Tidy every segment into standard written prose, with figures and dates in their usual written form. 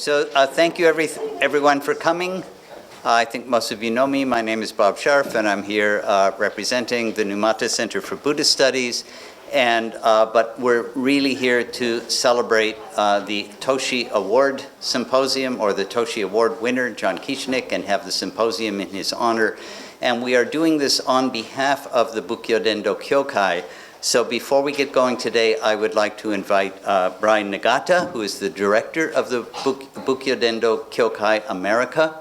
So thank you everyone for coming. I think most of you know me. My name is Bob Scharf, and I'm here representing the Numata Center for Buddhist Studies. But we're really here to celebrate the Toshi Award Symposium, or the Toshi Award winner, John Kishnik, and have the symposium in his honor. And we are doing this on behalf of the Bukkyo Dendo Kyokai. So before we get going today, I would like to invite Brian Nagata, who is the director of the Bukkyo Dendo Kyokai America,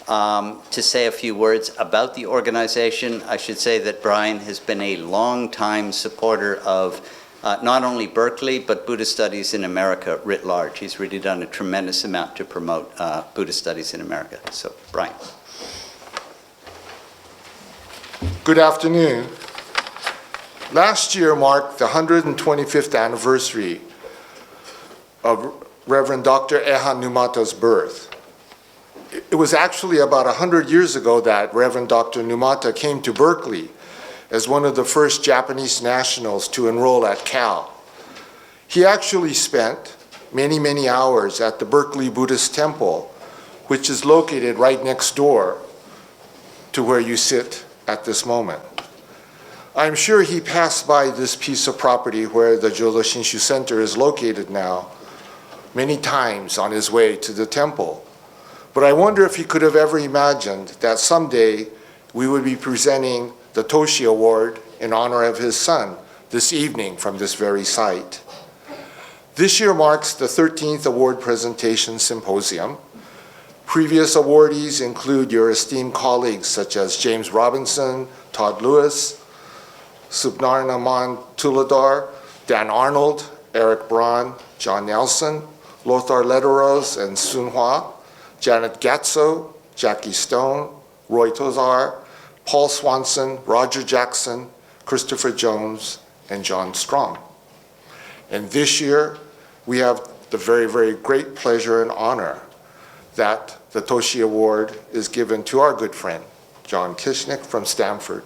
to say a few words about the organization. I should say that Brian has been a long-time supporter of not only Berkeley, but Buddhist studies in America writ large. He's really done a tremendous amount to promote Buddhist studies in America. So, Brian. Good afternoon. Last year marked the 125th anniversary of Reverend Dr. Eha Numata's birth. It was actually about 100 years ago that Reverend Dr. Numata came to Berkeley as one of the first Japanese nationals to enroll at Cal. He actually spent many, many hours at the Berkeley Buddhist Temple, which is located right next door to where you sit at this moment. I'm sure he passed by this piece of property where the Jodo Shinshu Center is located now many times on his way to the temple. But I wonder if he could have ever imagined that someday we would be presenting the Toshi Award in honor of his son this evening from this very site. This year marks the 13th award presentation symposium. Previous awardees include your esteemed colleagues such as James Robinson, Todd Lewis, Subnarnaman Tuladar, Dan Arnold, Eric Braun, John Nelson, Lothar Lederose and Sun Hua, Janet Gatso, Jackie Stone, Roy Tozar, Paul Swanson, Roger Jackson, Christopher Jones, and John Strong. And this year, we have the very, very great pleasure and honor that the Toshi Award is given to our good friend, John Kishnik from Stanford,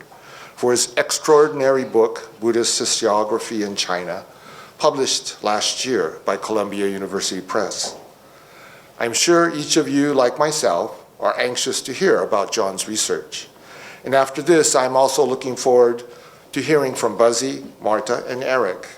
for his extraordinary book, Buddhist Historiography in China, published last year by Columbia University Press. I'm sure each of you, like myself, are anxious to hear about John's research. And after this, I'm also looking forward to hearing from Buzzy, Marta, and Eric.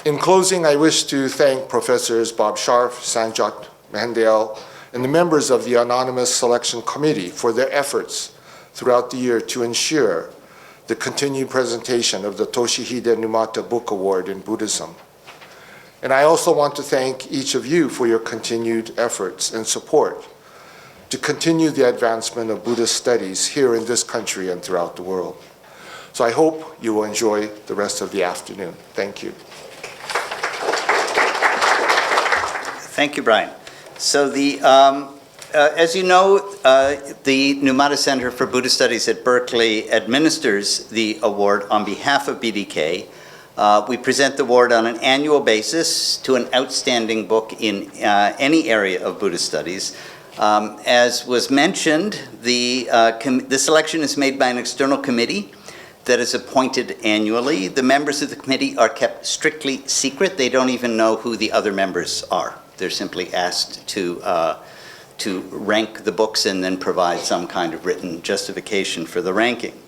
In closing, I wish to thank Professors Bob Scharf, Sanjot Mahendale, and the members of the Anonymous Selection Committee for their efforts throughout the year to ensure the continued presentation of the Toshihide Numata Book Award in Buddhism. And I also want to thank each of you for your continued efforts and support to continue the advancement of Buddhist studies here in this country and throughout the world. So I hope you will enjoy the rest of the afternoon. Thank you. Thank you, Brian. So as you know, the Numata Center for Buddhist Studies at Berkeley administers the award on behalf of BDK. We present the award on an annual basis to an outstanding book in any area of Buddhist studies. As was mentioned, the selection is made by an external committee that is appointed annually. The members of the committee are kept strictly secret. They don't even know who the other members are. They're simply asked to rank the books and then provide some kind of written justification for the ranking.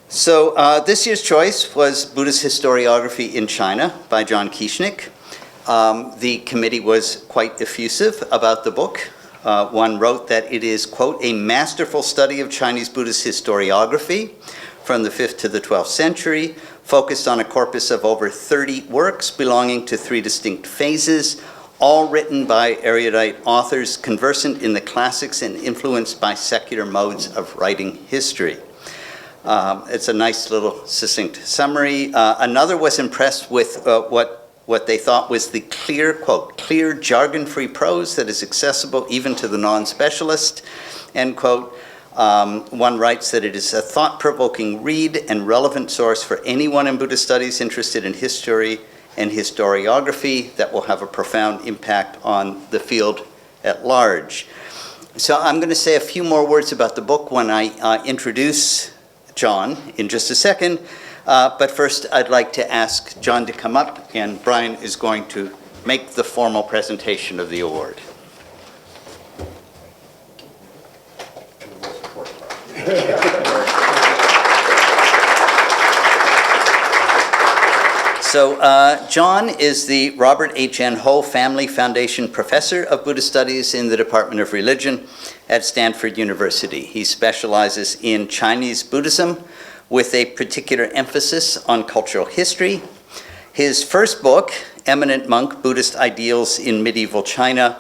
So this year's choice was Buddhist Historiography in China by John Kishnik. The committee was quite effusive about the book. One wrote that it is, quote, a masterful study of Chinese Buddhist historiography from the 5th to the 12th century, focused on a corpus of over 30 works belonging to 3 distinct phases, all written by erudite authors conversant in the classics and influenced by secular modes of writing history. It's a nice little succinct summary. Another was impressed with what they thought was the clear, quote, clear jargon-free prose that is accessible even to the non-specialist, end quote. One writes that it is a thought-provoking read and relevant source for anyone in Buddhist studies interested in history and historiography that will have a profound impact on the field at large. So I'm going to say a few more words about the book when I introduce John in just a second. But first, I'd like to ask John to come up, and Brian is going to make the formal presentation of the award. So John is the Robert H. N. Ho Family Foundation Professor of Buddhist Studies in the Department of Religion at Stanford University. He specializes in Chinese Buddhism with a particular emphasis on cultural history. His first book, Eminent Monk, Buddhist Ideals in Medieval China,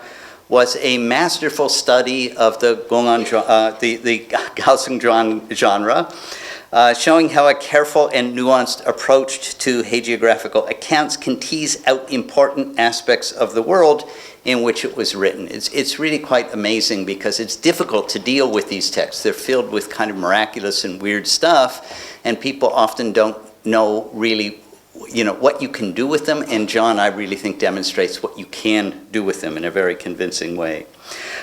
was a masterful study of the Gaozhongzhuang genre, showing how a careful and nuanced approach to hagiographical accounts can tease out important aspects of the world in which it was written. It's really quite amazing because it's difficult to deal with these texts. They're filled with kind of miraculous and weird stuff, and people often don't know really what you can do with them, and John, I really think, demonstrates what you can do with them in a very convincing way.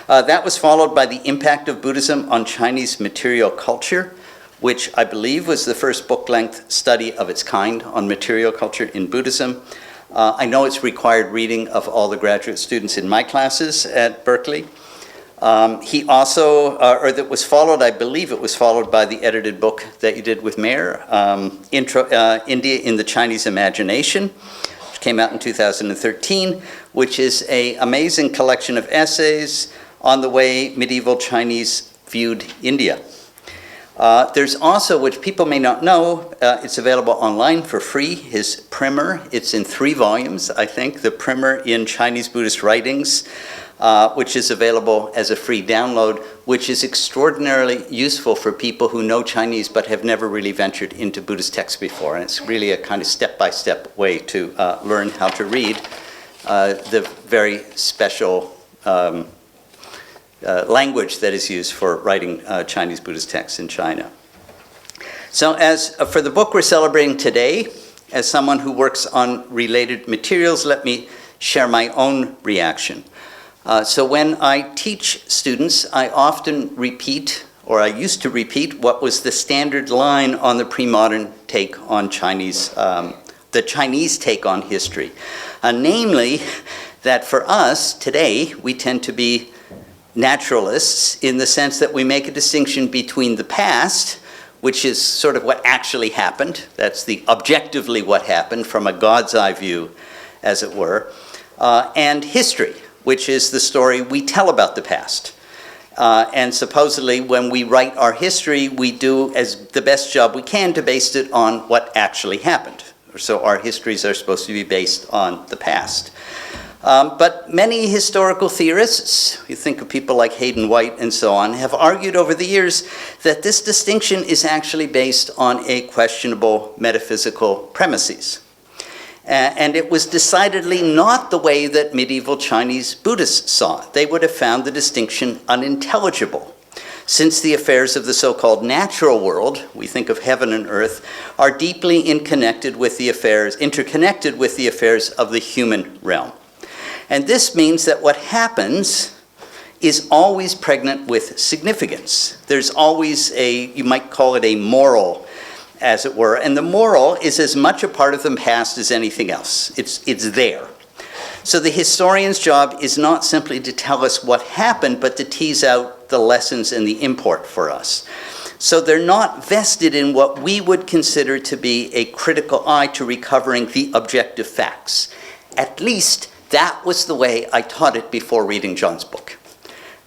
That was followed by The Impact of Buddhism on Chinese Material Culture, which I believe was the first book-length study of its kind on material culture in Buddhism. I know it's required reading of all the graduate students in my classes at Berkeley. He also, that was followed, I believe it was followed by the edited book that you did with Mayer, India in the Chinese Imagination, which came out in 2013, which is an amazing collection of essays on the way medieval Chinese viewed India. There's also, which people may not know, it's available online for free, his primer. It's in 3 volumes, I think, the primer in Chinese Buddhist writings, which is available as a free download, which is extraordinarily useful for people who know Chinese but have never really ventured into Buddhist texts before. And it's really a kind of step-by-step way to learn how to read the very special language that is used for writing Chinese Buddhist texts in China. So as for the book we're celebrating today, as someone who works on related materials, let me share my own reaction. So when I teach students, I often repeat, or I used to repeat, what was the standard line on the pre-modern take on Chinese, the Chinese take on history. Namely, that for us today, we tend to be naturalists in the sense that we make a distinction between the past, which is sort of what actually happened. That's the objectively what happened from a God's eye view, as it were, and history, which is the story we tell about the past. And supposedly, when we write our history, we do as the best job we can to base it on what actually happened. So our histories are supposed to be based on the past. But many historical theorists, you think of people like Hayden White and so on, have argued over the years that this distinction is actually based on a questionable metaphysical premises. And it was decidedly not the way that medieval Chinese Buddhists saw it. They would have found the distinction unintelligible, since the affairs of the so-called natural world, we think of heaven and earth, are deeply interconnected with the affairs of the human realm. And this means that what happens is always pregnant with significance. There's always you might call it a moral, as it were, and the moral is as much a part of the past as anything else. It's there. So the historian's job is not simply to tell us what happened, but to tease out the lessons and the import for us. So they're not vested in what we would consider to be a critical eye to recovering the objective facts. At least that was the way I taught it before reading John's book.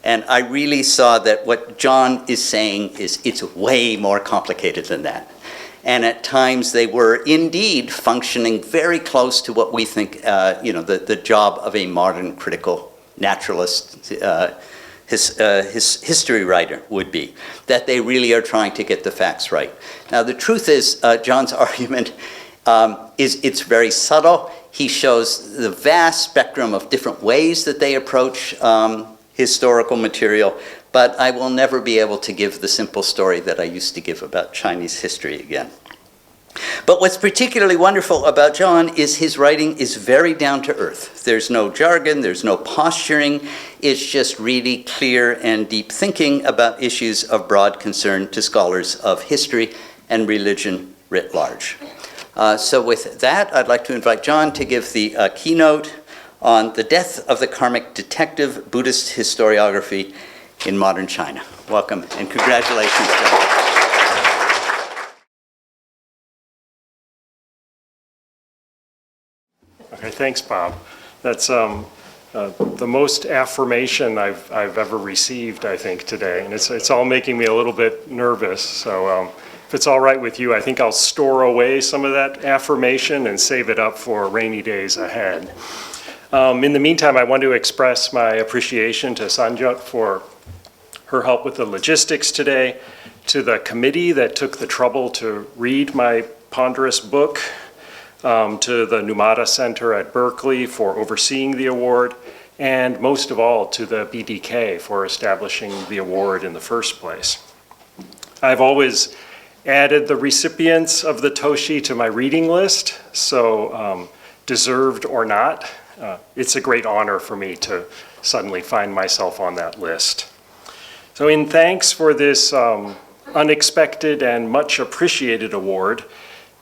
And I really saw that what John is saying is it's way more complicated than that. And at times they were indeed functioning very close to what we think, the job of a modern critical naturalist, history writer would be, that they really are trying to get the facts right. Now the truth is, John's argument it's very subtle. He shows the vast spectrum of different ways that they approach historical material, but I will never be able to give the simple story that I used to give about Chinese history again. But what's particularly wonderful about John is his writing is very down to earth. There's no jargon, there's no posturing. It's just really clear and deep thinking about issues of broad concern to scholars of history and religion writ large. So with that, I'd like to invite John to give the keynote on the death of the karmic detective, Buddhist historiography in modern China. Welcome and congratulations, John. Okay, thanks, Bob. That's the most affirmation I've ever received, I think, today, and it's all making me a little bit nervous. So if it's all right with you, I think I'll store away some of that affirmation and save it up for rainy days ahead. In the meantime, I want to express my appreciation to Sanjot for her help with the logistics today, to the committee that took the trouble to read my ponderous book, to the Numata Center at Berkeley for overseeing the award, and most of all to the BDK for establishing the award in the first place. I've always added the recipients of the Toshi to my reading list, so deserved or not, it's a great honor for me to suddenly find myself on that list. So in thanks for this unexpected and much appreciated award,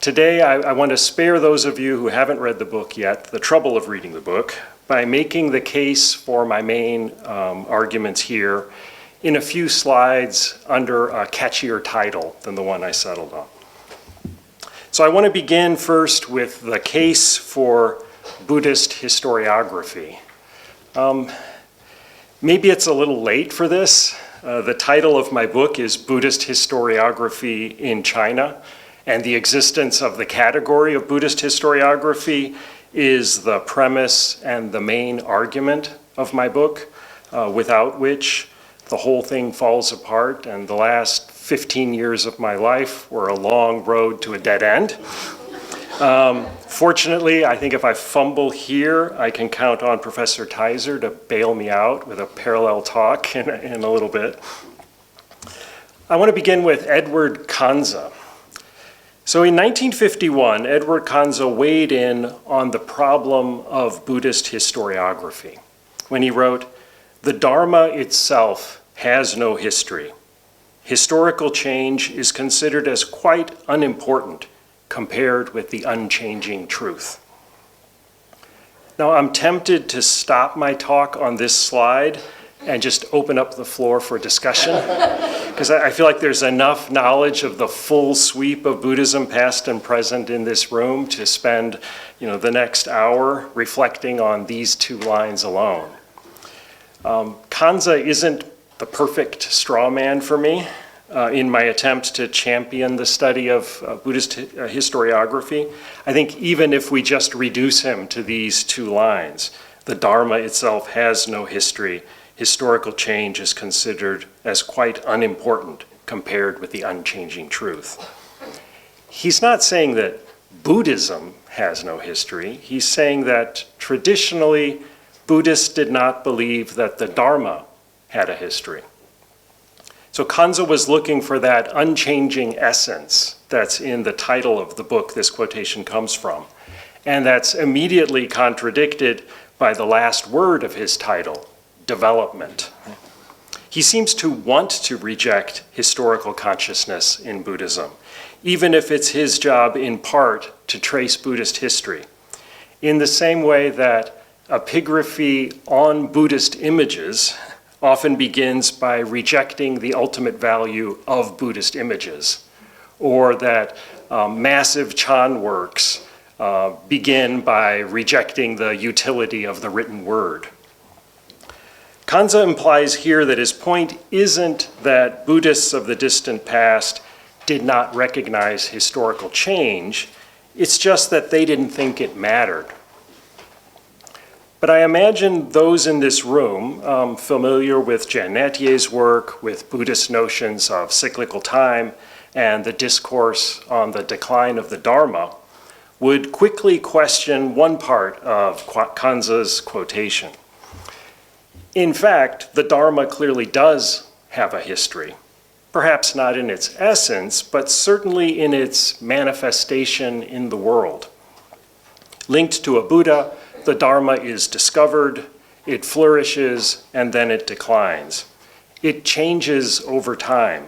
today I want to spare those of you who haven't read the book yet the trouble of reading the book by making the case for my main arguments here in a few slides under a catchier title than the one I settled on. So I want to begin first with the case for Buddhist historiography. Maybe it's a little late for this. The title of my book is Buddhist Historiography in China, and the existence of the category of Buddhist historiography is the premise and the main argument of my book, without which the whole thing falls apart, and the last 15 years of my life were a long road to a dead end. Fortunately, I think if I fumble here, I can count on Professor Teiser to bail me out with a parallel talk in a little bit. I want to begin with Edward Kanza. So in 1951, Edward Kanza weighed in on the problem of Buddhist historiography when he wrote, "The Dharma itself has no history. Historical change is considered as quite unimportant compared with the unchanging truth." Now, I'm tempted to stop my talk on this slide and just open up the floor for discussion, because I feel like there's enough knowledge of the full sweep of Buddhism, past and present, in this room to spend, the next hour reflecting on these two lines alone. Kanza isn't the perfect straw man for me in my attempt to champion the study of Buddhist historiography. I think even if we just reduce him to these two lines, the Dharma itself has no history. Historical change is considered as quite unimportant compared with the unchanging truth. He's not saying that Buddhism has no history. He's saying that traditionally, Buddhists did not believe that the Dharma had a history. So Kanza was looking for that unchanging essence that's in the title of the book this quotation comes from, and that's immediately contradicted by the last word of his title, development. He seems to want to reject historical consciousness in Buddhism, even if it's his job in part to trace Buddhist history, in the same way that epigraphy on Buddhist images often begins by rejecting the ultimate value of Buddhist images, or that massive Chan works begin by rejecting the utility of the written word. Kanza implies here that his point isn't that Buddhists of the distant past did not recognize historical change, it's just that they didn't think it mattered. But I imagine those in this room familiar with Jan Natier's work, with Buddhist notions of cyclical time and the discourse on the decline of the Dharma, would quickly question one part of Kanza's quotation. In fact, the Dharma clearly does have a history, perhaps not in its essence, but certainly in its manifestation in the world. Linked to a Buddha, the Dharma is discovered, it flourishes, and then it declines. It changes over time.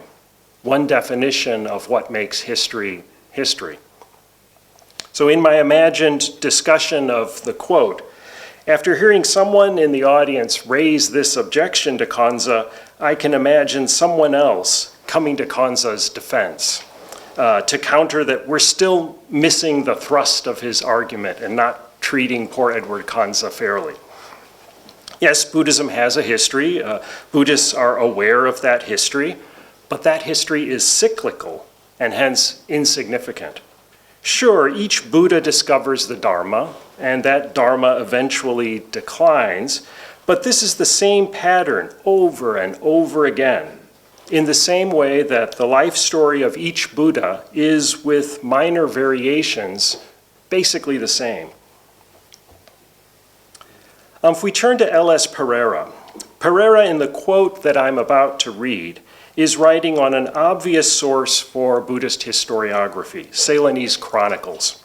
One definition of what makes history, history. So in my imagined discussion of the quote, After hearing someone in the audience raise this objection to Kanza, I can imagine someone else coming to Kanza's defense to counter that we're still missing the thrust of his argument and not treating poor Edward Kanza fairly. Yes, Buddhism has a history. Buddhists are aware of that history, but that history is cyclical and hence insignificant. Sure, each Buddha discovers the Dharma, and that Dharma eventually declines, but this is the same pattern over and over again, in the same way that the life story of each Buddha is, with minor variations, basically the same. If we turn to L.S. Pereira, Pereira, in the quote that I'm about to read, is writing on an obvious source for Buddhist historiography, Ceylonese Chronicles.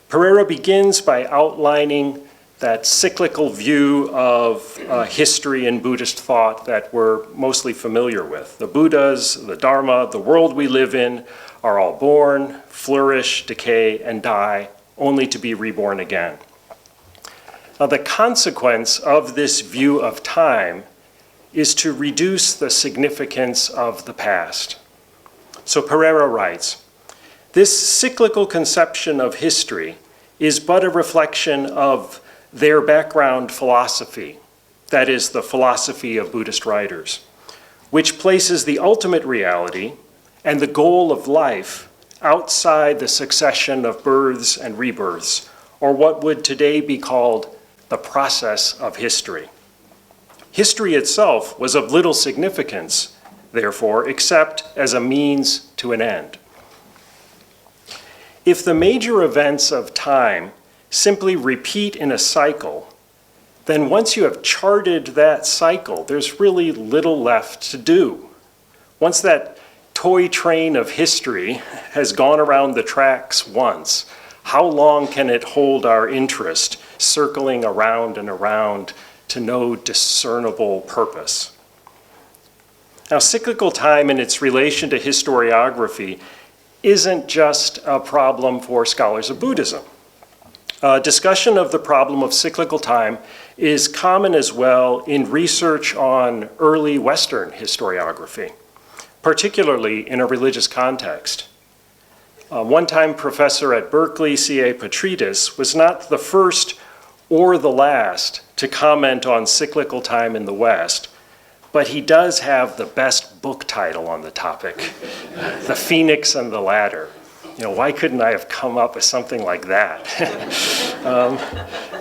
Pereira begins by outlining that cyclical view of history and Buddhist thought that we're mostly familiar with. The Buddhas, the Dharma, the world we live in are all born, flourish, decay, and die, only to be reborn again. Now, the consequence of this view of time is to reduce the significance of the past. So Pereira writes, "This cyclical conception of history is but a reflection of their background philosophy, that is, the philosophy of Buddhist writers, which places the ultimate reality and the goal of life outside the succession of births and rebirths, or what would today be called the process of history. History itself was of little significance, therefore, except as a means to an end. If the major events of time simply repeat in a cycle, then once you have charted that cycle, there's really little left to do. Once that toy train of history has gone around the tracks once, how long can it hold our interest, circling around and around to no discernible purpose? Now, cyclical time and its relation to historiography isn't just a problem for scholars of Buddhism. Discussion of the problem of cyclical time is common as well in research on early Western historiography, particularly in a religious context. One-time professor at Berkeley, C.A. Petridis, was not the first or the last to comment on cyclical time in the West, but he does have the best book title on the topic, The Phoenix and the Ladder. You know, why couldn't I have come up with something like that?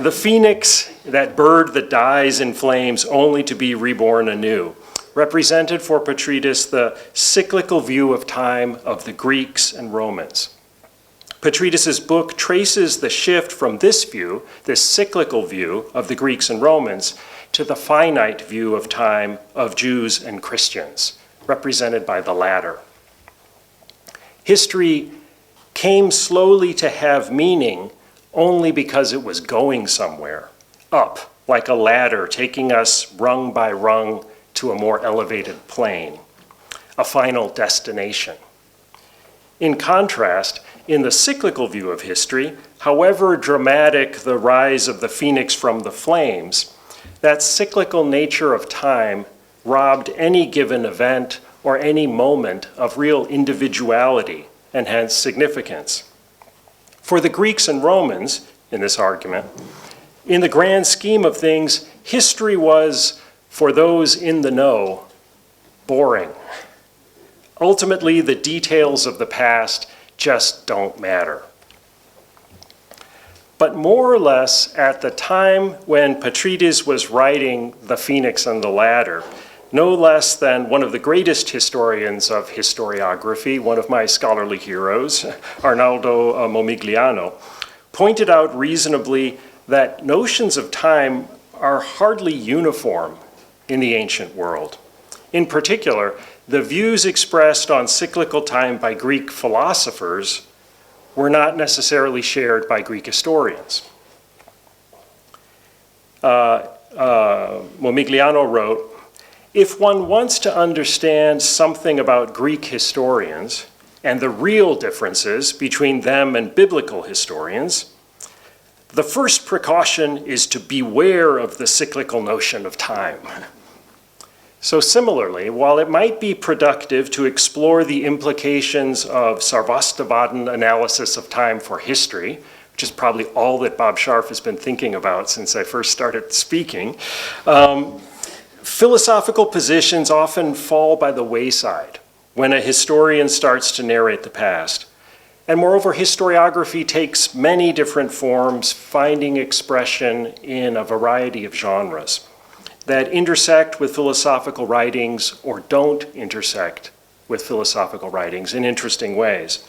The phoenix, that bird that dies in flames only to be reborn anew, represented for Petridis the cyclical view of time of the Greeks and Romans. Petridis's book traces the shift from this view, this cyclical view of the Greeks and Romans, to the finite view of time of Jews and Christians, represented by the ladder. History came slowly to have meaning only because it was going somewhere, up, like a ladder taking us rung by rung to a more elevated plane, a final destination. In contrast, in the cyclical view of history, however dramatic the rise of the phoenix from the flames, that cyclical nature of time robbed any given event or any moment of real individuality and hence significance. For the Greeks and Romans, in this argument, in the grand scheme of things, history was, for those in the know, boring. Ultimately, the details of the past just don't matter. But more or less at the time when Petridis was writing The Phoenix and the Ladder, no less than one of the greatest historians of historiography, one of my scholarly heroes, Arnaldo Momigliano, pointed out reasonably that notions of time are hardly uniform in the ancient world. In particular, the views expressed on cyclical time by Greek philosophers were not necessarily shared by Greek historians. Momigliano wrote, "If one wants to understand something about Greek historians and the real differences between them and biblical historians, The first precaution is to beware of the cyclical notion of time. So similarly, while it might be productive to explore the implications of Sarvastivadin analysis of time for history, which is probably all that Bob Scharf has been thinking about since I first started speaking, philosophical positions often fall by the wayside when a historian starts to narrate the past. And moreover, historiography takes many different forms, finding expression in a variety of genres that intersect with philosophical writings or don't intersect with philosophical writings in interesting ways.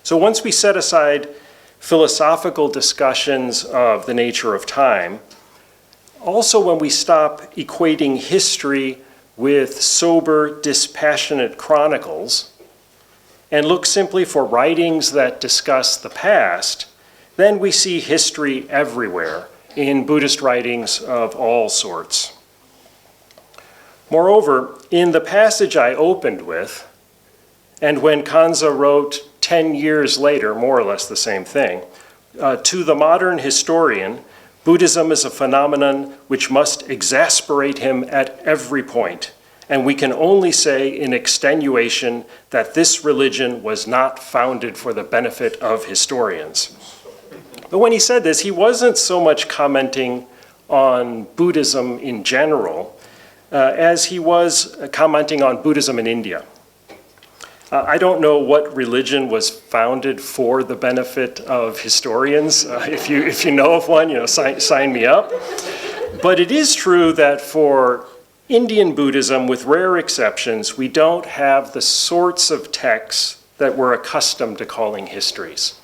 So once we set aside philosophical discussions of the nature of time, also when we stop equating history with sober, dispassionate chronicles and look simply for writings that discuss the past, then we see history everywhere in Buddhist writings of all sorts. Moreover, in the passage I opened with, and when Kanza wrote 10 years later, more or less the same thing, to the modern historian, Buddhism is a phenomenon which must exasperate him at every point, and we can only say in extenuation that this religion was not founded for the benefit of historians. But when he said this, he wasn't so much commenting on Buddhism in general as he was commenting on Buddhism in India. I don't know what religion was founded for the benefit of historians. If you know of one, sign me up. But it is true that for Indian Buddhism, with rare exceptions, we don't have the sorts of texts that we're accustomed to calling histories.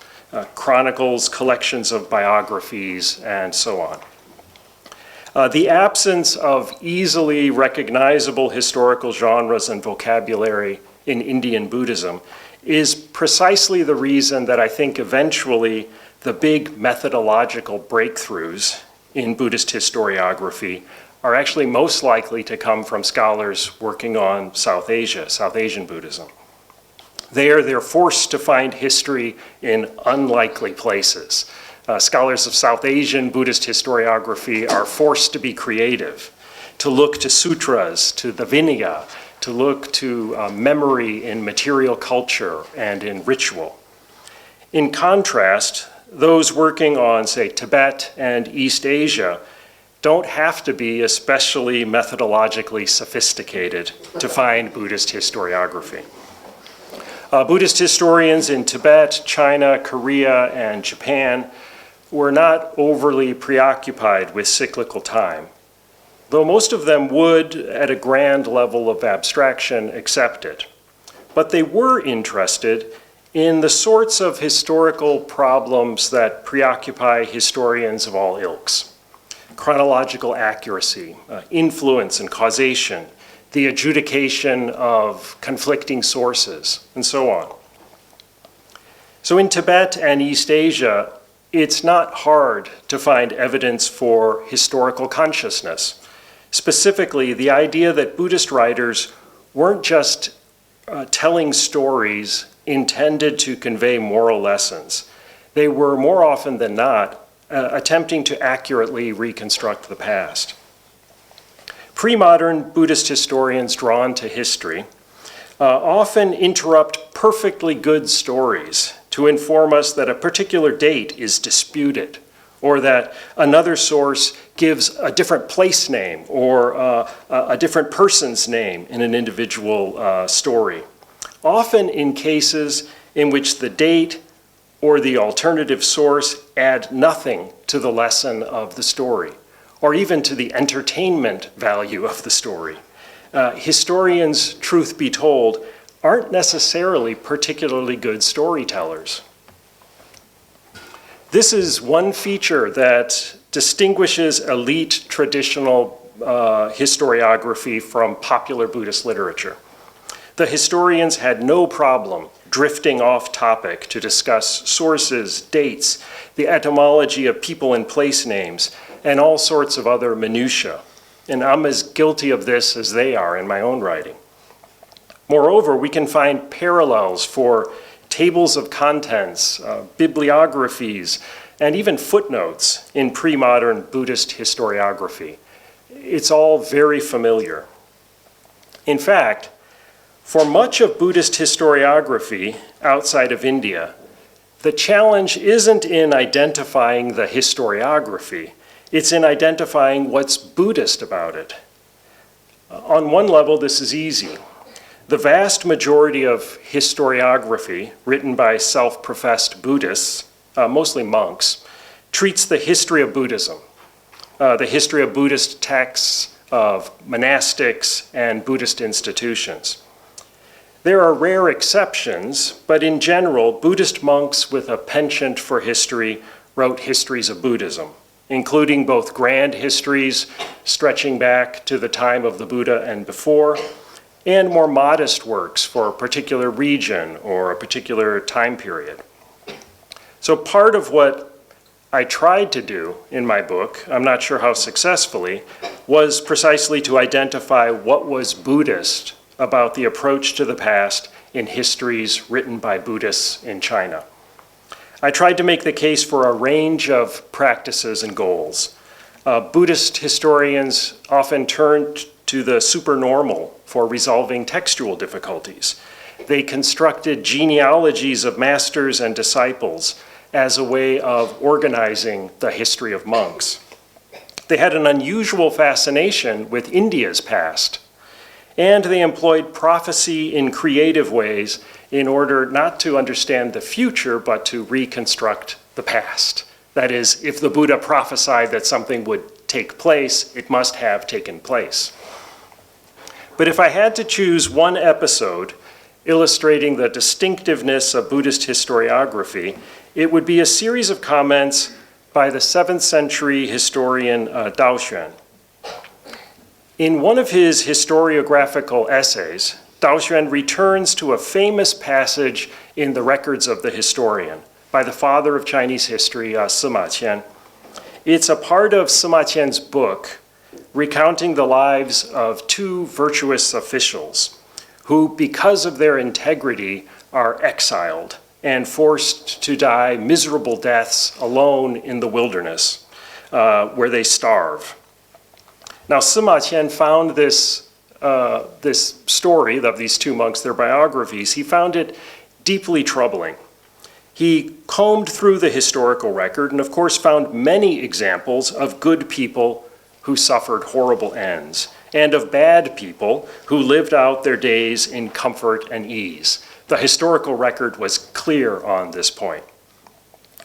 Chronicles, collections of biographies, and so on. The absence of easily recognizable historical genres and vocabulary in Indian Buddhism is precisely the reason that I think eventually the big methodological breakthroughs in Buddhist historiography are actually most likely to come from scholars working on South Asia, South Asian Buddhism. They're forced to find history in unlikely places. Scholars of South Asian Buddhist historiography are forced to be creative, to look to sutras, to the Vinaya, to look to memory in material culture and in ritual. In contrast, those working on, say, Tibet and East Asia don't have to be especially methodologically sophisticated to find Buddhist historiography. Buddhist historians in Tibet, China, Korea, and Japan were not overly preoccupied with cyclical time, though most of them would, at a grand level of abstraction, accept it. But they were interested in the sorts of historical problems that preoccupy historians of all ilks: chronological accuracy, influence and causation, the adjudication of conflicting sources, and so on. So in Tibet and East Asia, it's not hard to find evidence for historical consciousness. Specifically, the idea that Buddhist writers weren't just telling stories intended to convey moral lessons. They were, more often than not, attempting to accurately reconstruct the past. Pre-modern Buddhist historians drawn to history often interrupt perfectly good stories to inform us that a particular date is disputed, or that another source gives a different place name or a different person's name in an individual story. Often in cases in which the date or the alternative source add nothing to the lesson of the story, or even to the entertainment value of the story. Historians, truth be told, aren't necessarily particularly good storytellers. This is one feature that distinguishes elite traditional historiography from popular Buddhist literature. The historians had no problem drifting off topic to discuss sources, dates, the etymology of people and place names, and all sorts of other minutiae. And I'm as guilty of this as they are in my own writing. Moreover, we can find parallels for tables of contents, bibliographies, and even footnotes in pre-modern Buddhist historiography. It's all very familiar. In fact, for much of Buddhist historiography outside of India, the challenge isn't in identifying the historiography, it's in identifying what's Buddhist about it. On one level, this is easy. The vast majority of historiography written by self-professed Buddhists, mostly monks, treats the history of Buddhism, the history of Buddhist texts, of monastics, and Buddhist institutions. There are rare exceptions, but in general, Buddhist monks with a penchant for history wrote histories of Buddhism, including both grand histories stretching back to the time of the Buddha and before, and more modest works for a particular region or a particular time period. So part of what I tried to do in my book, I'm not sure how successfully, was precisely to identify what was Buddhist about the approach to the past in histories written by Buddhists in China. I tried to make the case for a range of practices and goals. Buddhist historians often turned to the supernormal for resolving textual difficulties. They constructed genealogies of masters and disciples as a way of organizing the history of monks. They had an unusual fascination with India's past, and they employed prophecy in creative ways in order not to understand the future, but to reconstruct the past. That is, if the Buddha prophesied that something would take place, it must have taken place. But if I had to choose one episode illustrating the distinctiveness of Buddhist historiography, it would be a series of comments by the 7th century historian Dao Xuan. In one of his historiographical essays, Dao Xuan returns to a famous passage in the records of the historian by the father of Chinese history, Sima Qian. It's a part of Sima Qian's book recounting the lives of two virtuous officials who, because of their integrity, are exiled and forced to die miserable deaths alone in the wilderness, where they starve. Now, Sima Qian found this story of these two monks, their biographies, he found it deeply troubling. He combed through the historical record and, of course, found many examples of good people who suffered horrible ends, and of bad people who lived out their days in comfort and ease. The historical record was clear on this point.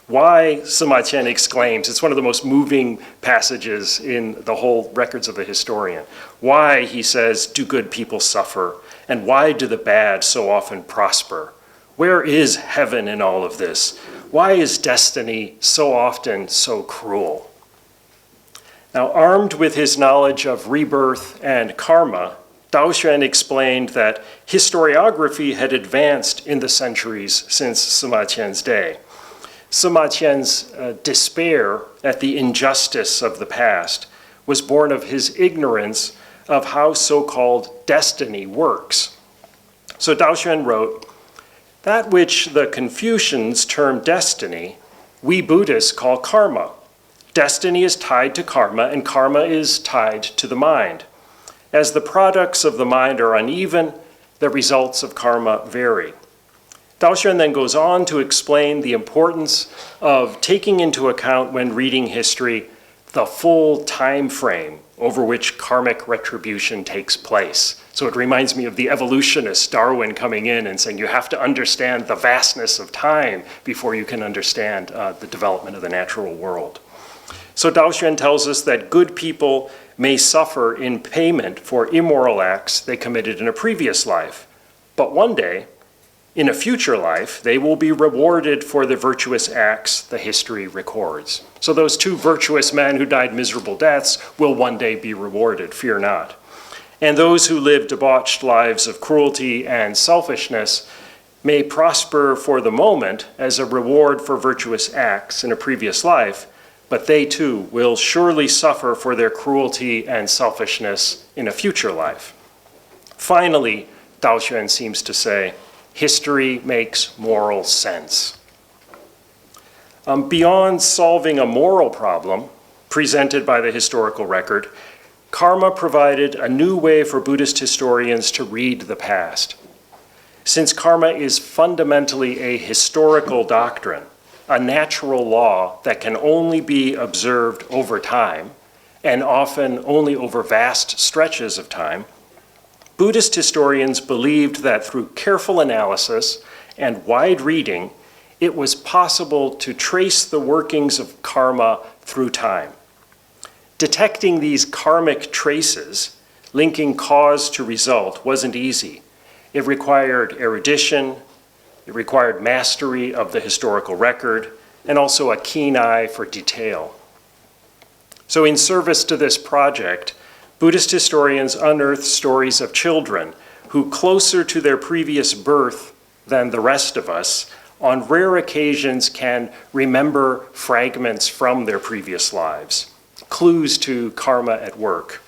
Why, Sima Qian exclaims, it's one of the most moving passages in the whole records of the historian. Why, he says, do good people suffer? And why do the bad so often prosper? Where is heaven in all of this? Why is destiny so often so cruel? Now, armed with his knowledge of rebirth and karma, Dao Xuan explained that historiography had advanced in the centuries since Sima Qian's day. Sima Qian's despair at the injustice of the past was born of his ignorance of how so-called destiny works. So Dao Xuan wrote, "That which the Confucians term destiny, we Buddhists call karma. Destiny is tied to karma, and karma is tied to the mind. As the products of the mind are uneven, the results of karma vary." Dao Xuan then goes on to explain the importance of taking into account when reading history the full time frame over which karmic retribution takes place. So it reminds me of the evolutionist Darwin coming in and saying you have to understand the vastness of time before you can understand the development of the natural world. So Dao Xuan tells us that good people may suffer in payment for immoral acts they committed in a previous life, but one day, in a future life, they will be rewarded for the virtuous acts the history records. So those two virtuous men who died miserable deaths will one day be rewarded, fear not. And those who live debauched lives of cruelty and selfishness may prosper for the moment as a reward for virtuous acts in a previous life, but they too will surely suffer for their cruelty and selfishness in a future life. Finally, Dao Xuan seems to say, history makes moral sense. Beyond solving a moral problem presented by the historical record, karma provided a new way for Buddhist historians to read the past. Since karma is fundamentally a historical doctrine, a natural law that can only be observed over time, and often only over vast stretches of time, Buddhist historians believed that through careful analysis and wide reading, it was possible to trace the workings of karma through time. Detecting these karmic traces, linking cause to result, wasn't easy. It required erudition, it required mastery of the historical record, and also a keen eye for detail. So in service to this project, Buddhist historians unearthed stories of children who, closer to their previous birth than the rest of us, on rare occasions can remember fragments from their previous lives, clues to karma at work.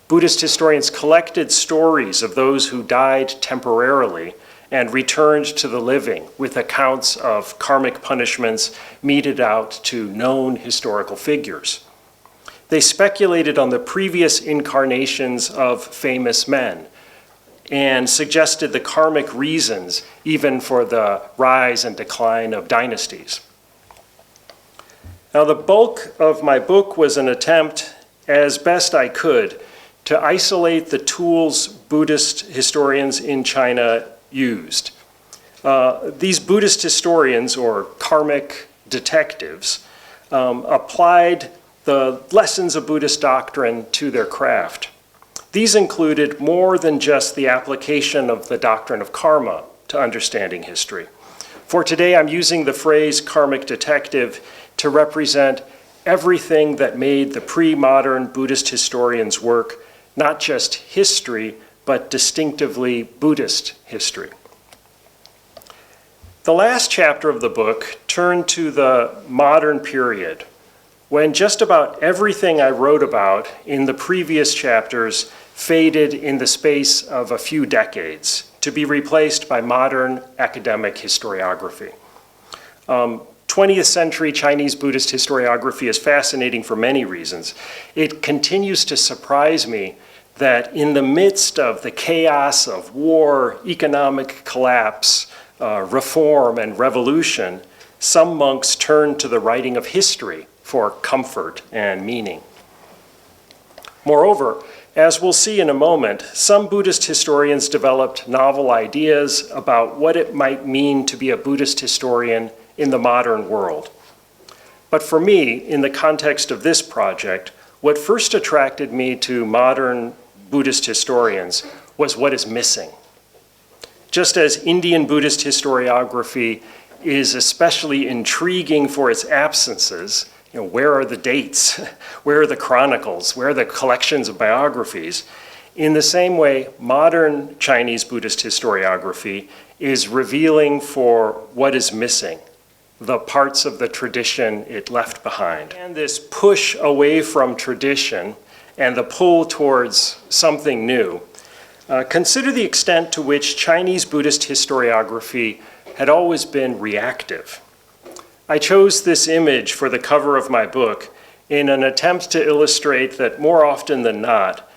Buddhist historians collected stories of those who died temporarily and returned to the living with accounts of karmic punishments meted out to known historical figures. They speculated on the previous incarnations of famous men and suggested the karmic reasons even for the rise and decline of dynasties. Now, the bulk of my book was an attempt, as best I could, to isolate the tools Buddhist historians in China used. These Buddhist historians, or karmic detectives, applied the lessons of Buddhist doctrine to their craft. These included more than just the application of the doctrine of karma to understanding history. For today, I'm using the phrase karmic detective to represent everything that made the pre-modern Buddhist historians' work not just history, but distinctively Buddhist history. The last chapter of the book turned to the modern period, when just about everything I wrote about in the previous chapters faded in the space of a few decades to be replaced by modern academic historiography. 20th century Chinese Buddhist historiography is fascinating for many reasons. It continues to surprise me that in the midst of the chaos of war, economic collapse, reform, and revolution, some monks turn to the writing of history for comfort and meaning. Moreover, as we'll see in a moment, some Buddhist historians developed novel ideas about what it might mean to be a Buddhist historian in the modern world. But for me, in the context of this project, what first attracted me to modern Buddhist historians was what is missing. Just as Indian Buddhist historiography is especially intriguing for its absences, where are the dates? Where are the chronicles? Where are the collections of biographies? In the same way, modern Chinese Buddhist historiography is revealing for what is missing, the parts of the tradition it left behind. And this push away from tradition and the pull towards something new, consider the extent to which Chinese Buddhist historiography had always been reactive. I chose this image for the cover of my book in an attempt to illustrate that more often than not,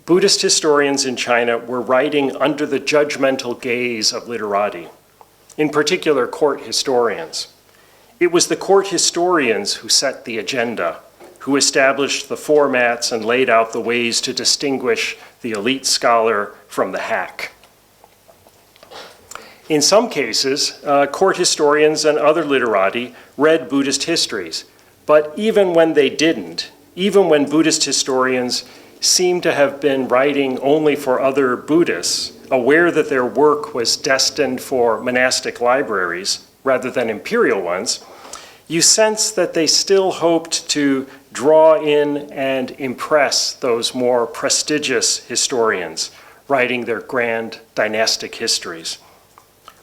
Buddhist historians in China were writing under the judgmental gaze of literati, in particular court historians. It was the court historians who set the agenda, who established the formats and laid out the ways to distinguish the elite scholar from the hack. In some cases, court historians and other literati read Buddhist histories, but even when they didn't, even when Buddhist historians seem to have been writing only for other Buddhists, aware that their work was destined for monastic libraries rather than imperial ones, you sense that they still hoped to draw in and impress those more prestigious historians writing their grand dynastic histories.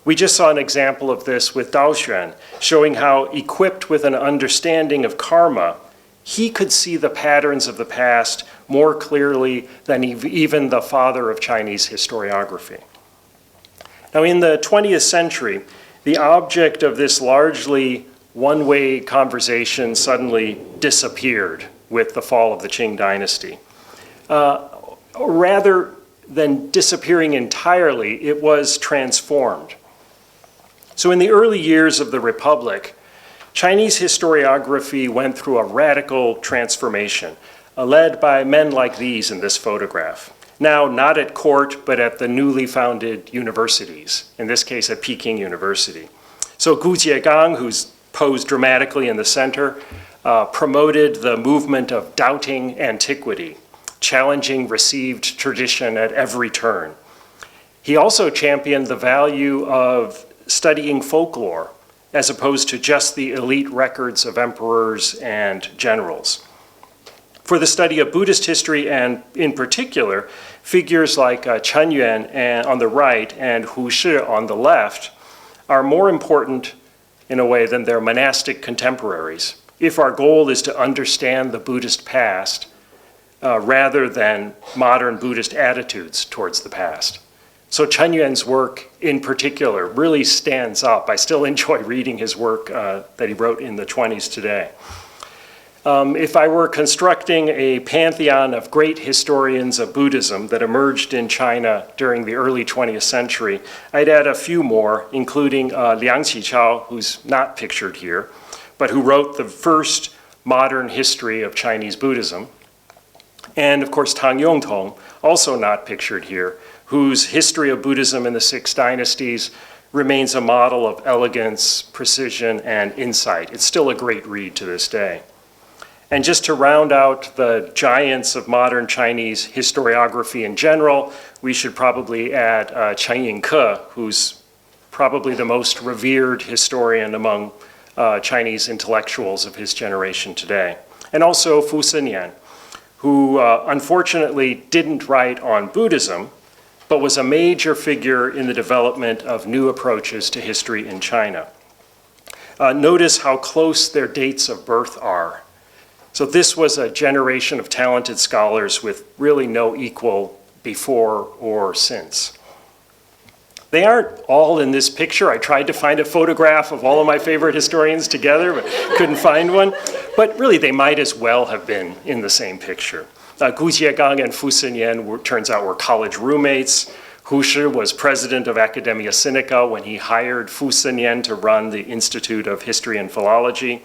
We just saw an example of this with Dao Xuan, showing how, equipped with an understanding of karma, he could see the patterns of the past more clearly than even the father of Chinese historiography. Now, in the 20th century, the object of this largely one-way conversation suddenly disappeared with the fall of the Qing dynasty. Rather than disappearing entirely, it was transformed. So in the early years of the Republic, Chinese historiography went through a radical transformation, led by men like these in this photograph. Now, not at court, but at the newly founded universities, in this case at Peking University. So Gu Jiegang, who's posed dramatically in the center, promoted the movement of doubting antiquity, challenging received tradition at every turn. He also championed the value of studying folklore, as opposed to just the elite records of emperors and generals. For the study of Buddhist history, and in particular, figures like Chen Yuan on the right and Hu Shi on the left are more important in a way than their monastic contemporaries, if our goal is to understand the Buddhist past rather than modern Buddhist attitudes towards the past. So Chen Yuan's work in particular really stands up. I still enjoy reading his work that he wrote in the 20s today. If I were constructing a pantheon of great historians of Buddhism that emerged in China during the early 20th century, I'd add a few more, including Liang Qichao, who's not pictured here, but who wrote the first modern history of Chinese Buddhism, and of course Tang Yongtong, also not pictured here, whose history of Buddhism in the Six Dynasties remains a model of elegance, precision, and insight. It's still a great read to this day. And just to round out the giants of modern Chinese historiography in general, we should probably add Chen Yingke, who's probably the most revered historian among Chinese intellectuals of his generation today. And also Fu Xinyan, who unfortunately didn't write on Buddhism, but was a major figure in the development of new approaches to history in China. Notice how close their dates of birth are. So this was a generation of talented scholars with really no equal before or since. They aren't all in this picture. I tried to find a photograph of all of my favorite historians together, but couldn't find one. But really, they might as well have been in the same picture. Gu Jiegang and Fu Xinyan, turns out, were college roommates. Hu Shi was president of Academia Sinica when he hired Fu Xinyan to run the Institute of History and Philology.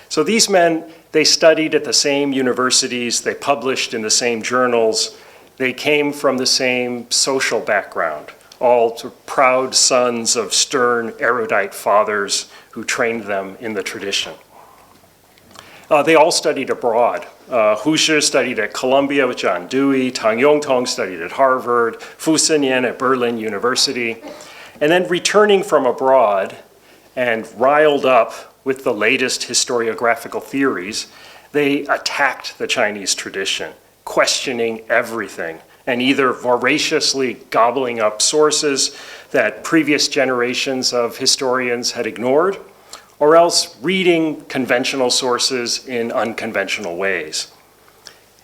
So these men, they studied at the same universities, they published in the same journals, they came from the same social background, all proud sons of stern, erudite fathers who trained them in the tradition. They all studied abroad. Hu Shi studied at Columbia with John Dewey, Tang Yongtong studied at Harvard, Fu Xinyan at Berlin University. And then returning from abroad and riled up with the latest historiographical theories, they attacked the Chinese tradition, questioning everything, and either voraciously gobbling up sources that previous generations of historians had ignored, or else reading conventional sources in unconventional ways.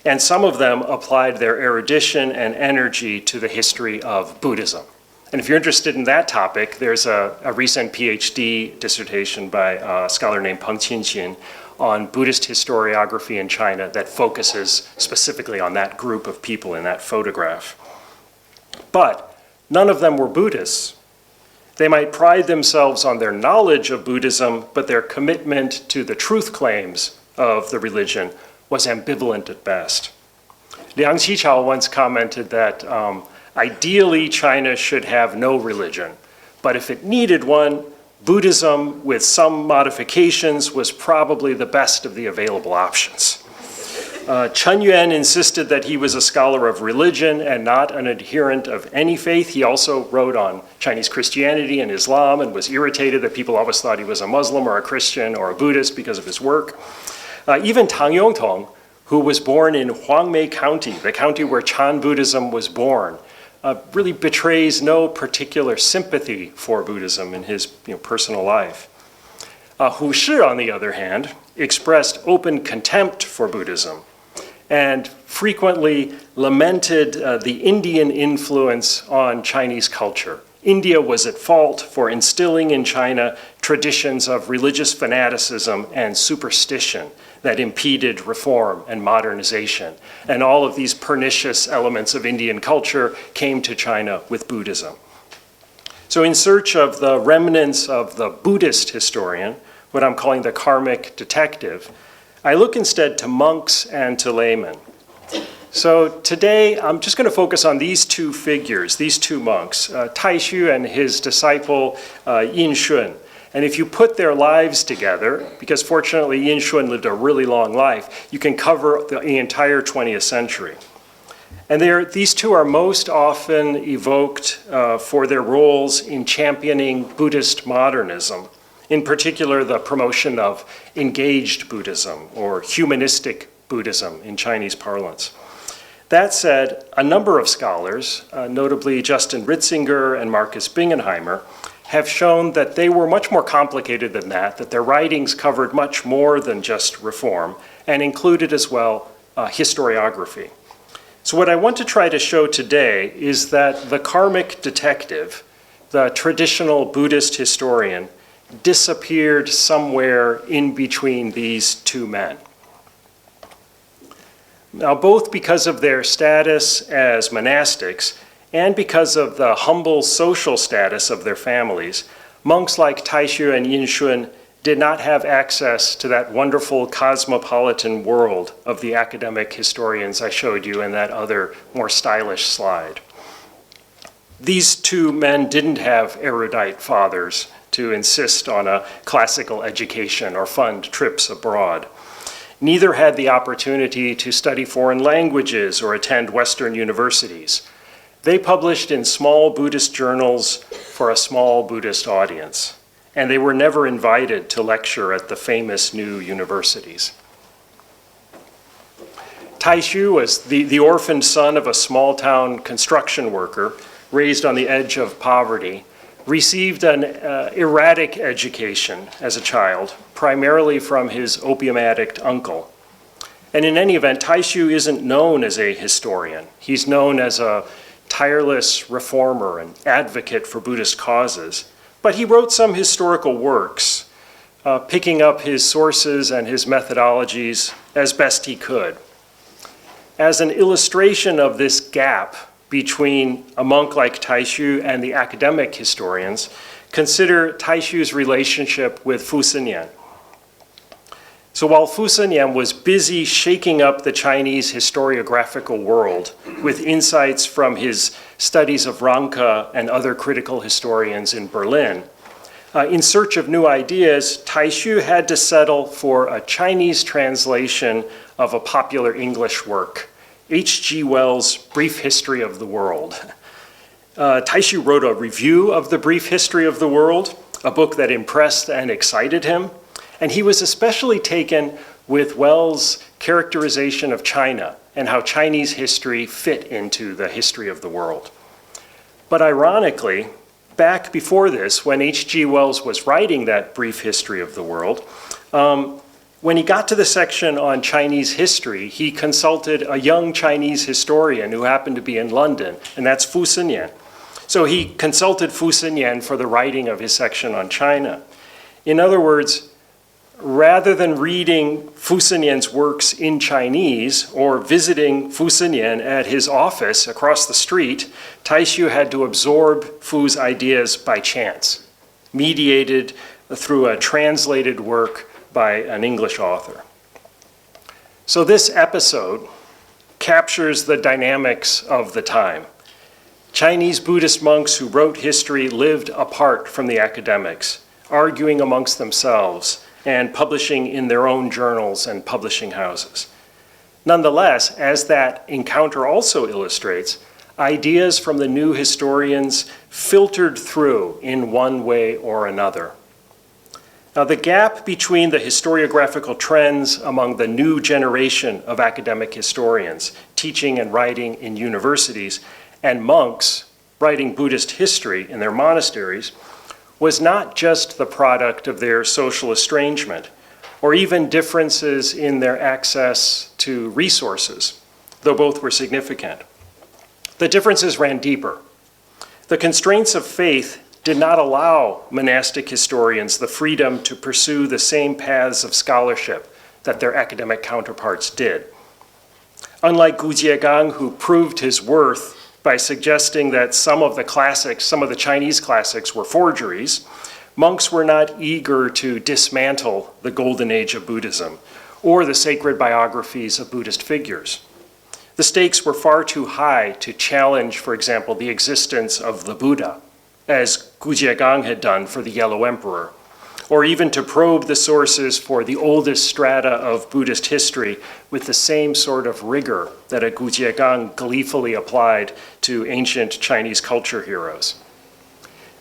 And some of them applied their erudition and energy to the history of Buddhism. And if you're interested in that topic, there's a recent PhD dissertation by a scholar named Peng Qinxin on Buddhist historiography in China that focuses specifically on that group of people in that photograph. But none of them were Buddhists. They might pride themselves on their knowledge of Buddhism, but their commitment to the truth claims of the religion was ambivalent at best. Liang Qichao once commented that ideally China should have no religion, but if it needed one, Buddhism with some modifications was probably the best of the available options. Chen Yuan insisted that he was a scholar of religion and not an adherent of any faith. He also wrote on Chinese Christianity and Islam and was irritated that people always thought he was a Muslim or a Christian or a Buddhist because of his work. Even Tang Yongtong, who was born in Huangmei County, the county where Chan Buddhism was born, really betrays no particular sympathy for Buddhism in his personal life. Hu Shi, on the other hand, expressed open contempt for Buddhism and frequently lamented the Indian influence on Chinese culture, India was at fault for instilling in China traditions of religious fanaticism and superstition that impeded reform and modernization. And all of these pernicious elements of Indian culture came to China with Buddhism. So in search of the remnants of the Buddhist historian, what I'm calling the karmic detective, I look instead to monks and to laymen. So today, I'm just going to focus on these two figures, these two monks, Taixu and his disciple Yin Shun. And if you put their lives together, because fortunately Yin Shun lived a really long life, you can cover the entire 20th century. And these two are most often evoked for their roles in championing Buddhist modernism, in particular the promotion of engaged Buddhism or humanistic Buddhism in Chinese parlance. That said, a number of scholars, notably Justin Ritzinger and Marcus Bingenheimer, have shown that they were much more complicated than that their writings covered much more than just reform and included as well historiography. So what I want to try to show today is that the karmic detective, the traditional Buddhist historian, disappeared somewhere in between these two men. Now, both because of their status as monastics and because of the humble social status of their families, monks like Taixu and Yin Shun did not have access to that wonderful cosmopolitan world of the academic historians I showed you in that other more stylish slide. These two men didn't have erudite fathers to insist on a classical education or fund trips abroad. Neither had the opportunity to study foreign languages or attend Western universities. They published in small Buddhist journals for a small Buddhist audience, and they were never invited to lecture at the famous new universities. Taixu was the orphaned son of a small-town construction worker raised on the edge of poverty, received an erratic education as a child, primarily from his opium-addict uncle. And in any event, Taixu isn't known as a historian. He's known as a tireless reformer and advocate for Buddhist causes. But he wrote some historical works, picking up his sources and his methodologies as best he could. As an illustration of this gap between a monk like Taixu and the academic historians, consider Taixu's relationship with Fu Xinyan. So while Fu Xinyan was busy shaking up the Chinese historiographical world with insights from his studies of Ranke and other critical historians in Berlin, in search of new ideas, Taixu had to settle for a Chinese translation of a popular English work, H.G. Wells' Brief History of the World. Taixu wrote a review of the Brief History of the World, a book that impressed and excited him, and he was especially taken with Wells' characterization of China and how Chinese history fit into the history of the world. But ironically, back before this, when H.G. Wells was writing that Brief History of the World, when he got to the section on Chinese history, he consulted a young Chinese historian who happened to be in London, and that's Fu Xinyan. So he consulted Fu Xinyan for the writing of his section on China. In other words, rather than reading Fu Xinyan's works in Chinese or visiting Fu Xinyan at his office across the street, Taixu had to absorb Fu's ideas by chance, mediated through a translated work by an English author. So this episode captures the dynamics of the time. Chinese Buddhist monks who wrote history lived apart from the academics, arguing amongst themselves and publishing in their own journals and publishing houses. Nonetheless, as that encounter also illustrates, ideas from the new historians filtered through in one way or another. Now, the gap between the historiographical trends among the new generation of academic historians teaching and writing in universities and monks writing Buddhist history in their monasteries was not just the product of their social estrangement or even differences in their access to resources, though both were significant. The differences ran deeper. The constraints of faith did not allow monastic historians the freedom to pursue the same paths of scholarship that their academic counterparts did. Unlike Gu Jiegang, who proved his worth by suggesting that some of the Chinese classics were forgeries, monks were not eager to dismantle the golden age of Buddhism or the sacred biographies of Buddhist figures. The stakes were far too high to challenge, for example, the existence of the Buddha, as Gu Jiegang had done for the Yellow Emperor, or even to probe the sources for the oldest strata of Buddhist history with the same sort of rigor that a Gu Jiegang gleefully applied to ancient Chinese culture heroes.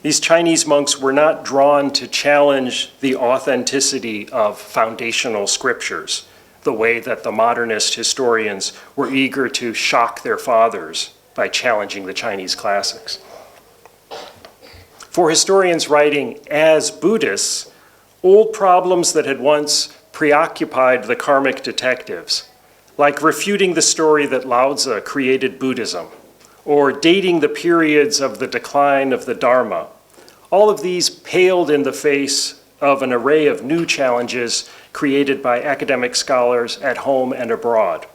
These Chinese monks were not drawn to challenge the authenticity of foundational scriptures, the way that the modernist historians were eager to shock their fathers by challenging the Chinese classics. For historians writing as Buddhists, old problems that had once preoccupied the karmic detectives, like refuting the story that Lao Tzu created Buddhism, or dating the periods of the decline of the Dharma, all of these paled in the face of an array of new challenges created by academic scholars at home and abroad,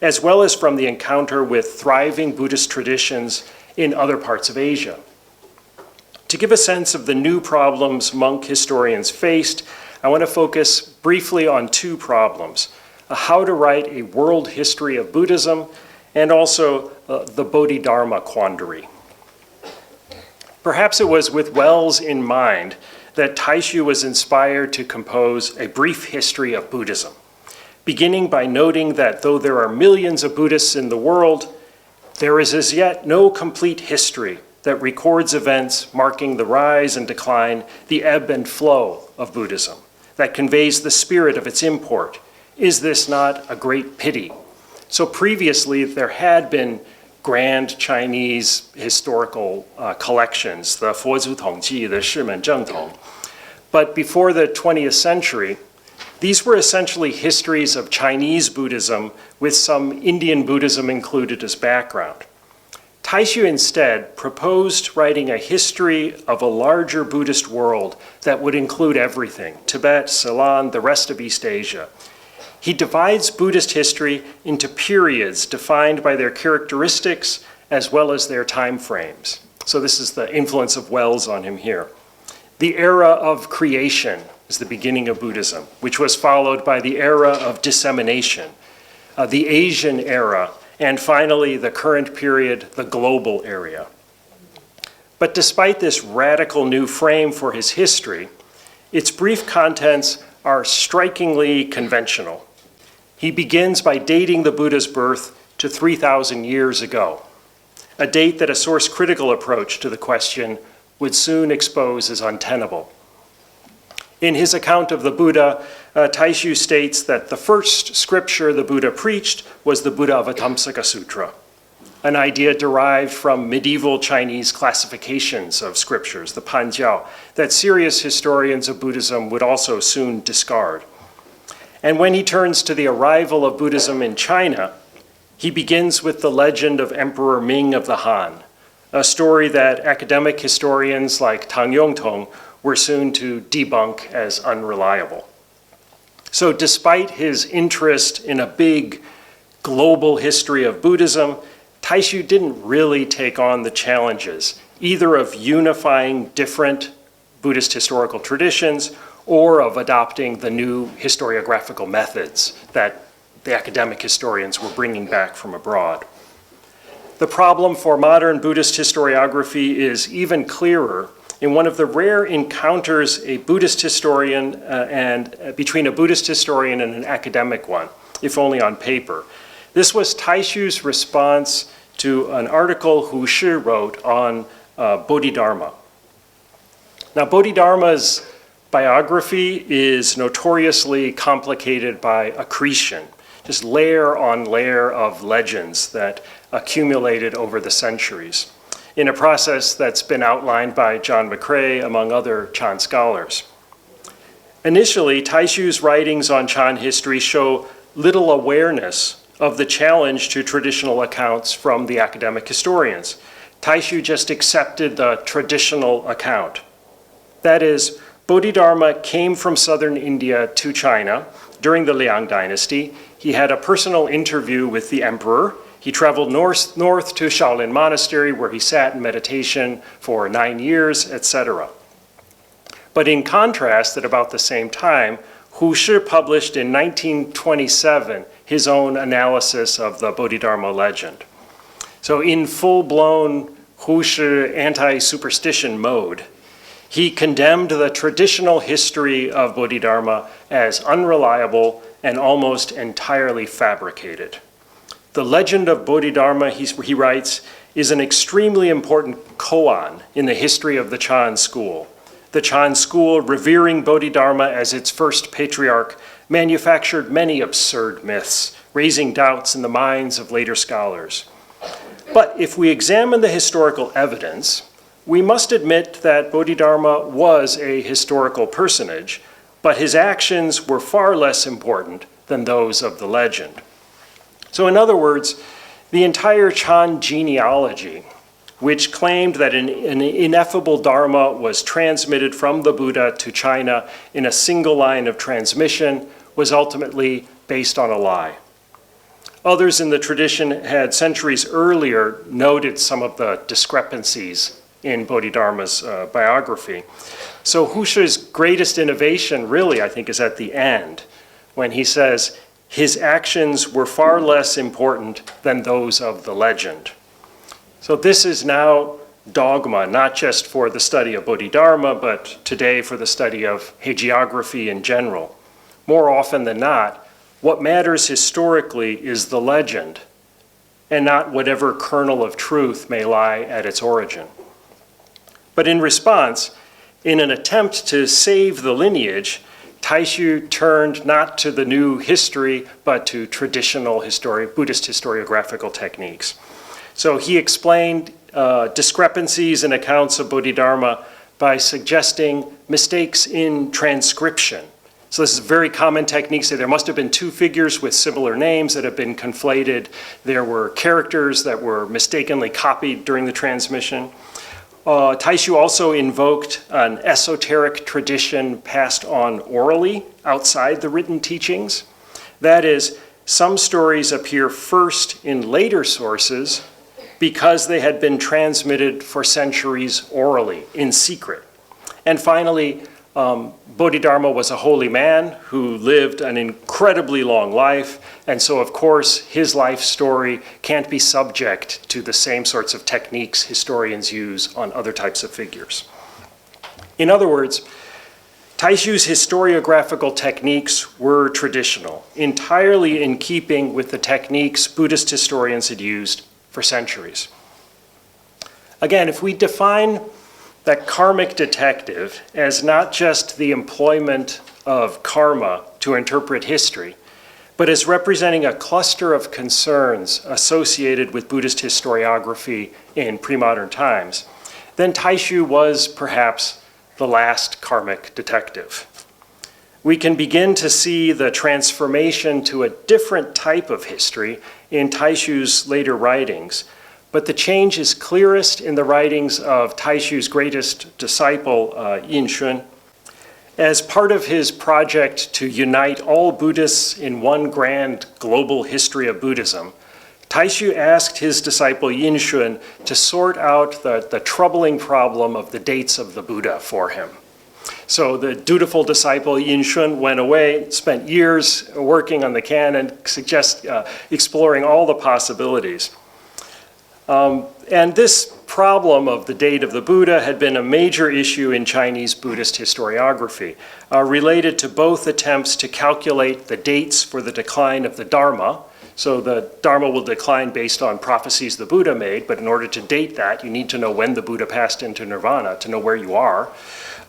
as well as from the encounter with thriving Buddhist traditions in other parts of Asia. To give a sense of the new problems monk historians faced, I want to focus briefly on two problems: how to write a world history of Buddhism, and also the Bodhidharma quandary. Perhaps it was with Wells in mind that Taixu was inspired to compose a brief history of Buddhism, beginning by noting that though there are millions of Buddhists in the world, there is as yet no complete history that records events marking the rise and decline, the ebb and flow of Buddhism, that conveys the spirit of its import. Is this not a great pity? So previously, there had been grand Chinese historical collections, the Fozu Tongji, the Shimen Zhengtong. But before the 20th century, these were essentially histories of Chinese Buddhism with some Indian Buddhism included as background. Taixu instead proposed writing a history of a larger Buddhist world that would include everything: Tibet, Ceylon, the rest of East Asia. He divides Buddhist history into periods defined by their characteristics as well as their time frames. So this is the influence of Wells on him here. The era of creation is the beginning of Buddhism, which was followed by the era of dissemination, the Asian era, and finally, the current period, the global era. But despite this radical new frame for his history, its brief contents are strikingly conventional. He begins by dating the Buddha's birth to 3,000 years ago, a date that a source-critical approach to the question would soon expose as untenable. In his account of the Buddha, Taixu states that the first scripture the Buddha preached was the Buddhavatamsaka Sutra, an idea derived from medieval Chinese classifications of scriptures, the Panjiao, that serious historians of Buddhism would also soon discard. And when he turns to the arrival of Buddhism in China, he begins with the legend of Emperor Ming of the Han, a story that academic historians like Tang Yongtong were soon to debunk as unreliable. So despite his interest in a big global history of Buddhism, Taixu didn't really take on the challenges, either of unifying different Buddhist historical traditions or of adopting the new historiographical methods that the academic historians were bringing back from abroad. The problem for modern Buddhist historiography is even clearer in one of the rare encounters a Buddhist historian between a Buddhist historian and an academic one, if only on paper. This was Taixu's response to an article Hu Shi wrote on Bodhidharma. Now, Bodhidharma's biography is notoriously complicated by accretion, just layer on layer of legends that accumulated over the centuries, in a process that's been outlined by John McCrae, among other Chan scholars. Initially, Taixu's writings on Chan history show little awareness of the challenge to traditional accounts from the academic historians. Taishu just accepted the traditional account. That is, Bodhidharma came from southern India to China during the Liang dynasty. He had a personal interview with the emperor. He traveled north to Shaolin Monastery, where he sat in meditation for 9 years, etc. But in contrast, at about the same time, Hu Shi published in 1927 his own analysis of the Bodhidharma legend. So in full-blown Hu Shi anti-superstition mode, he condemned the traditional history of Bodhidharma as unreliable and almost entirely fabricated. The legend of Bodhidharma, he writes, is an extremely important koan in the history of the Chan school. The Chan school, revering Bodhidharma as its first patriarch, manufactured many absurd myths, raising doubts in the minds of later scholars. But if we examine the historical evidence, we must admit that Bodhidharma was a historical personage, but his actions were far less important than those of the legend. So in other words, the entire Chan genealogy, which claimed that an ineffable Dharma was transmitted from the Buddha to China in a single line of transmission, was ultimately based on a lie. Others in the tradition had centuries earlier noted some of the discrepancies in Bodhidharma's biography. So Hu Shi's greatest innovation really, I think, is at the end, when he says, his actions were far less important than those of the legend. So this is now dogma, not just for the study of Bodhidharma, but today for the study of hagiography in general. More often than not, what matters historically is the legend, and not whatever kernel of truth may lie at its origin. But in response, in an attempt to save the lineage, Taishu turned not to the new history, but to traditional Buddhist historiographical techniques. So he explained discrepancies in accounts of Bodhidharma by suggesting mistakes in transcription. So this is a very common technique. So there must have been two figures with similar names that have been conflated. There were characters that were mistakenly copied during the transmission. Taishu also invoked an esoteric tradition passed on orally outside the written teachings. That is, some stories appear first in later sources because they had been transmitted for centuries orally, in secret. And finally, Bodhidharma was a holy man who lived an incredibly long life, and so of course his life story can't be subject to the same sorts of techniques historians use on other types of figures. In other words, Taishu's historiographical techniques were traditional, entirely in keeping with the techniques Buddhist historians had used for centuries. Again, if we define that karmic detective as not just the employment of karma to interpret history, but as representing a cluster of concerns associated with Buddhist historiography in pre-modern times, then Taishu was perhaps the last karmic detective. We can begin to see the transformation to a different type of history in Taishu's later writings, but the change is clearest in the writings of Taishu's greatest disciple, Yin Shun. As part of his project to unite all Buddhists in one grand global history of Buddhism, Taishu asked his disciple Yin Shun to sort out the troubling problem of the dates of the Buddha for him. So the dutiful disciple Yin Shun went away, spent years working on the canon, exploring all the possibilities. And this problem of the date of the Buddha had been a major issue in Chinese Buddhist historiography, related to both attempts to calculate the dates for the decline of the Dharma. So the Dharma will decline based on prophecies the Buddha made, but in order to date that, you need to know when the Buddha passed into nirvana to know where you are.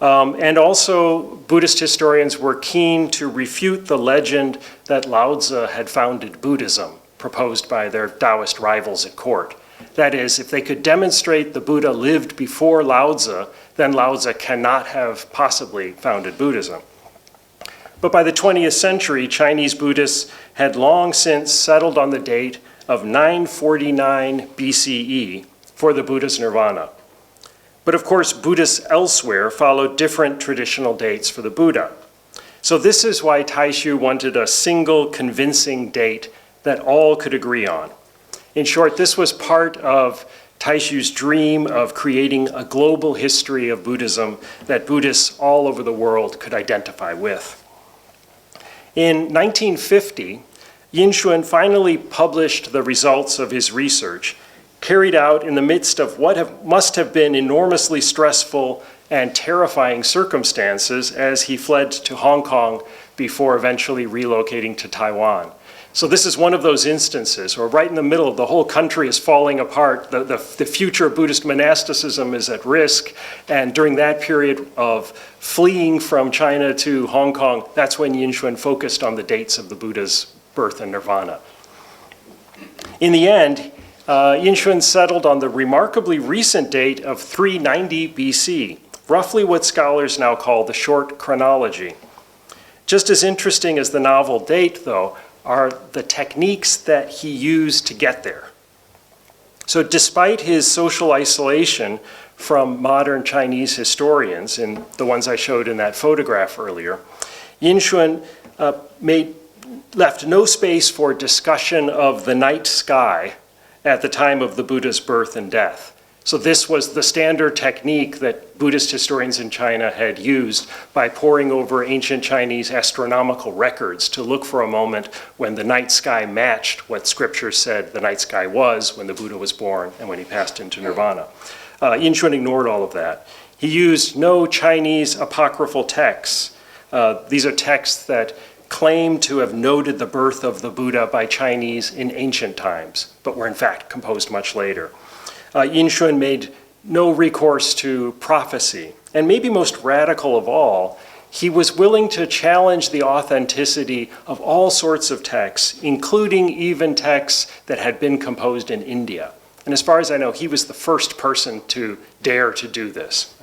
And also, Buddhist historians were keen to refute the legend that Lao Tzu had founded Buddhism, proposed by their Taoist rivals at court. That is, if they could demonstrate the Buddha lived before Lao Tzu, then Lao Tzu cannot have possibly founded Buddhism. But by the 20th century, Chinese Buddhists had long since settled on the date of 949 BCE for the Buddha's nirvana. But of course, Buddhists elsewhere followed different traditional dates for the Buddha. So this is why Taixu wanted a single convincing date that all could agree on. In short, this was part of Taixu's dream of creating a global history of Buddhism that Buddhists all over the world could identify with. In 1950, Yin Xuan finally published the results of his research, carried out in the midst of what must have been enormously stressful and terrifying circumstances as he fled to Hong Kong before eventually relocating to Taiwan. So this is one of those instances where right in the middle, the whole country is falling apart, the future of Buddhist monasticism is at risk, and during that period of fleeing from China to Hong Kong, that's when Yin Xuan focused on the dates of the Buddha's birth and nirvana. In the end, Yin Xuan settled on the remarkably recent date of 390 BC, roughly what scholars now call the short chronology. Just as interesting as the novel date, though, are the techniques that he used to get there. So despite his social isolation from modern Chinese historians, and the ones I showed in that photograph earlier, Yin Xuan left no space for discussion of the night sky at the time of the Buddha's birth and death. So this was the standard technique that Buddhist historians in China had used by poring over ancient Chinese astronomical records to look for a moment when the night sky matched what scripture said the night sky was when the Buddha was born and when he passed into nirvana. Yin Xuan ignored all of that. He used no Chinese apocryphal texts. These are texts that claim to have noted the birth of the Buddha by Chinese in ancient times, but were in fact composed much later. Yin Xuan made no recourse to prophecy. And maybe most radical of all, he was willing to challenge the authenticity of all sorts of texts, including even texts that had been composed in India. And as far as I know, he was the first person to dare to do this.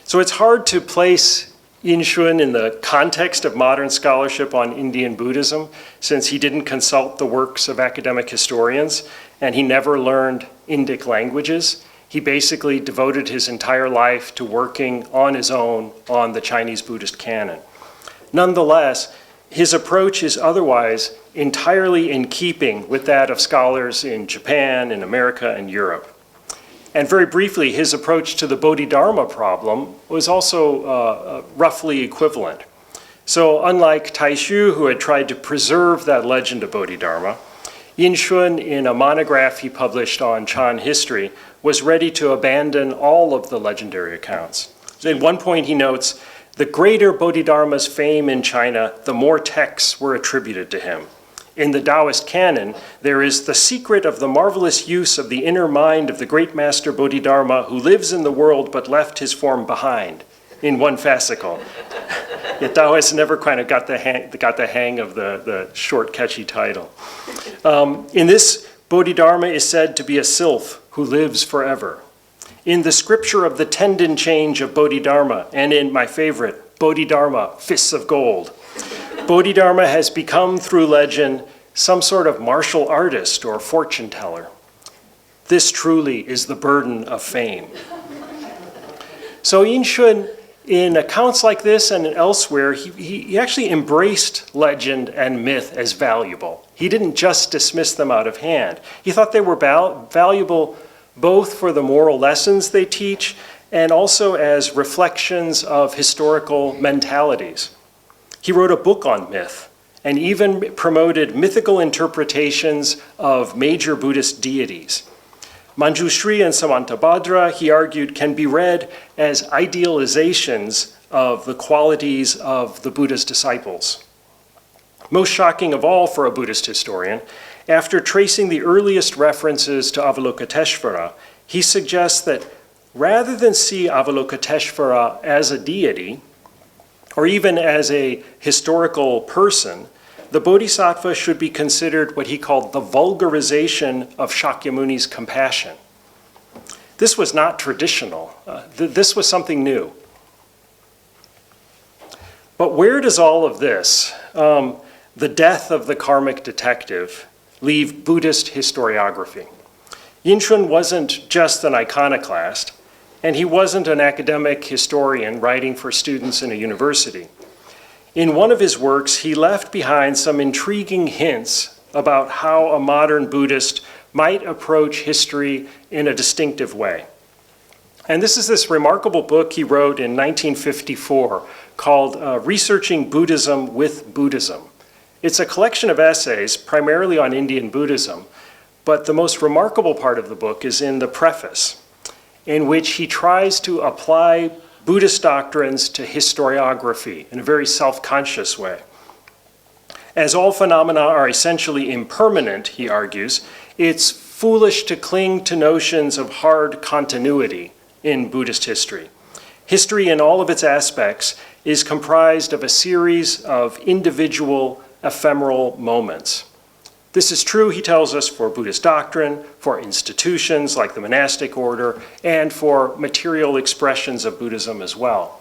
So it's hard to place Yin Xuan in the context of modern scholarship on Indian Buddhism, since he didn't consult the works of academic historians, and he never learned Indic languages. He basically devoted his entire life to working on his own on the Chinese Buddhist canon. Nonetheless, his approach is otherwise entirely in keeping with that of scholars in Japan, in America, and Europe. And very briefly, his approach to the Bodhidharma problem was also roughly equivalent. So unlike Taixu, who had tried to preserve that legend of Bodhidharma, Yin Xuan, in a monograph he published on Chan history, was ready to abandon all of the legendary accounts. So at one point he notes, "The greater Bodhidharma's fame in China, the more texts were attributed to him. In the Taoist canon, there is the secret of the marvelous use of the inner mind of the great master Bodhidharma who lives in the world but left his form behind in one fascicle." Yet Taoists never kind of got the hang of the short, catchy title. In this, Bodhidharma is said to be a sylph who lives forever. In the scripture of the tendon change of Bodhidharma, and in my favorite, Bodhidharma, fists of gold, Bodhidharma has become, through legend, some sort of martial artist or fortune teller. This truly is the burden of fame. So Yin Xuan, in accounts like this and elsewhere, he actually embraced legend and myth as valuable. He didn't just dismiss them out of hand. He thought they were valuable both for the moral lessons they teach and also as reflections of historical mentalities. He wrote a book on myth and even promoted mythical interpretations of major Buddhist deities. Manjushri and Samantabhadra, he argued, can be read as idealizations of the qualities of the Buddha's disciples. Most shocking of all for a Buddhist historian, after tracing the earliest references to Avalokiteshvara, he suggests that rather than see Avalokiteshvara as a deity, or even as a historical person, the Bodhisattva should be considered what he called the vulgarization of Shakyamuni's compassion. This was not traditional. This was something new. But where does all of this, the death of the karmic detective, leave Buddhist historiography? Yin Shun wasn't just an iconoclast, and he wasn't an academic historian writing for students in a university. In one of his works, he left behind some intriguing hints about how a modern Buddhist might approach history in a distinctive way. And this is this remarkable book he wrote in 1954 called Researching Buddhism with Buddhism. It's a collection of essays primarily on Indian Buddhism, but the most remarkable part of the book is in the preface, in which he tries to apply Buddhist doctrines to historiography in a very self-conscious way. As all phenomena are essentially impermanent, he argues, it's foolish to cling to notions of hard continuity in Buddhist history. History in all of its aspects is comprised of a series of individual ephemeral moments. This is true, he tells us, for Buddhist doctrine, for institutions like the monastic order, and for material expressions of Buddhism as well.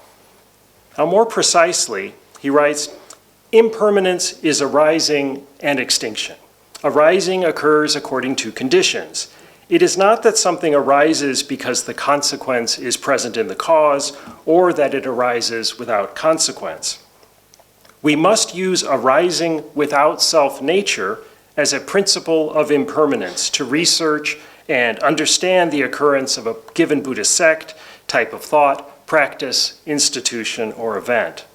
Now, more precisely, he writes, impermanence is arising and extinction. Arising occurs according to conditions. It is not that something arises because the consequence is present in the cause, or that it arises without consequence. We must use arising without self-nature as a principle of impermanence to research and understand the occurrence of a given Buddhist sect, type of thought, practice, institution, or event.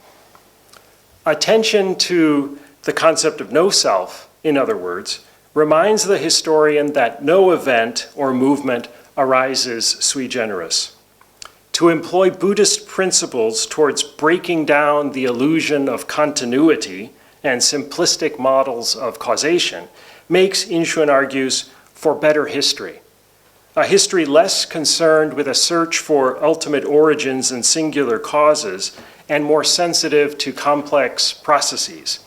Attention to the concept of no self, in other words, reminds the historian that no event or movement arises sui generis. To employ Buddhist principles towards breaking down the illusion of continuity and simplistic models of causation makes, Yin Shun argues, for better history. A history less concerned with a search for ultimate origins and singular causes, and more sensitive to complex processes.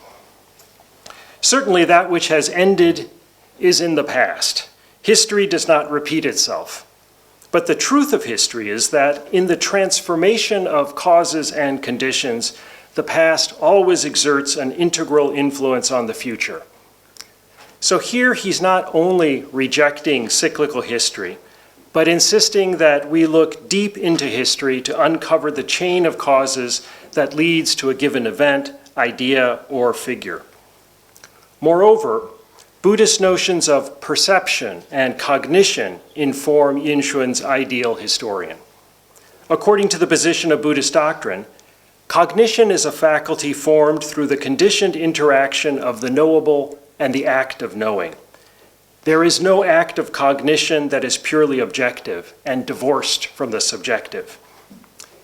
Certainly that which has ended is in the past. History does not repeat itself. But the truth of history is that in the transformation of causes and conditions, the past always exerts an integral influence on the future. So here he's not only rejecting cyclical history, but insisting that we look deep into history to uncover the chain of causes that leads to a given event, idea, or figure. Moreover, Buddhist notions of perception and cognition inform Yin Shun's ideal historian. According to the position of Buddhist doctrine, cognition is a faculty formed through the conditioned interaction of the knowable and the act of knowing. There is no act of cognition that is purely objective and divorced from the subjective.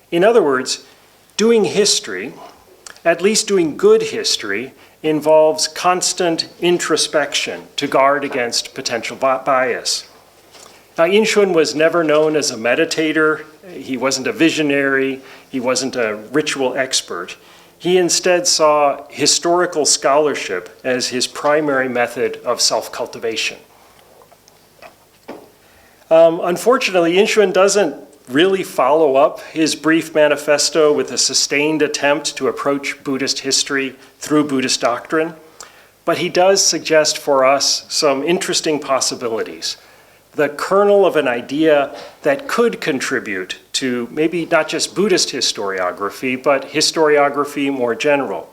In other words, doing history, at least doing good history, involves constant introspection to guard against potential bias. Now, Yin Shun was never known as a meditator. He wasn't a visionary. He wasn't a ritual expert. He instead saw historical scholarship as his primary method of self-cultivation. Unfortunately, Yin Shun doesn't really follow up his brief manifesto with a sustained attempt to approach Buddhist history through Buddhist doctrine, but he does suggest for us some interesting possibilities. The kernel of an idea that could contribute to maybe not just Buddhist historiography, but historiography more general.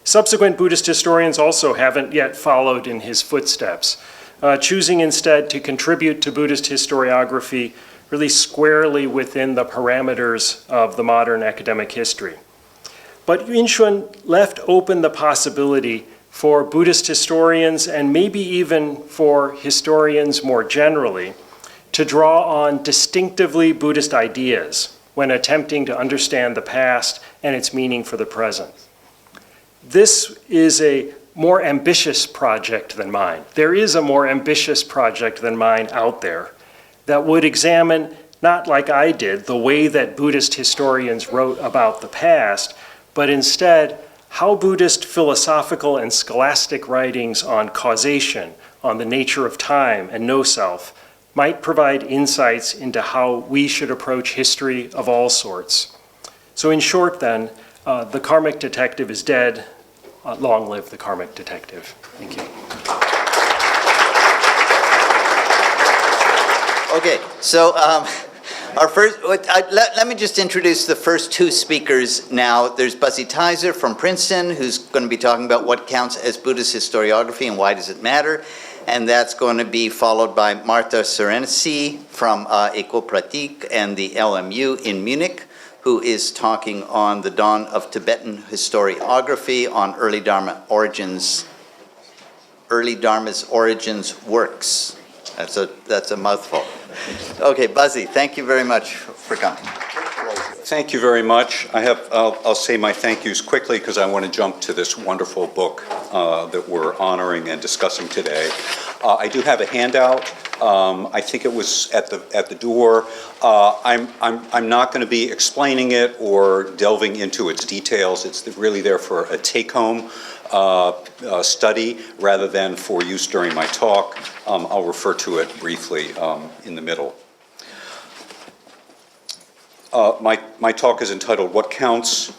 Subsequent Buddhist historians also haven't yet followed in his footsteps, choosing instead to contribute to Buddhist historiography really squarely within the parameters of the modern academic history. But Yin Shun left open the possibility for Buddhist historians, and maybe even for historians more generally, to draw on distinctively Buddhist ideas when attempting to understand the past and its meaning for the present. This is a more ambitious project than mine. There is a more ambitious project than mine out there that would examine, not like I did, the way that Buddhist historians wrote about the past, but instead how Buddhist philosophical and scholastic writings on causation, on the nature of time and no self, might provide insights into how we should approach history of all sorts. So in short then, the karmic detective is dead. Long live the karmic detective. Thank you. Okay, so our first, let me just introduce the first two speakers now. There's Buzzy Tizer from Princeton, who's going to be talking about what counts as Buddhist historiography and why does it matter. And that's going to be followed by Marta Serenci from École Pratique and the LMU in Munich, who is talking on the dawn of Tibetan historiography on early Dharma's origins works. That's a mouthful. Okay, Buzzy, thank you very much for coming. Thank you very much. I'll say my thank yous quickly because I want to jump to this wonderful book that we're honoring and discussing today. I do have a handout. I think it was at the door. I'm not going to be explaining it or delving into its details. It's really there for a take-home study rather than for use during my talk. I'll refer to it briefly in the middle. My talk is entitled What Counts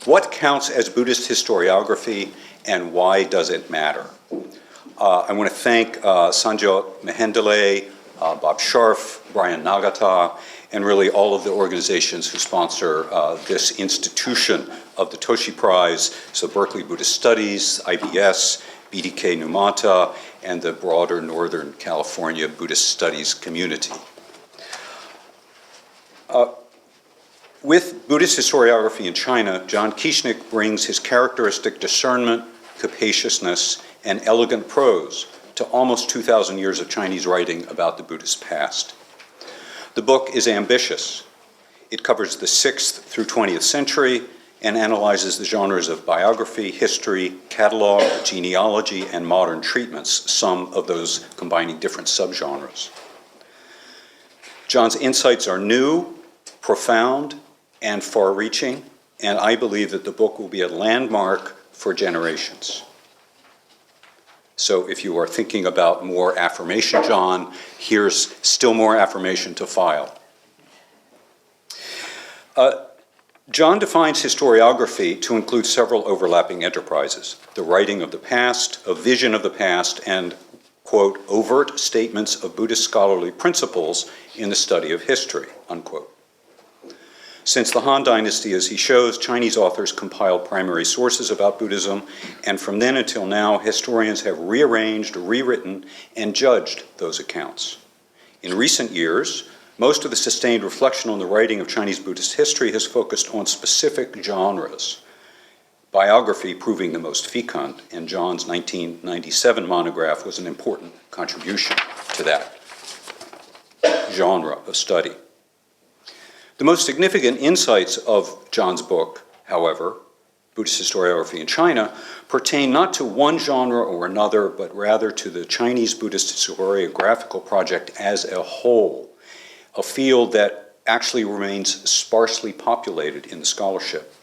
as Buddhist Historiography and Why Does It Matter? I want to thank Sanjot Mehendale, Bob Scharf, Brian Nagata, and really all of the organizations who sponsor this institution of the Toshi Prize, so Berkeley Buddhist Studies, IBS, BDK Numata, and the broader Northern California Buddhist Studies community. With Buddhist historiography in China, John Kieschnick brings his characteristic discernment, capaciousness, and elegant prose to almost 2,000 years of Chinese writing about the Buddhist past. The book is ambitious. It covers the 6th through 20th century and analyzes the genres of biography, history, catalog, genealogy, and modern treatments, some of those combining different subgenres. John's insights are new, profound, and far-reaching, and I believe that the book will be a landmark for generations. So if you are thinking about more affirmation, John, here's still more affirmation to file. John defines historiography to include several overlapping enterprises: the writing of the past, a vision of the past, and, quote, overt statements of Buddhist scholarly principles in the study of history, unquote. Since the Han Dynasty, as he shows, Chinese authors compiled primary sources about Buddhism, and from then until now, historians have rearranged, rewritten, and judged those accounts. In recent years, most of the sustained reflection on the writing of Chinese Buddhist history has focused on specific genres, biography proving the most fecund, and John's 1997 monograph was an important contribution to that genre of study. The most significant insights of John's book, however, Buddhist Historiography in China, pertain not to one genre or another, but rather to the Chinese Buddhist historiographical project as a whole, a field that actually remains sparsely populated in the scholarship.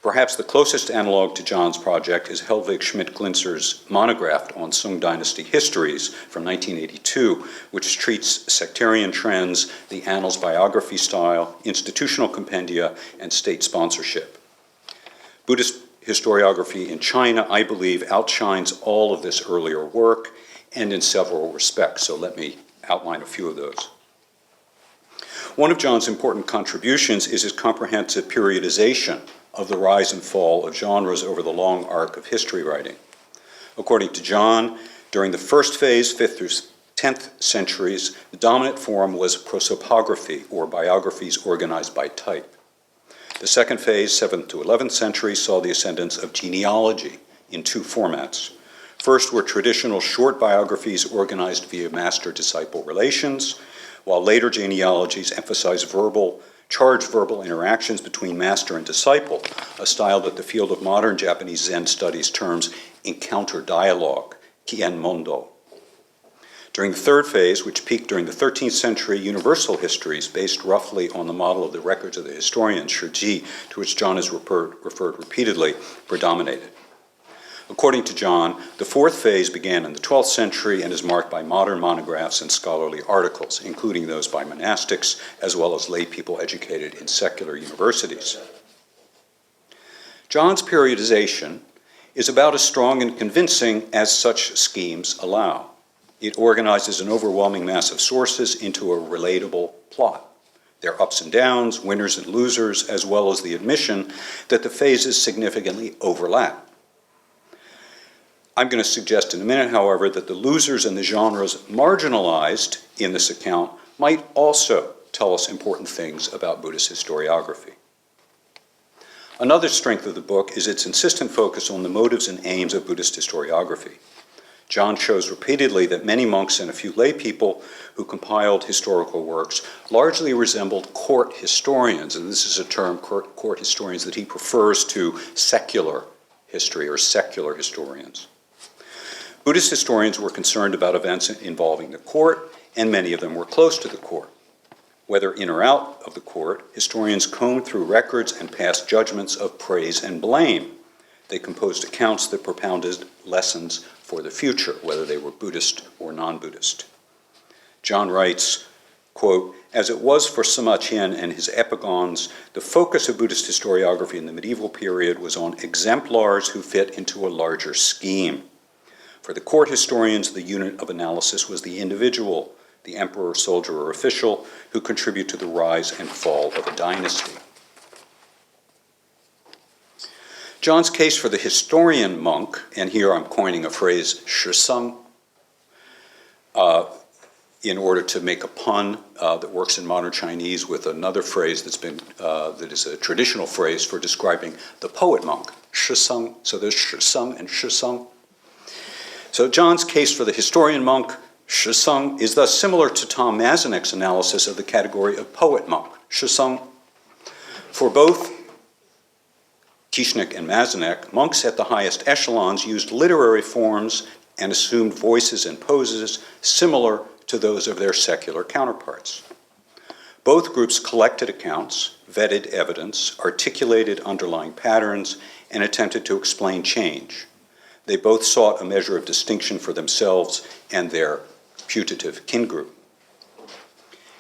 Perhaps the closest analog to John's project is Helvig Schmidt-Glinzer's monograph on Sung Dynasty histories from 1982, which treats sectarian trends, the annals biography style, institutional compendia, and state sponsorship. Buddhist historiography in China, I believe, outshines all of this earlier work, and in several respects, so let me outline a few of those. One of John's important contributions is his comprehensive periodization of the rise and fall of genres over the long arc of history writing. According to John, during the first phase, 5th through 10th centuries, the dominant form was prosopography, or biographies organized by type. The second phase, 7th to 11th century, saw the ascendance of genealogy in two formats. First were traditional short biographies organized via master-disciple relations, while later genealogies emphasized charged verbal interactions between master and disciple, a style that the field of modern Japanese Zen studies terms encounter dialogue, kien mondo. During the third phase, which peaked during the 13th century, universal histories, based roughly on the model of the records of the historian Shiji, to which John has referred repeatedly, predominated. According to John, the fourth phase began in the 12th century and is marked by modern monographs and scholarly articles, including those by monastics, as well as lay people educated in secular universities. John's periodization is about as strong and convincing as such schemes allow. It organizes an overwhelming mass of sources into a relatable plot. Their ups and downs, winners and losers, as well as the admission that the phases significantly overlap. I'm going to suggest in a minute, however, that the losers and the genres marginalized in this account might also tell us important things about Buddhist historiography. Another strength of the book is its insistent focus on the motives and aims of Buddhist historiography. John shows repeatedly that many monks and a few lay people who compiled historical works largely resembled court historians, and this is a term, court historians, that he prefers to secular history or secular historians. Buddhist historians were concerned about events involving the court, and many of them were close to the court. Whether in or out of the court, historians combed through records and passed judgments of praise and blame. They composed accounts that propounded lessons for the future, whether they were Buddhist or non-Buddhist. John writes, quote, "As it was for Sima Qian and his epigons, the focus of Buddhist historiography in the medieval period was on exemplars who fit into a larger scheme. For the court historians, the unit of analysis was the individual, the emperor, soldier, or official who contribute to the rise and fall of a dynasty." John's case for the historian monk, and here I'm coining a phrase, shiseng, in order to make a pun that works in modern Chinese with another phrase that is a traditional phrase for describing the poet monk, shiseng. So there's shiseng and shiseng. So John's case for the historian monk, shiseng, is thus similar to Tom Mazanek's analysis of the category of poet monk, shiseng. For both Kieschnick and Mazanek, monks at the highest echelons used literary forms and assumed voices and poses similar to those of their secular counterparts. Both groups collected accounts, vetted evidence, articulated underlying patterns, and attempted to explain change. They both sought a measure of distinction for themselves and their putative kin group.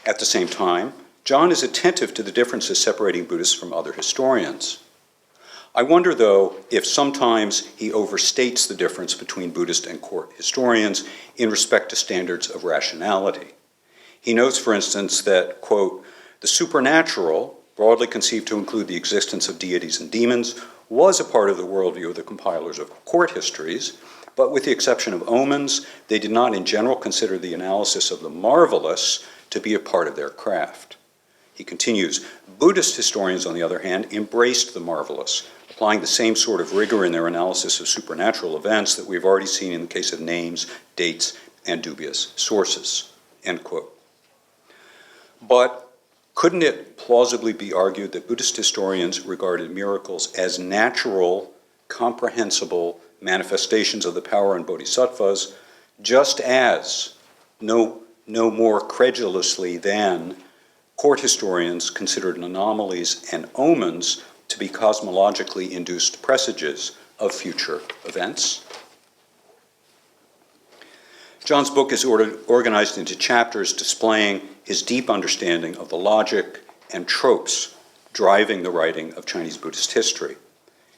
At the same time, John is attentive to the differences separating Buddhists from other historians. I wonder, though, if sometimes he overstates the difference between Buddhist and court historians in respect to standards of rationality. He notes, for instance, that, quote, "the supernatural, broadly conceived to include the existence of deities and demons, was a part of the worldview of the compilers of court histories, but with the exception of omens, they did not in general consider the analysis of the marvelous to be a part of their craft." He continues, "Buddhist historians, on the other hand, embraced the marvelous, applying the same sort of rigor in their analysis of supernatural events that we've already seen in the case of names, dates, and dubious sources," end quote. But couldn't it plausibly be argued that Buddhist historians regarded miracles as natural, comprehensible manifestations of the power in bodhisattvas, just as, no more credulously than, court historians considered anomalies and omens to be cosmologically induced presages of future events? John's book is organized into chapters displaying his deep understanding of the logic and tropes driving the writing of Chinese Buddhist history.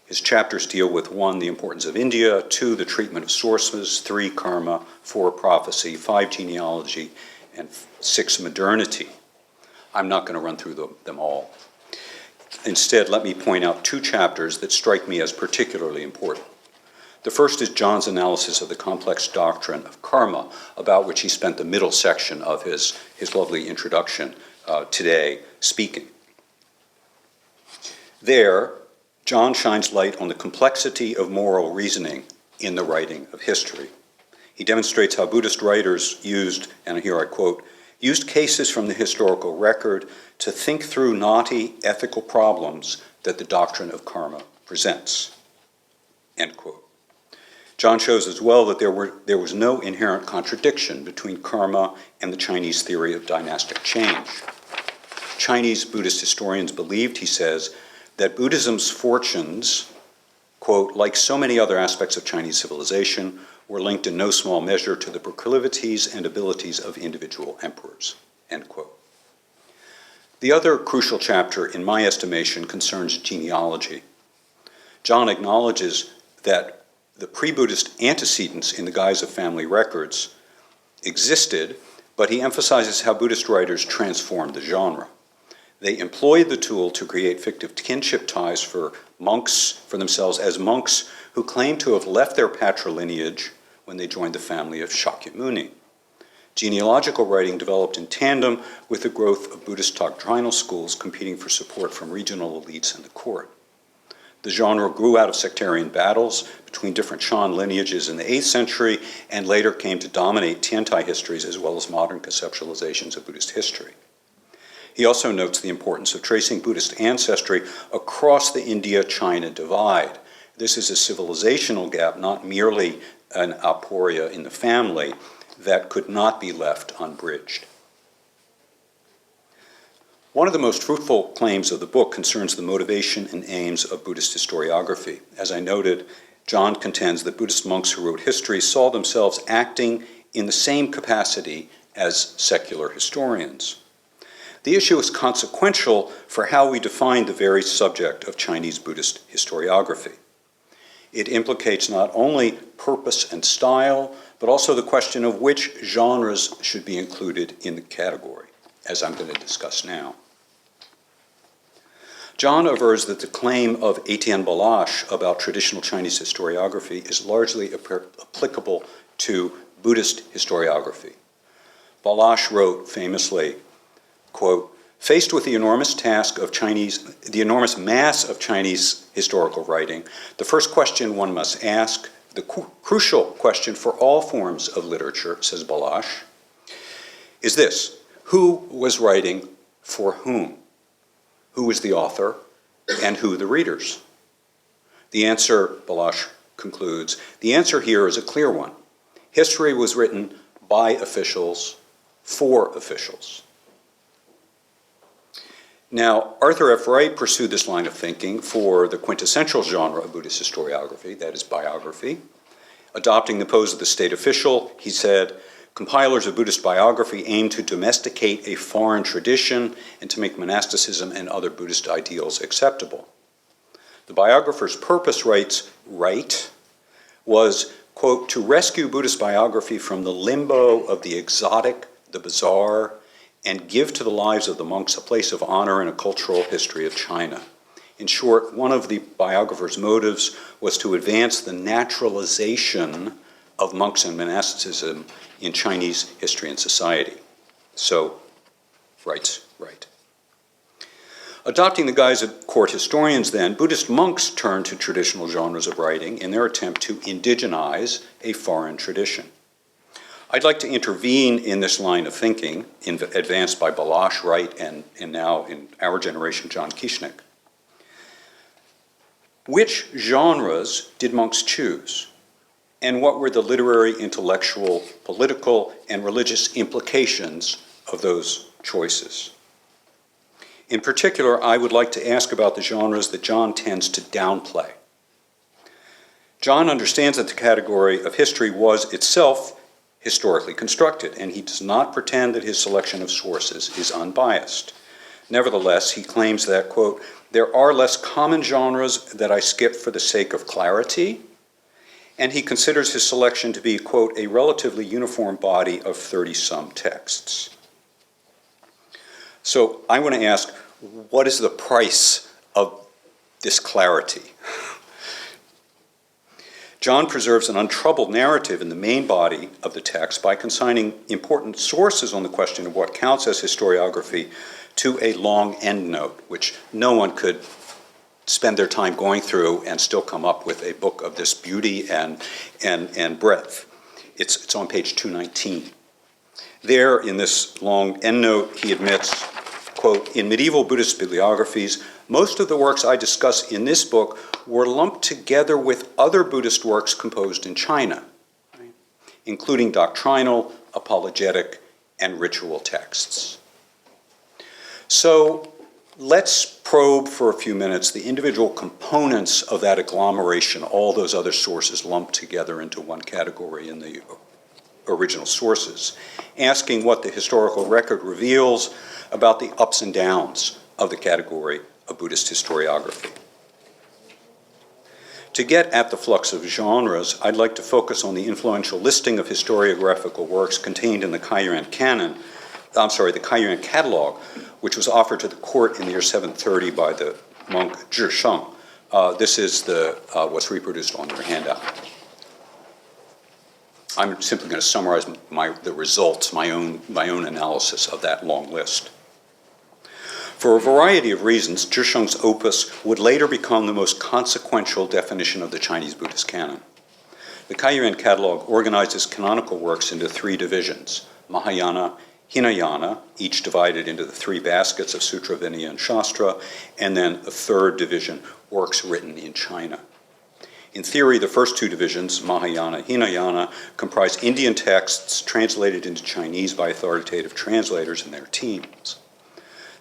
His chapters deal with 1, the importance of India, 2, the treatment of sources, 3, karma, 4, prophecy, 5, genealogy, and 6, modernity. I'm not going to run through them all. Instead, let me point out 2 chapters that strike me as particularly important. The first is John's analysis of the complex doctrine of karma, about which he spent the middle section of his lovely introduction today speaking. There, John shines light on the complexity of moral reasoning in the writing of history. He demonstrates how Buddhist writers used, and here I quote, "used cases from the historical record to think through knotty ethical problems that the doctrine of karma presents," end quote. John shows as well that there was no inherent contradiction between karma and the Chinese theory of dynastic change. Chinese Buddhist historians believed, he says, that Buddhism's fortunes, quote, "like so many other aspects of Chinese civilization, were linked in no small measure to the proclivities and abilities of individual emperors," end quote. The other crucial chapter, in my estimation, concerns genealogy. John acknowledges that the pre-Buddhist antecedents in the guise of family records existed, but he emphasizes how Buddhist writers transformed the genre. They employed the tool to create fictive kinship ties for themselves as monks who claimed to have left their patrilineage when they joined the family of Shakyamuni. Genealogical writing developed in tandem with the growth of Buddhist doctrinal schools competing for support from regional elites and the court. The genre grew out of sectarian battles between different Shan lineages in the 8th century and later came to dominate Tiantai histories as well as modern conceptualizations of Buddhist history. He also notes the importance of tracing Buddhist ancestry across the India-China divide. This is a civilizational gap, not merely an aporia in the family, that could not be left unbridged. One of the most fruitful claims of the book concerns the motivation and aims of Buddhist historiography. As I noted, John contends that Buddhist monks who wrote history saw themselves acting in the same capacity as secular historians. The issue is consequential for how we define the very subject of Chinese Buddhist historiography. It implicates not only purpose and style, but also the question of which genres should be included in the category, as I'm going to discuss now. John avers that the claim of Etienne Balache about traditional Chinese historiography is largely applicable to Buddhist historiography. Balache wrote famously, quote, "Faced with the enormous mass of Chinese historical writing, the first question one must ask, the crucial question for all forms of literature," says Balache, "is this: who was writing for whom? Who was the author, and who the readers?" The answer, Balache concludes, the answer here is a clear one. History was written by officials for officials. Now, Arthur F. Wright pursued this line of thinking for the quintessential genre of Buddhist historiography, that is biography. Adopting the pose of the state official, he said, "Compilers of Buddhist biography aim to domesticate a foreign tradition and to make monasticism and other Buddhist ideals acceptable." The biographer's purpose, writes Wright, was, quote, "to rescue Buddhist biography from the limbo of the exotic, the bizarre, and give to the lives of the monks a place of honor in a cultural history of China." In short, one of the biographer's motives was to advance the naturalization of monks and monasticism in Chinese history and society. So, writes Wright. Adopting the guise of court historians then, Buddhist monks turned to traditional genres of writing in their attempt to indigenize a foreign tradition. I'd like to intervene in this line of thinking advanced by Balache, Wright, and now in our generation, John Kieschnick. Which genres did monks choose? And what were the literary, intellectual, political, and religious implications of those choices? In particular, I would like to ask about the genres that John tends to downplay. John understands that the category of history was itself historically constructed, and he does not pretend that his selection of sources is unbiased. Nevertheless, he claims that, quote, "there are less common genres that I skip for the sake of clarity," and he considers his selection to be, quote, "a relatively uniform body of 30-some texts." So I want to ask, what is the price of this clarity? John preserves an untroubled narrative in the main body of the text by consigning important sources on the question of what counts as historiography to a long endnote, which no one could spend their time going through and still come up with a book of this beauty and breadth. It's on page 219. There, in this long endnote, he admits, quote, "in medieval Buddhist bibliographies, most of the works I discuss in this book were lumped together with other Buddhist works composed in China, right, including doctrinal, apologetic, and ritual texts." So let's probe for a few minutes the individual components of that agglomeration, all those other sources lumped together into one category in the original sources, asking what the historical record reveals about the ups and downs of the category of Buddhist historiography. To get at the flux of genres, I'd like to focus on the influential listing of historiographical works contained in the Kaiyuan canon, the Kaiyuan catalog, which was offered to the court in the year 730 by the monk Zhisheng. This is what's reproduced on your handout. I'm simply going to summarize the results, my own analysis of that long list. For a variety of reasons, Zhisheng's opus would later become the most consequential definition of the Chinese Buddhist canon. The Kaiyuan catalog organizes canonical works into three divisions: Mahayana, Hinayana, each divided into the three baskets of Sutra, Vinaya, and Shastra, and then a third division, works written in China. In theory, the first two divisions, Mahayana, Hinayana, comprise Indian texts translated into Chinese by authoritative translators and their teams.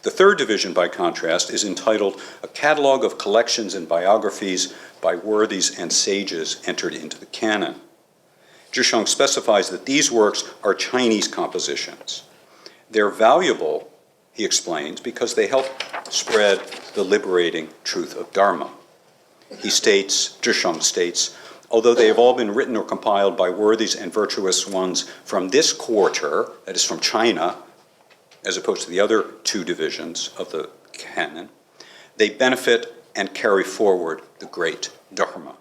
The third division, by contrast, is entitled A Catalog of Collections and Biographies by Worthies and Sages Entered into the Canon. Zhisheng specifies that these works are Chinese compositions. They're valuable, he explains, because they help spread the liberating truth of Dharma. Zhisheng states, although they have all been written or compiled by worthies and virtuous ones from this quarter, that is from China, as opposed to the other two divisions of the canon, they benefit and carry forward the great Dharma.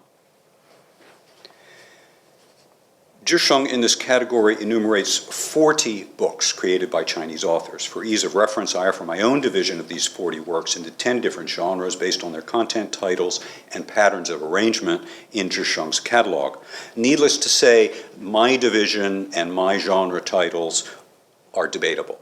Zhisheng in this category enumerates 40 books created by Chinese authors. For ease of reference, I offer my own division of these 40 works into 10 different genres based on their content, titles, and patterns of arrangement in Zhisheng's catalog. Needless to say, my division and my genre titles are debatable.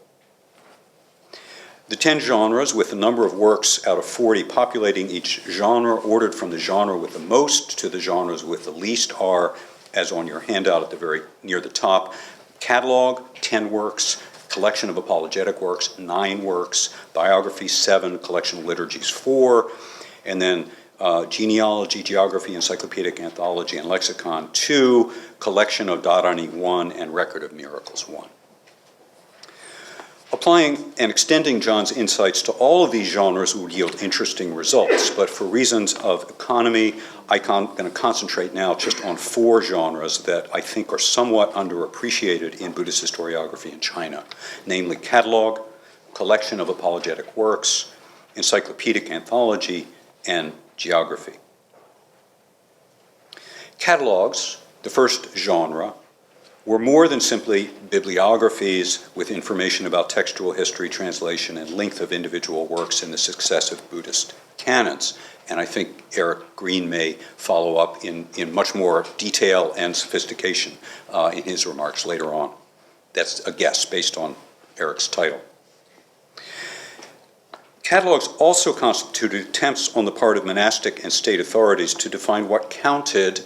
The 10 genres, with the number of works out of 40 populating each genre, ordered from the genre with the most to the genres with the least, are, as on your handout at the very near the top: catalog, 10 works; collection of apologetic works, 9 works; biography, 7; collection of liturgies, 4; and then genealogy, geography, encyclopedic anthology, and lexicon, 2; collection of Dharani, 1; and record of miracles, 1. Applying and extending John's insights to all of these genres would yield interesting results, but for reasons of economy, I'm going to concentrate now just on 4 genres that I think are somewhat underappreciated in Buddhist historiography in China, namely catalog, collection of apologetic works, encyclopedic anthology, and geography. Catalogs, the first genre, were more than simply bibliographies with information about textual history, translation, and length of individual works in the successive Buddhist canons. And I think Eric Green may follow up in much more detail and sophistication in his remarks later on. That's a guess based on Eric's title. Catalogs also constituted attempts on the part of monastic and state authorities to define what counted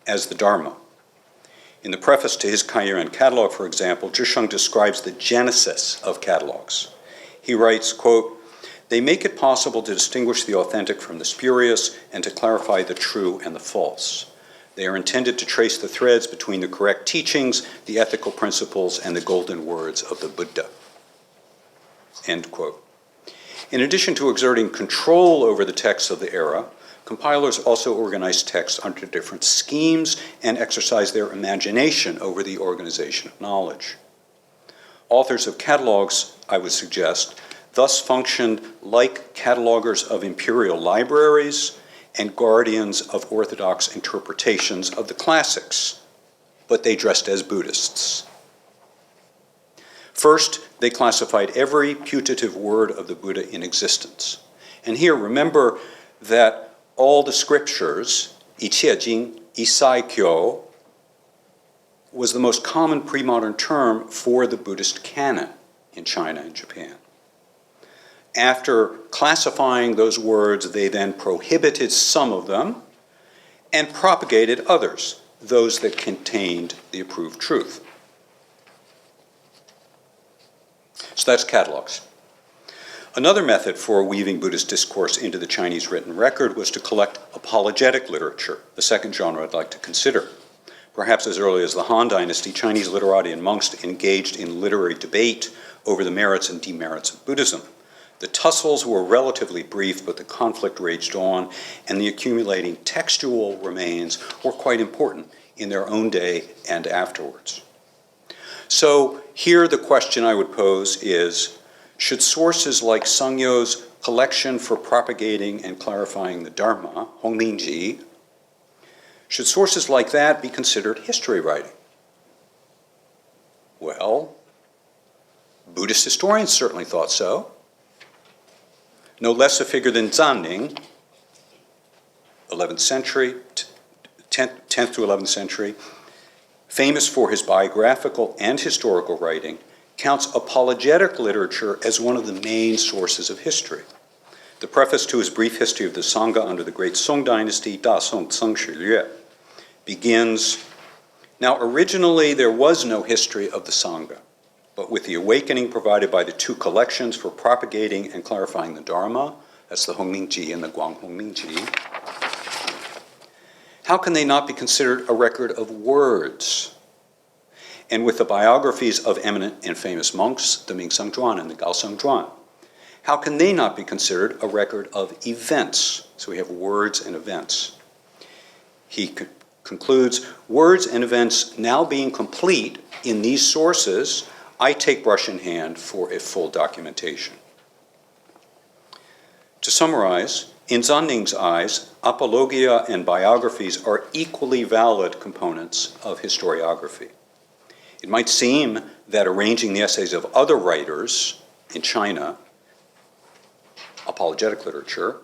as the Dharma. In the preface to his Kaiyuan catalog, for example, Zhisheng describes the genesis of catalogs. He writes, quote, "They make it possible to distinguish the authentic from the spurious and to clarify the true and the false. They are intended to trace the threads between the correct teachings, the ethical principles, and the golden words of the Buddha." End quote. In addition to exerting control over the texts of the era, compilers also organized texts under different schemes and exercised their imagination over the organization of knowledge. Authors of catalogs, I would suggest, thus functioned like catalogers of imperial libraries and guardians of orthodox interpretations of the classics, but they dressed as Buddhists. First, they classified every putative word of the Buddha in existence. And here, remember that all the scriptures, 一切经, Isaikyo, was the most common pre-modern term for the Buddhist canon in China and Japan. After classifying those words, they then prohibited some of them and propagated others, those that contained the approved truth. So that's catalogs. Another method for weaving Buddhist discourse into the Chinese written record was to collect apologetic literature, the second genre I'd like to consider. Perhaps as early as the Han Dynasty, Chinese literati and monks engaged in literary debate over the merits and demerits of Buddhism. The tussles were relatively brief, but the conflict raged on, and the accumulating textual remains were quite important in their own day and afterwards. So here the question I would pose is, should sources like Sangyo's collection for propagating and clarifying the Dharma, Honglingji, should sources like that be considered history writing? Well, Buddhist historians certainly thought so. No less a figure than Zanning, 11th century, 10th to 11th century, famous for his biographical and historical writing, counts apologetic literature as one of the main sources of history. The preface to his brief history of the Sangha under the great Song dynasty, Da Song Tseng Shi Lue, begins, now originally there was no history of the Sangha, but with the awakening provided by the two collections for propagating and clarifying the Dharma, that's the Honglingji and the Guang Honglingji, how can they not be considered a record of words? And with the biographies of eminent and famous monks, the Mingsheng Zhuan and the Gaoseng Zhuan, how can they not be considered a record of events? So we have words and events. He concludes, words and events now being complete in these sources, I take brush in hand for a full documentation. To summarize, in Zanning's eyes, apologia and biographies are equally valid components of historiography. It might seem that arranging the essays of other writers in China, apologetic literature,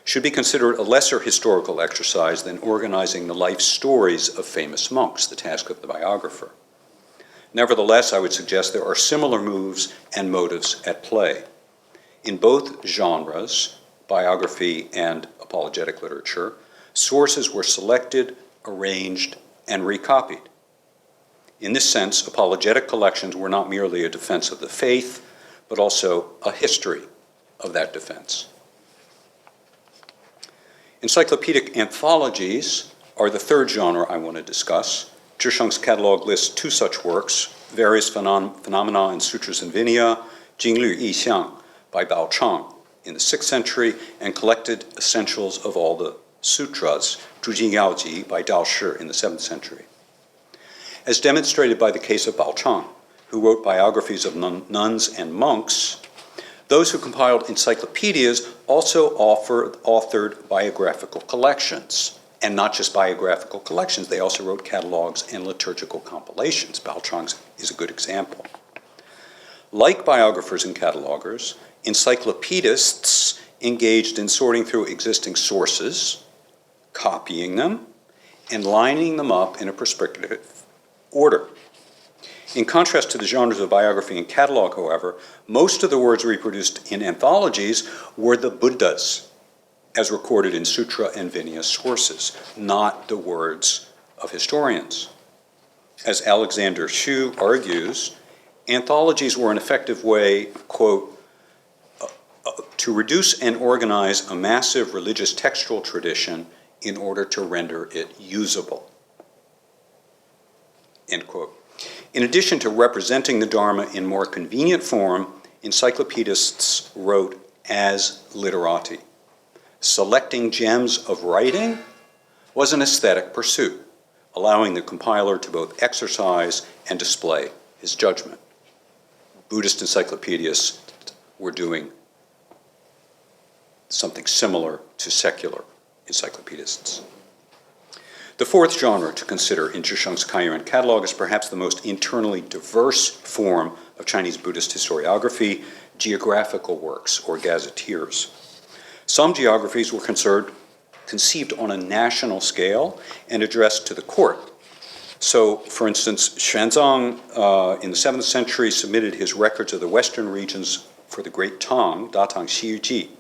should be considered a lesser historical exercise than organizing the life stories of famous monks, the task of the biographer. Nevertheless, I would suggest there are similar moves and motives at play. In both genres, biography and apologetic literature, sources were selected, arranged, and recopied. In this sense, apologetic collections were not merely a defense of the faith, but also a history of that defense. Encyclopedic anthologies are the third genre I want to discuss. Zhisheng's catalog lists two such works, Various Phenomena and Sutras in Vinaya, Jinglü Yixiang by Bao Chang in the 6th century, and Collected Essentials of All the Sutras, Zhujing Yaoji by Dao Shi in the 7th century. As demonstrated by the case of Bao Chang, who wrote biographies of nuns and monks, those who compiled encyclopedias also authored biographical collections. And not just biographical collections, they also wrote catalogs and liturgical compilations. Bao Chang is a good example. Like biographers and catalogers, encyclopedists engaged in sorting through existing sources, copying them, and lining them up in a prescriptive order. In contrast to the genres of biography and catalog, however, most of the words reproduced in anthologies were the Buddhas, as recorded in Sutra and Vinaya sources, not the words of historians. As Alexander Hsu argues, anthologies were an effective way, quote, to reduce and organize a massive religious textual tradition in order to render it usable, end quote. In addition to representing the Dharma in more convenient form, encyclopedists wrote as literati. Selecting gems of writing was an aesthetic pursuit, allowing the compiler to both exercise and display his judgment. Buddhist encyclopedists were doing something similar to secular encyclopedists. The fourth genre to consider in Zhisheng's Kaiyuan catalog is perhaps the most internally diverse form of Chinese Buddhist historiography, geographical works, or gazetteers. Some geographies were conceived on a national scale and addressed to the court. So, for instance, Xuanzang in the 7th century submitted his records of the western regions for the Great Tang, Da Tang Xi Ji,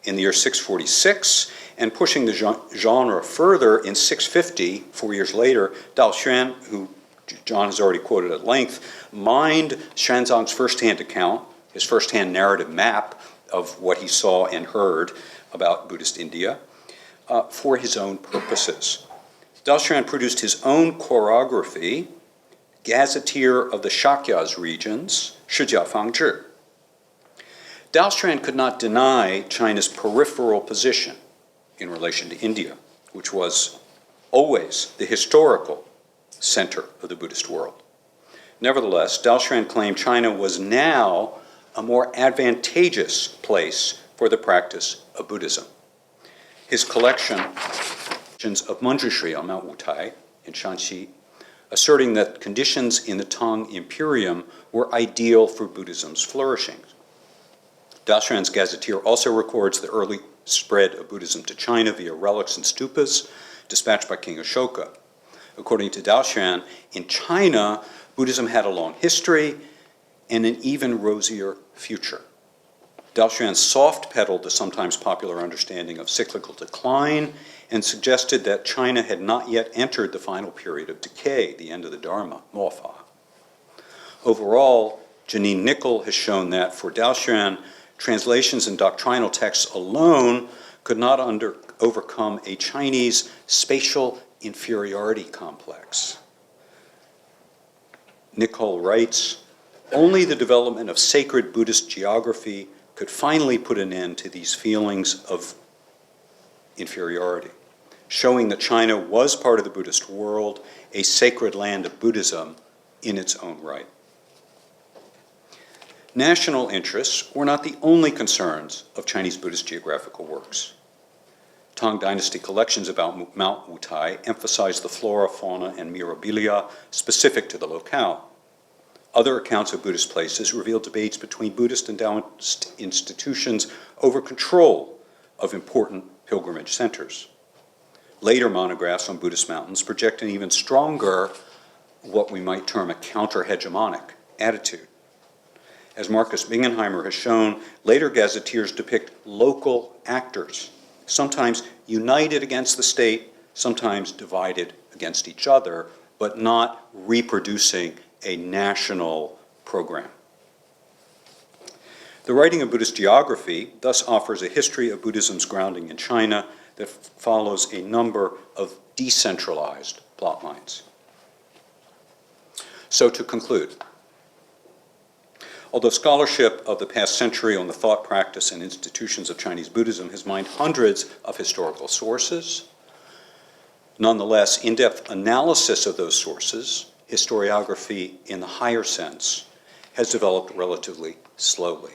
in the year 646, and pushing the genre further in 650, 4 years later, Dao Xuan, who John has already quoted at length, mined Xuanzang's firsthand account, his firsthand narrative map of what he saw and heard about Buddhist India, for his own purposes. Dao Xuan produced his own chorography, Gazetteer of the Shakyas regions, Shijia Fangzhi. Daostrand could not deny China's peripheral position in relation to India, which was always the historical center of the Buddhist world. Nevertheless, Daostrand claimed China was now a more advantageous place for the practice of Buddhism. His collection of Manjushri on Mount Wutai in Shanxi, asserting that conditions in the Tang Imperium were ideal for Buddhism's flourishing. Daostrand's gazetteer also records the early spread of Buddhism to China via relics and stupas dispatched by King Ashoka. According to Daostrand, in China, Buddhism had a long history and an even rosier future. Daostrand soft-pedaled the sometimes popular understanding of cyclical decline and suggested that China had not yet entered the final period of decay, the end of the Dharma, Mofa. Overall, Janine Nickel has shown that for Daostrand, translations and doctrinal texts alone could not overcome a Chinese spatial inferiority complex. Nicole writes, only the development of sacred Buddhist geography could finally put an end to these feelings of inferiority, showing that China was part of the Buddhist world, a sacred land of Buddhism in its own right. National interests were not the only concerns of Chinese Buddhist geographical works. Tang Dynasty collections about Mount Wutai emphasize the flora, fauna, and mirabilia specific to the locale. Other accounts of Buddhist places reveal debates between Buddhist and Taoist institutions over control of important pilgrimage centers. Later monographs on Buddhist mountains project an even stronger, what we might term a counter-hegemonic attitude. As Marcus Bingenheimer has shown, later gazetteers depict local actors, sometimes united against the state, sometimes divided against each other, but not reproducing a national program. The writing of Buddhist geography thus offers a history of Buddhism's grounding in China that follows a number of decentralized plot lines. So to conclude, although scholarship of the past century on the thought, practice, and institutions of Chinese Buddhism has mined hundreds of historical sources, nonetheless, in-depth analysis of those sources, historiography in the higher sense, has developed relatively slowly.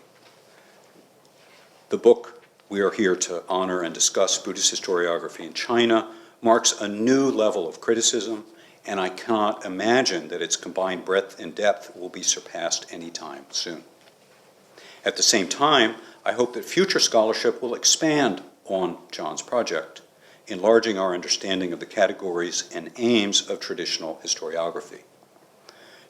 The book we are here to honor and discuss, Buddhist Historiography in China, marks a new level of criticism, and I cannot imagine that its combined breadth and depth will be surpassed anytime soon. At the same time, I hope that future scholarship will expand on John's project, enlarging our understanding of the categories and aims of traditional historiography.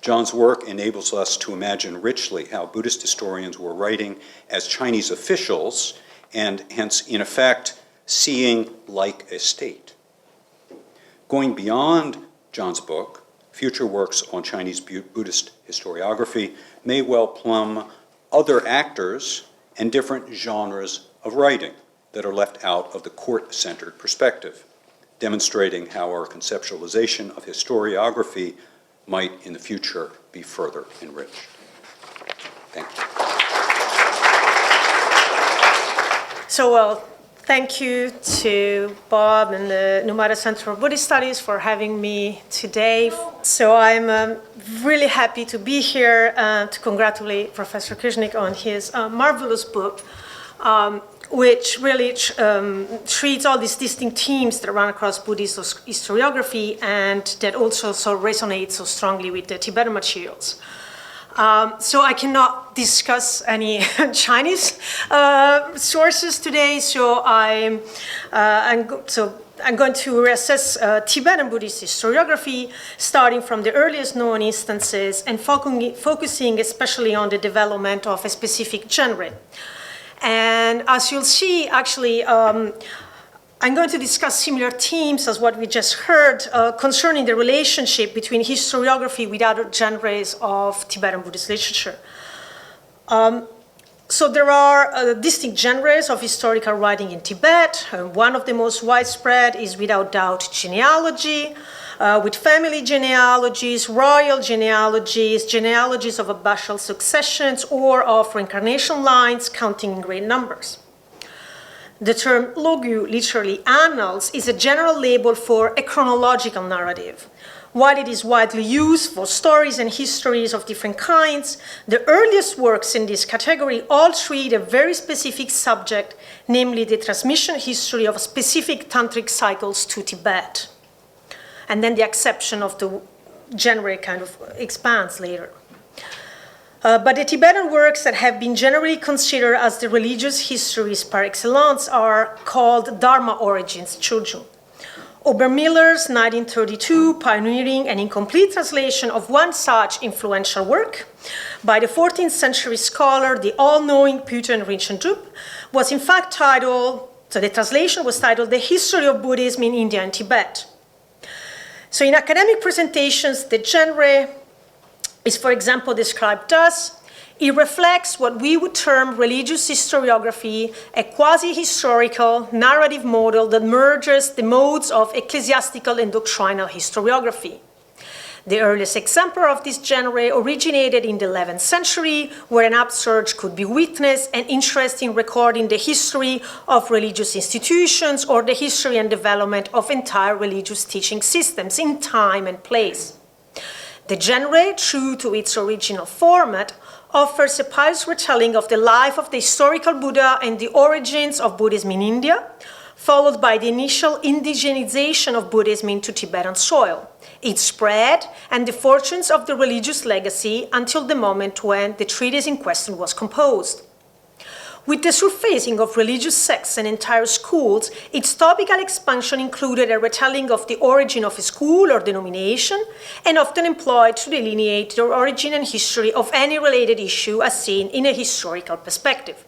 John's work enables us to imagine richly how Buddhist historians were writing as Chinese officials and hence, in effect, seeing like a state. Going beyond John's book, future works on Chinese Buddhist historiography may well plumb other actors and different genres of writing that are left out of the court-centered perspective, demonstrating how our conceptualization of historiography might in the future be further enriched. Thank you. So, well, thank you to Bob and the Numata Center for Buddhist Studies for having me today. So I'm really happy to be here to congratulate Professor Kuznick on his marvelous book, which really treats all these distinct themes that run across Buddhist historiography and that also so resonate so strongly with the Tibetan materials. So I cannot discuss any Chinese sources today, so I'm going to reassess Tibetan Buddhist historiography, starting from the earliest known instances and focusing especially on the development of a specific genre. And as you'll see, actually, I'm going to discuss similar themes as what we just heard concerning the relationship between historiography with other genres of Tibetan Buddhist literature. So there are distinct genres of historical writing in Tibet. One of the most widespread is without doubt genealogy. with family genealogies, royal genealogies, genealogies of abbatial successions, or of reincarnation lines counting in great numbers. The term logu, literally annals, is a general label for a chronological narrative. While it is widely used for stories and histories of different kinds, the earliest works in this category all treat a very specific subject, namely the transmission history of specific tantric cycles to Tibet. And then the acception of the genre kind of expands later. But the Tibetan works that have been generally considered as the religious histories par excellence are called Dharma origins, Choju. Obermiller's 1932 pioneering and incomplete translation of one such influential work by the 14th century scholar, the all-knowing Püten Rinchen Drup, was in fact titled, so the translation was titled, The History of Buddhism in India and Tibet. So in academic presentations, the genre is, for example, described thus: it reflects what we would term religious historiography, a quasi-historical narrative model that merges the modes of ecclesiastical and doctrinal historiography. The earliest example of this genre originated in the 11th century, where an upsurge could be witnessed, an interest in recording the history of religious institutions or the history and development of entire religious teaching systems in time and place. The genre, true to its original format, offers a pious retelling of the life of the historical Buddha and the origins of Buddhism in India, followed by the initial indigenization of Buddhism into Tibetan soil, its spread, and the fortunes of the religious legacy until the moment when the treatise in question was composed. With the surfacing of religious sects and entire schools, its topical expansion included a retelling of the origin of a school or denomination, and often employed to delineate the origin and history of any related issue as seen in a historical perspective.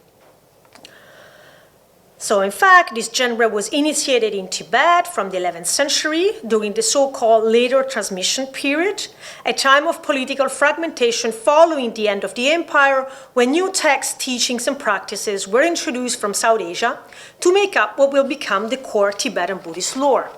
So in fact, this genre was initiated in Tibet from the 11th century during the so-called later transmission period, a time of political fragmentation following the end of the empire, when new texts, teachings, and practices were introduced from South Asia to make up what will become the core Tibetan Buddhist lore.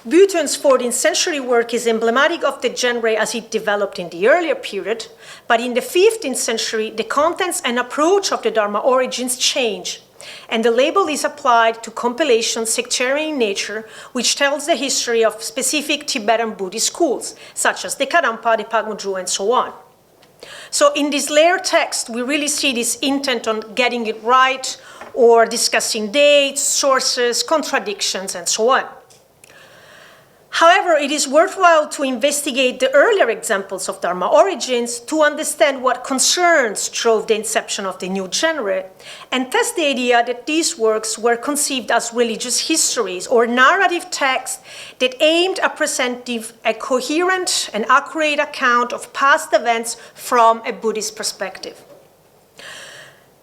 Buten's 14th century work is emblematic of the genre as it developed in the earlier period, but in the 15th century, the contents and approach of the Dharma origins change, and the label is applied to compilations sectarian in nature, which tells the history of specific Tibetan Buddhist schools, such as the Kadampa, the Pagmudru, and so on. So in this layered text, we really see this intent on getting it right, or discussing dates, sources, contradictions, and so on. However, it is worthwhile to investigate the earlier examples of Dharma origins to understand what concerns drove the inception of the new genre, and test the idea that these works were conceived as religious histories or narrative texts that aimed at presenting a coherent and accurate account of past events from a Buddhist perspective.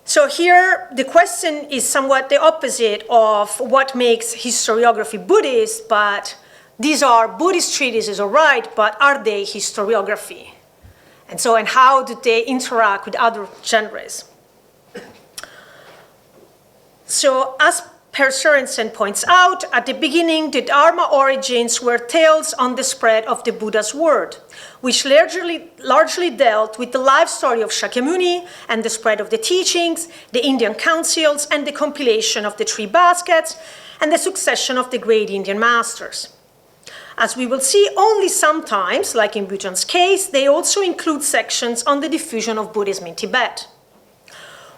So here, the question is somewhat the opposite of what makes historiography Buddhist, but these are Buddhist treatises, all right, but are they historiography? And how do they interact with other genres? So as Per Sørensen points out, at the beginning, the Dharma origins were tales on the spread of the Buddha's word, which largely dealt with the life story of Shakyamuni and the spread of the teachings, the Indian councils, and the compilation of the three baskets, and the succession of the great Indian masters. As we will see only sometimes, like in Buten's case, they also include sections on the diffusion of Buddhism in Tibet.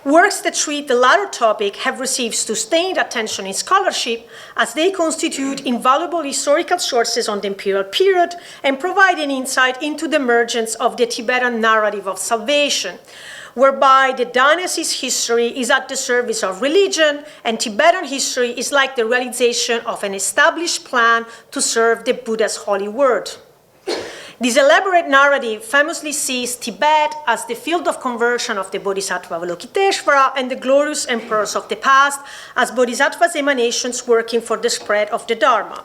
Works that treat the latter topic have received sustained attention in scholarship, as they constitute invaluable historical sources on the imperial period and provide an insight into the emergence of the Tibetan narrative of salvation, whereby the dynasty's history is at the service of religion, and Tibetan history is like the realization of an established plan to serve the Buddha's holy word. This elaborate narrative famously sees Tibet as the field of conversion of the Bodhisattva Avalokiteshvara and the glorious emperors of the past as Bodhisattva's emanations working for the spread of the Dharma.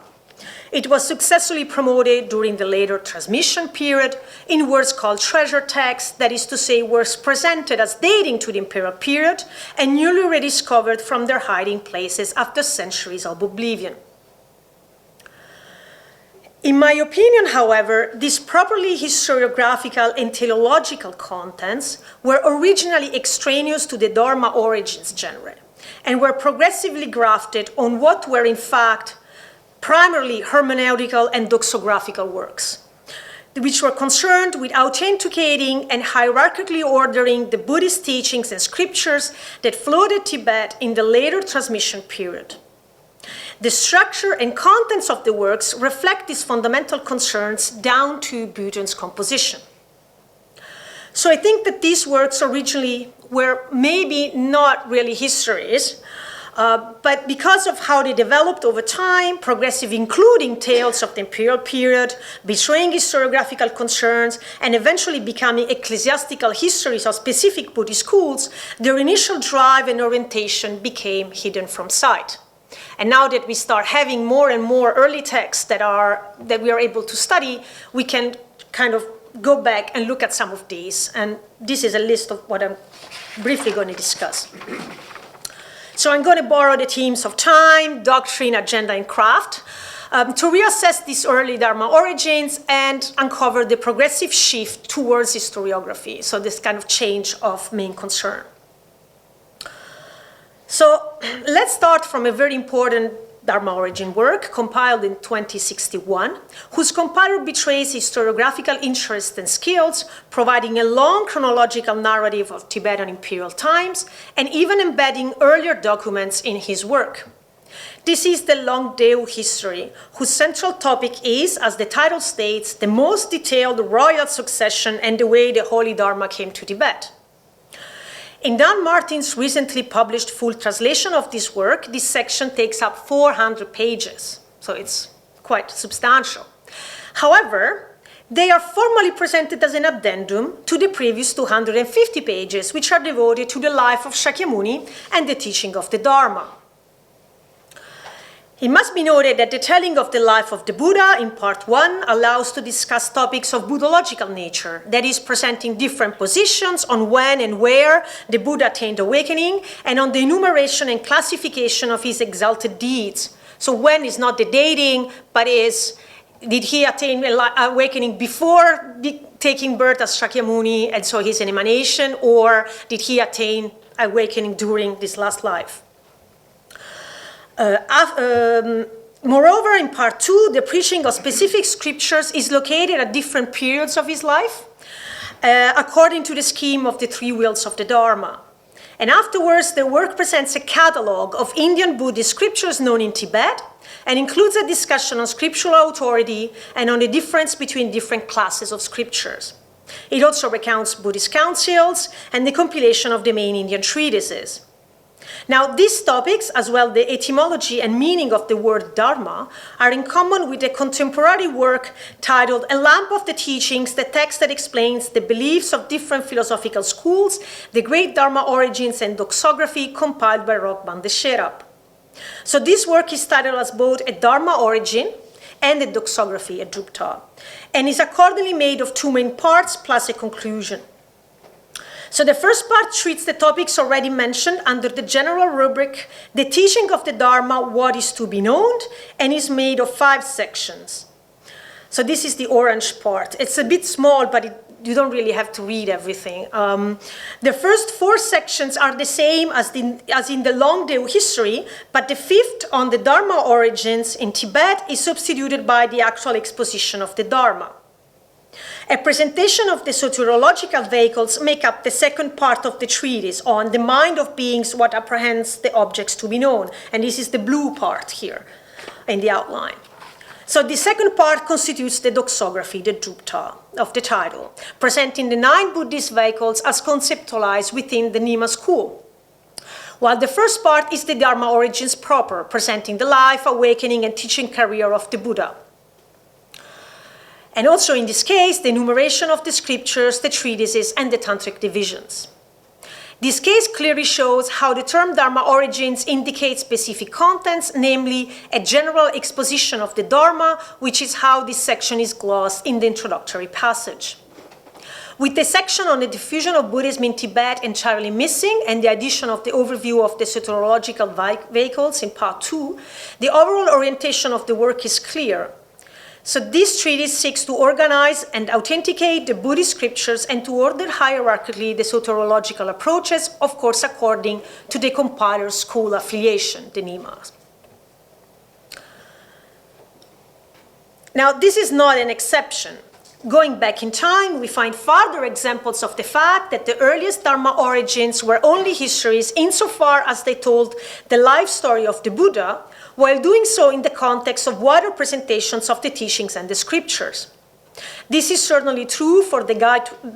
It was successfully promoted during the later transmission period in works called treasure texts, that is to say, works presented as dating to the imperial period and newly rediscovered from their hiding places after centuries of oblivion. In my opinion, however, these properly historiographical and teleological contents were originally extraneous to the Dharma origins genre and were progressively grafted on what were in fact primarily hermeneutical and doxographical works, which were concerned with authenticating and hierarchically ordering the Buddhist teachings and scriptures that flowed in Tibet in the later transmission period. The structure and contents of the works reflect these fundamental concerns down to Bugen's composition. So I think that these works originally were maybe not really histories, but because of how they developed over time, progressive including tales of the imperial period, betraying historiographical concerns, and eventually becoming ecclesiastical histories of specific Buddhist schools, their initial drive and orientation became hidden from sight. And now that we start having more and more early texts that we are able to study, we can kind of go back and look at some of these. And this is a list of what I'm briefly going to discuss. So I'm going to borrow the themes of time, doctrine, agenda, and craft to reassess these early Dharma origins and uncover the progressive shift towards historiography, so this kind of change of main concern. So let's start from a very important Dharma origin work compiled in 2061, whose compiler betrays historiographical interest and skills, providing a long chronological narrative of Tibetan imperial times, and even embedding earlier documents in his work. This is the Longdeu history, whose central topic is, as the title states, the most detailed royal succession and the way the Holy Dharma came to Tibet. In Dan Martin's recently published full translation of this work, this section takes up 400 pages, so it's quite substantial. However, they are formally presented as an addendum to the previous 250 pages, which are devoted to the life of Shakyamuni and the teaching of the Dharma. It must be noted that the telling of the life of the Buddha in part 1 allows to discuss topics of Buddhological nature, that is, presenting different positions on when and where the Buddha attained awakening, and on the enumeration and classification of his exalted deeds. So when is not the dating, but is, did he attain awakening before taking birth as Shakyamuni, and so he's an emanation, or did he attain awakening during this last life? Moreover, in part 2, the preaching of specific scriptures is located at different periods of his life, according to the scheme of the three wheels of the Dharma. And afterwards, the work presents a catalog of Indian Buddhist scriptures known in Tibet, and includes a discussion on scriptural authority and on the difference between different classes of scriptures. It also recounts Buddhist councils and the compilation of the main Indian treatises. Now, these topics, as well the etymology and meaning of the word Dharma, are in common with a contemporary work titled A Lamp of the Teachings, the text that explains the beliefs of different philosophical schools, the great Dharma origins and doxography, compiled by Rockband de Sherab. So this work is titled as both a Dharma origin and a doxography, a Drupta, and is accordingly made of two main parts plus a conclusion. So the first part treats the topics already mentioned under the general rubric, the teaching of the Dharma, what is to be known, and is made of 5 sections. So this is the orange part. It's a bit small, but you don't really have to read everything. The first 4 sections are the same as in the Longdeu history, but the 5th on the Dharma origins in Tibet is substituted by the actual exposition of the Dharma. A presentation of the soteriological vehicles make up the second part of the treatise on the mind of beings, what apprehends the objects to be known. And this is the blue part here in the outline. So the second part constitutes the doxography, the Drupta of the title, presenting the 9 Buddhist vehicles as conceptualized within the Nyingma school. While the first part is the Dharma origins proper, presenting the life, awakening, and teaching career of the Buddha. And also in this case, the enumeration of the scriptures, the treatises, and the tantric divisions. This case clearly shows how the term Dharma origins indicates specific contents, namely a general exposition of the Dharma, which is how this section is glossed in the introductory passage. With the section on the diffusion of Buddhism in Tibet entirely missing, and the addition of the overview of the soteriological vehicles in part 2, the overall orientation of the work is clear. So this treatise seeks to organize and authenticate the Buddhist scriptures and to order hierarchically the soteriological approaches, of course, according to the compiler's school affiliation, the NIMA. Now, this is not an exception. Going back in time, we find further examples of the fact that the earliest Dharma origins were only histories insofar as they told the life story of the Buddha, while doing so in the context of wider presentations of the teachings and the scriptures. This is certainly true for the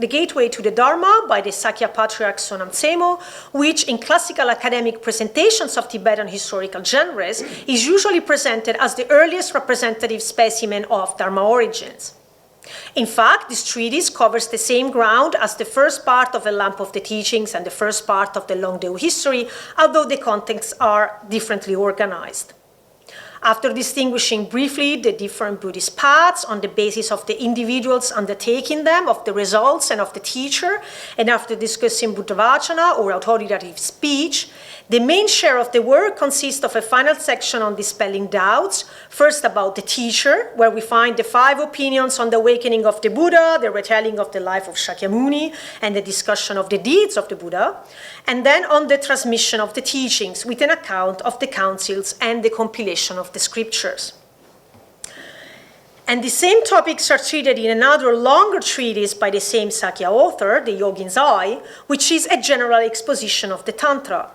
Gateway to the Dharma by the Sakya Patriarch Sonam Tsemo, which in classical academic presentations of Tibetan historical genres is usually presented as the earliest representative specimen of Dharma origins. In fact, this treatise covers the same ground as the first part of A Lamp of the Teachings and the first part of the Longdeo History, although the contexts are differently organized. After distinguishing briefly the different Buddhist paths on the basis of the individuals undertaking them, of the results and of the teacher, and after discussing Buddhavacana or authoritative speech, the main share of the work consists of a final section on dispelling doubts, first about the teacher, where we find the 5 opinions on the awakening of the Buddha, the retelling of the life of Shakyamuni, and the discussion of the deeds of the Buddha, and then on the transmission of the teachings with an account of the councils and the compilation of the scriptures. And the same topics are treated in another longer treatise by the same Sakya author, the Yogin's Eye, which is a general exposition of the Tantra.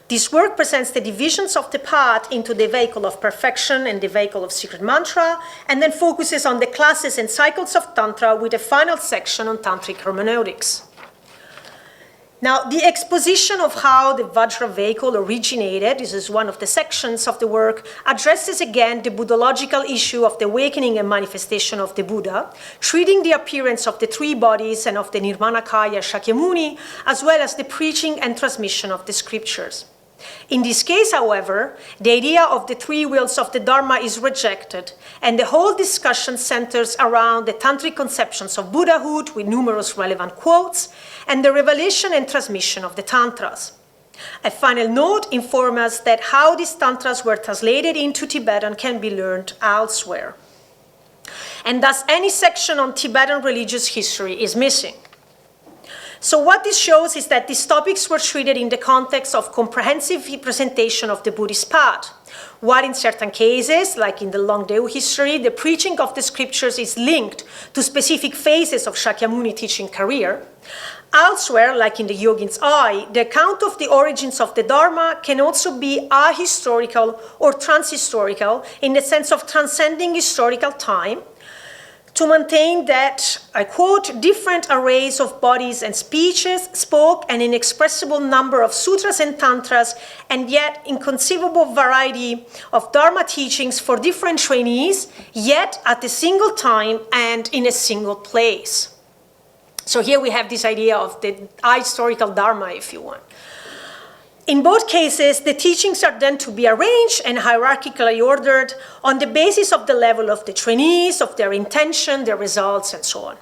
This work presents the divisions of the path into the vehicle of perfection and the vehicle of secret mantra, and then focuses on the classes and cycles of Tantra with a final section on Tantric hermeneutics. Now, the exposition of how the Vajra vehicle originated, this is one of the sections of the work, addresses again the Buddhological issue of the awakening and manifestation of the Buddha, treating the appearance of the 3 bodies and of the Nirmanakaya Shakyamuni, as well as the preaching and transmission of the scriptures. In this case, however, the idea of the 3 wheels of the Dharma is rejected, and the whole discussion centers around the tantric conceptions of Buddhahood with numerous relevant quotes, and the revelation and transmission of the Tantras. A final note informs us that how these Tantras were translated into Tibetan can be learned elsewhere. And thus, any section on Tibetan religious history is missing. So what this shows is that these topics were treated in the context of comprehensive presentation of the Buddhist path, while in certain cases, like in the Longdeo history, the preaching of the scriptures is linked to specific phases of Shakyamuni teaching career. Elsewhere, like in the Yogin's Eye, the account of the origins of the Dharma can also be ahistorical or transhistorical in the sense of transcending historical time, to maintain that, I quote, different arrays of bodies and speeches spoke an inexpressible number of sutras and tantras, and yet inconceivable variety of Dharma teachings for different trainees, yet at a single time and in a single place. So here we have this idea of the ahistorical Dharma, if you want. In both cases, the teachings are then to be arranged and hierarchically ordered on the basis of the level of the trainees, of their intention, their results, and so on.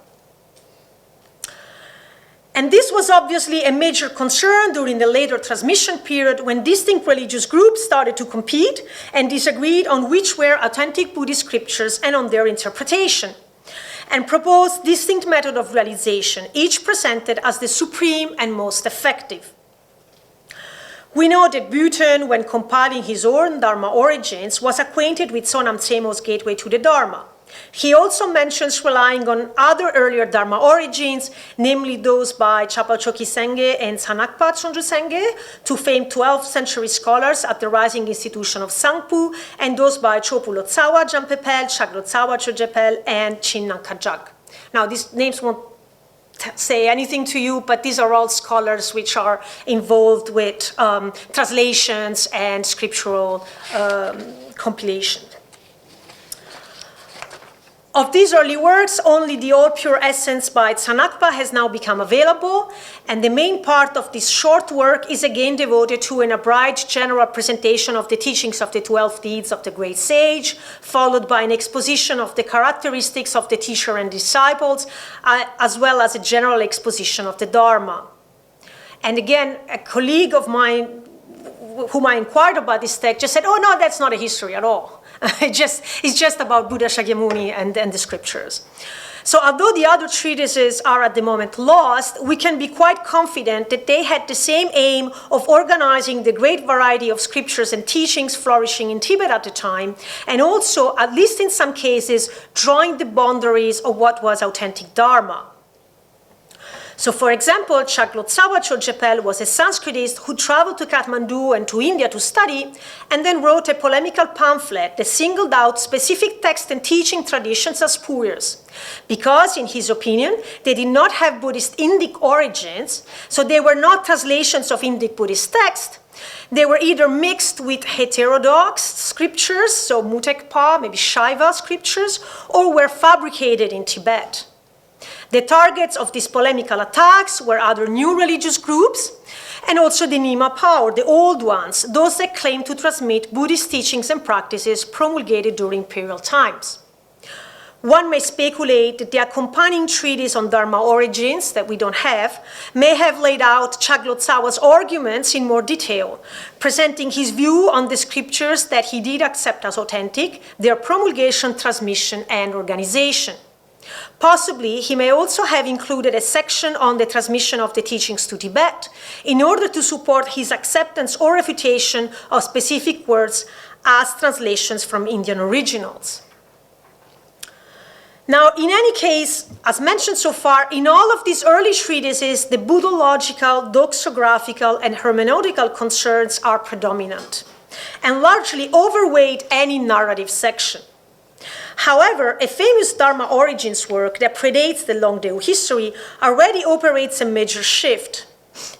And this was obviously a major concern during the later transmission period when distinct religious groups started to compete and disagreed on which were authentic Buddhist scriptures and on their interpretation, and proposed distinct methods of realization, each presented as the supreme and most effective. We know that Bhutan, when compiling his own Dharma origins, was acquainted with Sonam Tsemo's Gateway to the Dharma. He also mentions relying on other earlier Dharma origins, namely those by Chapal Chokyi Sengye and Sanakpa Chonju Sengye, 2 famed 12th century scholars at the rising institution of Sangpu, and those by Chopu Lotsawa Jampepel, Chag Lotsawa Chojepel, and Chinnan Kajak. Now, these names won't say anything to you, but these are all scholars which are involved with translations and scriptural compilation. Of these early works, only the All Pure Essence by Tsannakpa has now become available, and the main part of this short work is again devoted to an abridged general presentation of the teachings of the 12 deeds of the great sage, followed by an exposition of the characteristics of the teacher and disciples, as well as a general exposition of the Dharma. And again, a colleague of mine whom I inquired about this text just said, oh, no, that's not a history at all. It's just about Buddha Shakyamuni and the scriptures. So although the other treatises are at the moment lost, we can be quite confident that they had the same aim of organizing the great variety of scriptures and teachings flourishing in Tibet at the time, and also, at least in some cases, drawing the boundaries of what was authentic Dharma. So, for example, Chaglotsawa Chogyapel was a Sanskritist who traveled to Kathmandu and to India to study, and then wrote a polemical pamphlet that singled out specific text and teaching traditions as spurious, because, in his opinion, they did not have Buddhist Indic origins, so they were not translations of Indic Buddhist text. They were either mixed with heterodox scriptures, so Mutekpa, maybe Shaiva scriptures, or were fabricated in Tibet. The targets of these polemical attacks were other new religious groups, and also the Nyingma power, the old ones, those that claimed to transmit Buddhist teachings and practices promulgated during imperial times. One may speculate that the accompanying treatise on Dharma origins, that we don't have, may have laid out Chaglotsawa's arguments in more detail, presenting his view on the scriptures that he did accept as authentic, their promulgation, transmission, and organization. Possibly, he may also have included a section on the transmission of the teachings to Tibet in order to support his acceptance or refutation of specific words as translations from Indian originals. Now, in any case, as mentioned so far, in all of these early treatises, the Buddhological, doxographical, and hermeneutical concerns are predominant and largely overweight any narrative section. However, a famous Dharma origins work that predates the Longdeu history already operates a major shift.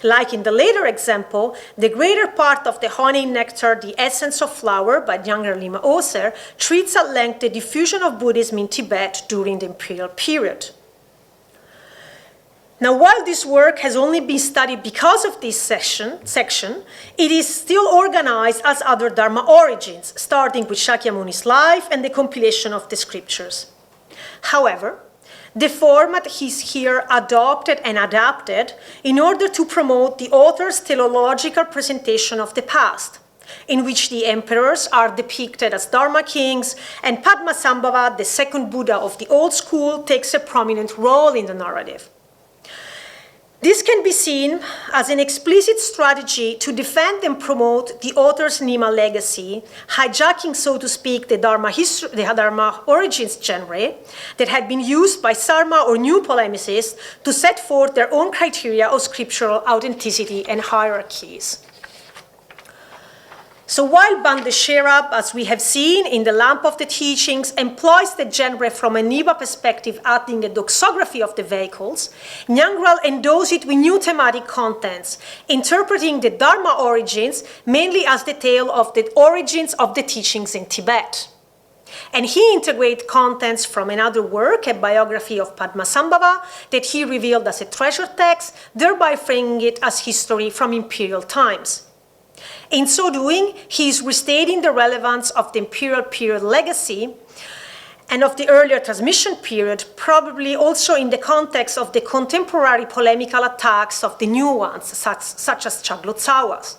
Like in the later example, the greater part of the honey, nectar, the essence of flower by Nyangral Lima Oser treats at length the diffusion of Buddhism in Tibet during the imperial period. Now, while this work has only been studied because of this section, it is still organized as other Dharma origins, starting with Shakyamuni's life and the compilation of the scriptures. However, the format is here adopted and adapted in order to promote the author's teleological presentation of the past, in which the emperors are depicted as Dharma kings, and Padmasambhava, the second Buddha of the old school, takes a prominent role in the narrative. This can be seen as an explicit strategy to defend and promote the author's Nyingma legacy, hijacking, so to speak, the Dharma origins genre that had been used by Sarma or new polemicists to set forth their own criteria of scriptural authenticity and hierarchies. So while Bande Sherab, as we have seen in the Lamp of the Teachings, employs the genre from a Nyingma perspective, adding a doxography of the vehicles, Nyangral endows it with new thematic contents, interpreting the Dharma origins mainly as the tale of the origins of the teachings in Tibet. And he integrates contents from another work, a biography of Padmasambhava, that he revealed as a treasure text, thereby framing it as history from imperial times. In so doing, he is restating the relevance of the imperial period legacy and of the earlier transmission period, probably also in the context of the contemporary polemical attacks of the new ones, such as Chaglotsawa's.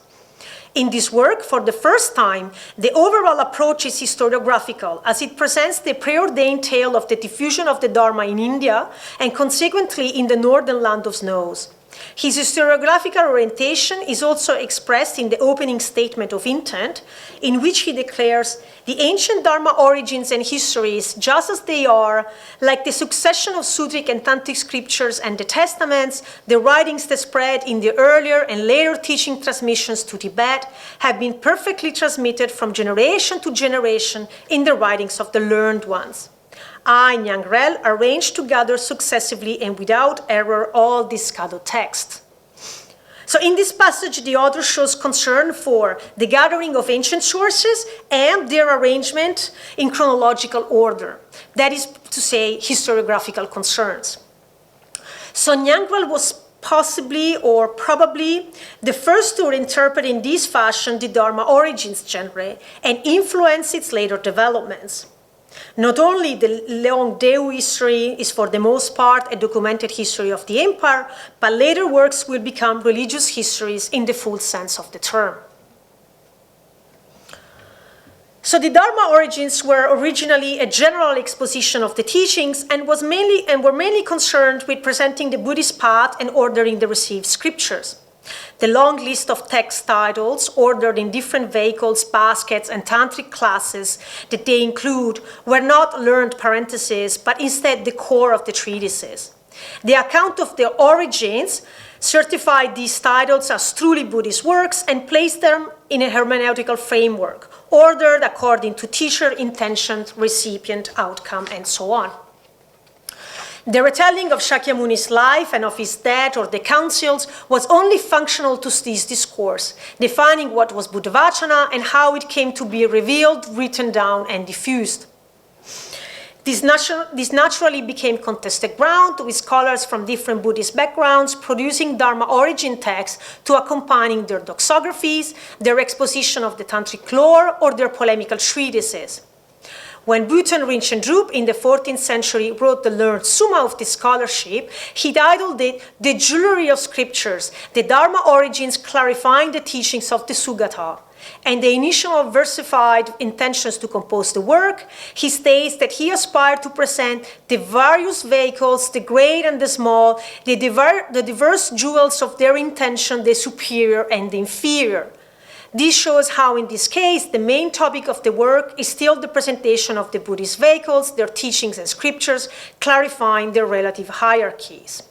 In this work, for the first time, the overall approach is historiographical, as it presents the preordained tale of the diffusion of the Dharma in India and consequently in the northern land of snows. His historiographical orientation is also expressed in the opening statement of intent, in which he declares the ancient Dharma origins and histories, just as they are, like the succession of Sutric and Tantric scriptures and the testaments, the writings that spread in the earlier and later teaching transmissions to Tibet, have been perfectly transmitted from generation to generation in the writings of the learned ones. I, Nyangral, arranged to gather successively and without error all this Kado text. So in this passage, the author shows concern for the gathering of ancient sources and their arrangement in chronological order. That is to say, historiographical concerns. So Nyangral was possibly or probably the first to interpret in this fashion the Dharma origins genre and influence its later developments. Not only the Longdeu history is for the most part a documented history of the empire, but later works will become religious histories in the full sense of the term. So the Dharma origins were originally a general exposition of the teachings and were mainly concerned with presenting the Buddhist path and ordering the received scriptures. The long list of text titles, ordered in different vehicles, baskets, and tantric classes that they include, were not learned parentheses, but instead the core of the treatises. The account of their origins certified these titles as truly Buddhist works and placed them in a hermeneutical framework, ordered according to teacher, intention, recipient, outcome, and so on. The retelling of Shakyamuni's life and of his death or the councils was only functional to this discourse, defining what was Buddhavacana and how it came to be revealed, written down, and diffused. This naturally became contested ground, with scholars from different Buddhist backgrounds producing Dharma origin texts to accompanying their doxographies, their exposition of the tantric lore, or their polemical treatises. When Bhutan Rinchen Drup in the 14th century wrote the learned Summa of the scholarship, he titled it The Jewelry of Scriptures, the Dharma origins clarifying the teachings of the Sugata. And the initial versified intentions to compose the work, he states that he aspired to present the various vehicles, the great and the small, the diverse jewels of their intention, the superior and the inferior. This shows how, in this case, the main topic of the work is still the presentation of the Buddhist vehicles, their teachings and scriptures, clarifying their relative hierarchies.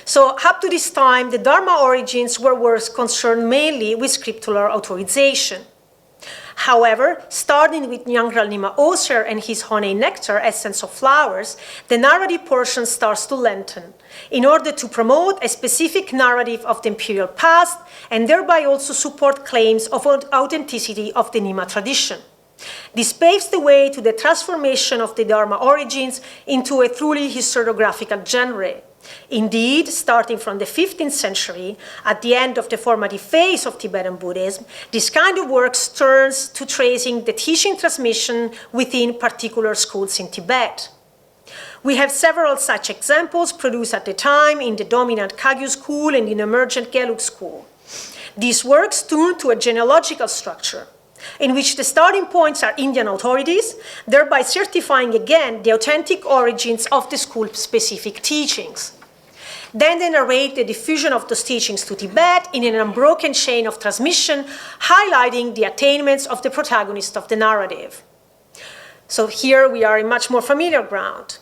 So, up to this time, the Dharma origins were concerned mainly with scriptural authorization. However, starting with Nyangral Nima Oser and his honey nectar, essence of flowers, the narrative portion starts to lengthen in order to promote a specific narrative of the imperial past and thereby also support claims of authenticity of the Nima tradition. This paves the way to the transformation of the Dharma origins into a truly historiographical genre. Indeed, starting from the 15th century, at the end of the formative phase of Tibetan Buddhism, this kind of work turns to tracing the teaching transmission within particular schools in Tibet. We have several such examples produced at the time in the dominant Kagyu school and in emergent Gelug school. These works turn to a genealogical structure, in which the starting points are Indian authorities, thereby certifying again the authentic origins of the school-specific teachings. Then they narrate the diffusion of those teachings to Tibet in an unbroken chain of transmission, highlighting the attainments of the protagonist of the narrative. So here we are in much more familiar ground.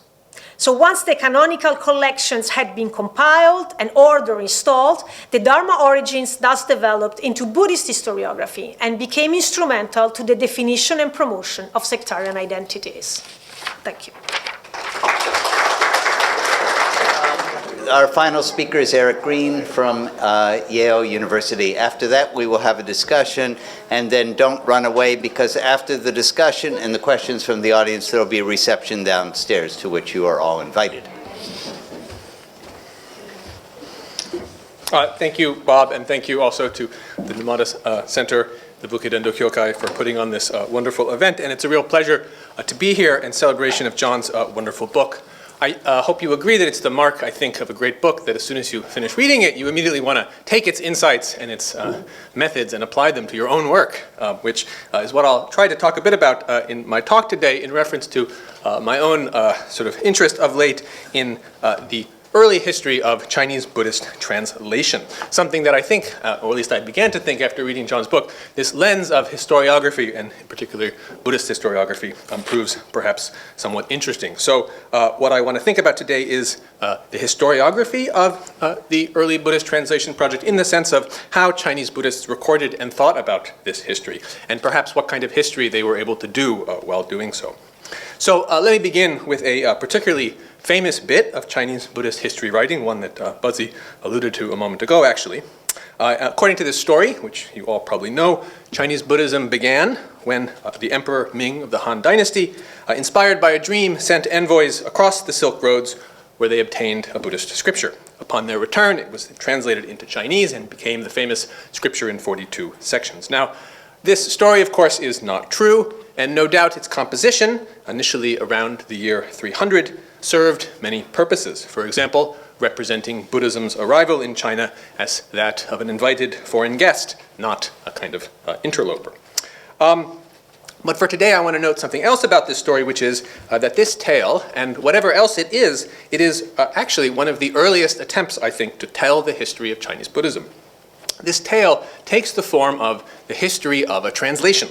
So once the canonical collections had been compiled and order installed, the Dharma origins thus developed into Buddhist historiography and became instrumental to the definition and promotion of sectarian identities. Thank you. Our final speaker is Eric Green from Yale University. After that, we will have a discussion, and then don't run away, because after the discussion and the questions from the audience, there will be a reception downstairs to which you are all invited. Thank you, Bob, and thank you also to the Numata Center, the Bukidendo Kyokai, for putting on this wonderful event. And it's a real pleasure to be here in celebration of John's wonderful book. I hope you agree that it's the mark, I think, of a great book that as soon as you finish reading it, you immediately want to take its insights and its methods and apply them to your own work, which is what I'll try to talk a bit about in my talk today in reference to my own sort of interest of late in the early history of Chinese Buddhist translation, something that I think, or at least I began to think after reading John's book, this lens of historiography, and in particular Buddhist historiography, proves perhaps somewhat interesting. So what I want to think about today is the historiography of the early Buddhist translation project in the sense of how Chinese Buddhists recorded and thought about this history, and perhaps what kind of history they were able to do while doing so. So let me begin with a particularly famous bit of Chinese Buddhist history writing, one that Buzzy alluded to a moment ago, actually. According to this story, which you all probably know, Chinese Buddhism began when the Emperor Ming of the Han Dynasty, inspired by a dream, sent envoys across the Silk Roads where they obtained a Buddhist scripture. Upon their return, it was translated into Chinese and became the famous scripture in 42 sections. Now, this story, of course, is not true, and no doubt its composition, initially around the year 300, served many purposes. For example, representing Buddhism's arrival in China as that of an invited foreign guest, not a kind of interloper. But for today, I want to note something else about this story, which is that this tale, and whatever else it is actually one of the earliest attempts, I think, to tell the history of Chinese Buddhism. This tale takes the form of the history of a translation.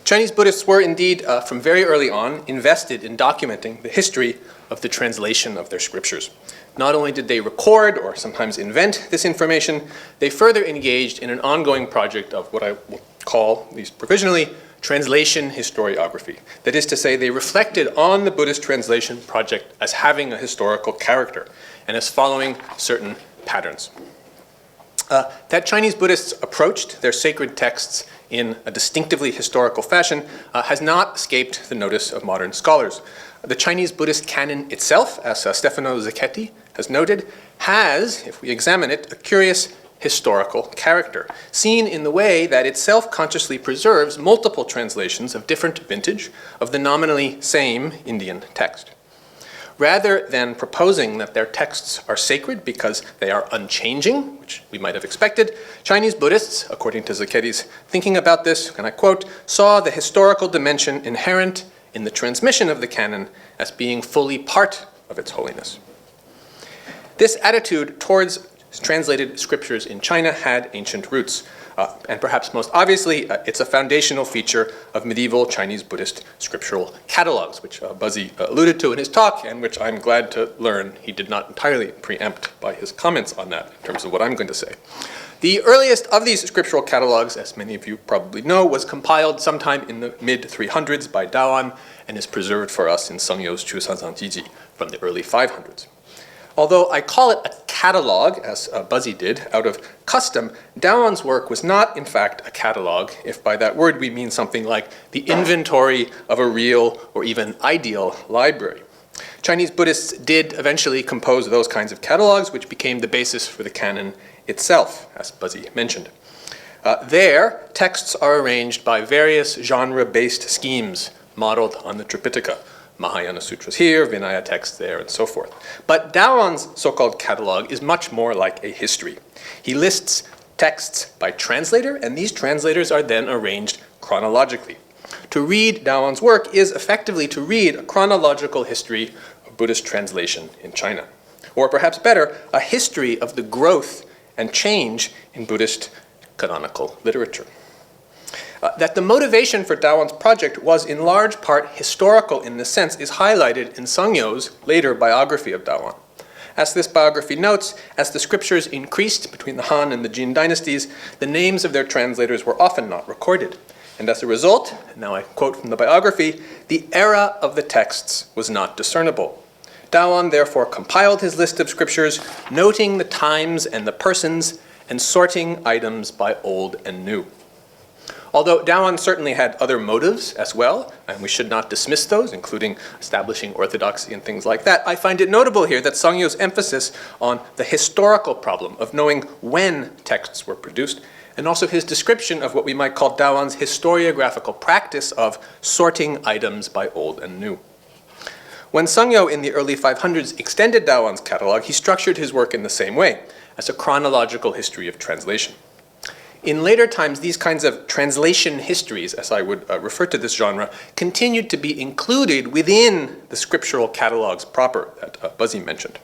Chinese Buddhists were indeed, from very early on, invested in documenting the history of the translation of their scriptures. Not only did they record or sometimes invent this information, they further engaged in an ongoing project of what I will call, at least provisionally, translation historiography. That is to say, they reflected on the Buddhist translation project as having a historical character and as following certain patterns. That Chinese Buddhists approached their sacred texts in a distinctively historical fashion has not escaped the notice of modern scholars. The Chinese Buddhist canon itself, as Stefano Zecchetti has noted, has, if we examine it, a curious historical character, seen in the way that it self-consciously preserves multiple translations of different vintage of the nominally same Indian text. Rather than proposing that their texts are sacred because they are unchanging, which we might have expected, Chinese Buddhists, according to Zecchetti's thinking about this, and I quote, saw the historical dimension inherent in the transmission of the canon as being fully part of its holiness. This attitude towards translated scriptures in China had ancient roots. And perhaps most obviously, it's a foundational feature of medieval Chinese Buddhist scriptural catalogs, which Buzzy alluded to in his talk, and which I'm glad to learn he did not entirely preempt by his comments on that in terms of what I'm going to say. The earliest of these scriptural catalogs, as many of you probably know, was compiled sometime in the mid-300s by Dawan and is preserved for us in Sangyo's Chusanzang Jiji from the early 500s. Although I call it a catalog, as Buzzy did, out of custom, Dawan's work was not, in fact, a catalog, if by that word we mean something like the inventory of a real or even ideal library. Chinese Buddhists did eventually compose those kinds of catalogs, which became the basis for the canon itself, as Buzzy mentioned. There, texts are arranged by various genre-based schemes modeled on the Tripitaka. Mahayana Sutras here, Vinaya texts there, and so forth. But Dawan's so-called catalog is much more like a history. He lists texts by translator, and these translators are then arranged chronologically. To read Dawan's work is effectively to read a chronological history of Buddhist translation in China. Or perhaps better, a history of the growth and change in Buddhist canonical literature. That the motivation for Dawan's project was in large part historical in this sense is highlighted in Sangyo's later biography of Dawan. As this biography notes, as the scriptures increased between the Han and the Jin dynasties, the names of their translators were often not recorded. And as a result, now I quote from the biography, the era of the texts was not discernible. Dawan therefore compiled his list of scriptures, noting the times and the persons, and sorting items by old and new. Although Dawan certainly had other motives as well, and we should not dismiss those, including establishing orthodoxy and things like that, I find it notable here that Sangyo's emphasis on the historical problem of knowing when texts were produced, and also his description of what we might call Dawan's historiographical practice of sorting items by old and new. When Sangyo in the early 500s extended Dawan's catalog, he structured his work in the same way, as a chronological history of translation. In later times, these kinds of translation histories, as I would refer to this genre, continued to be included within the scriptural catalogs proper that Buzzy mentioned.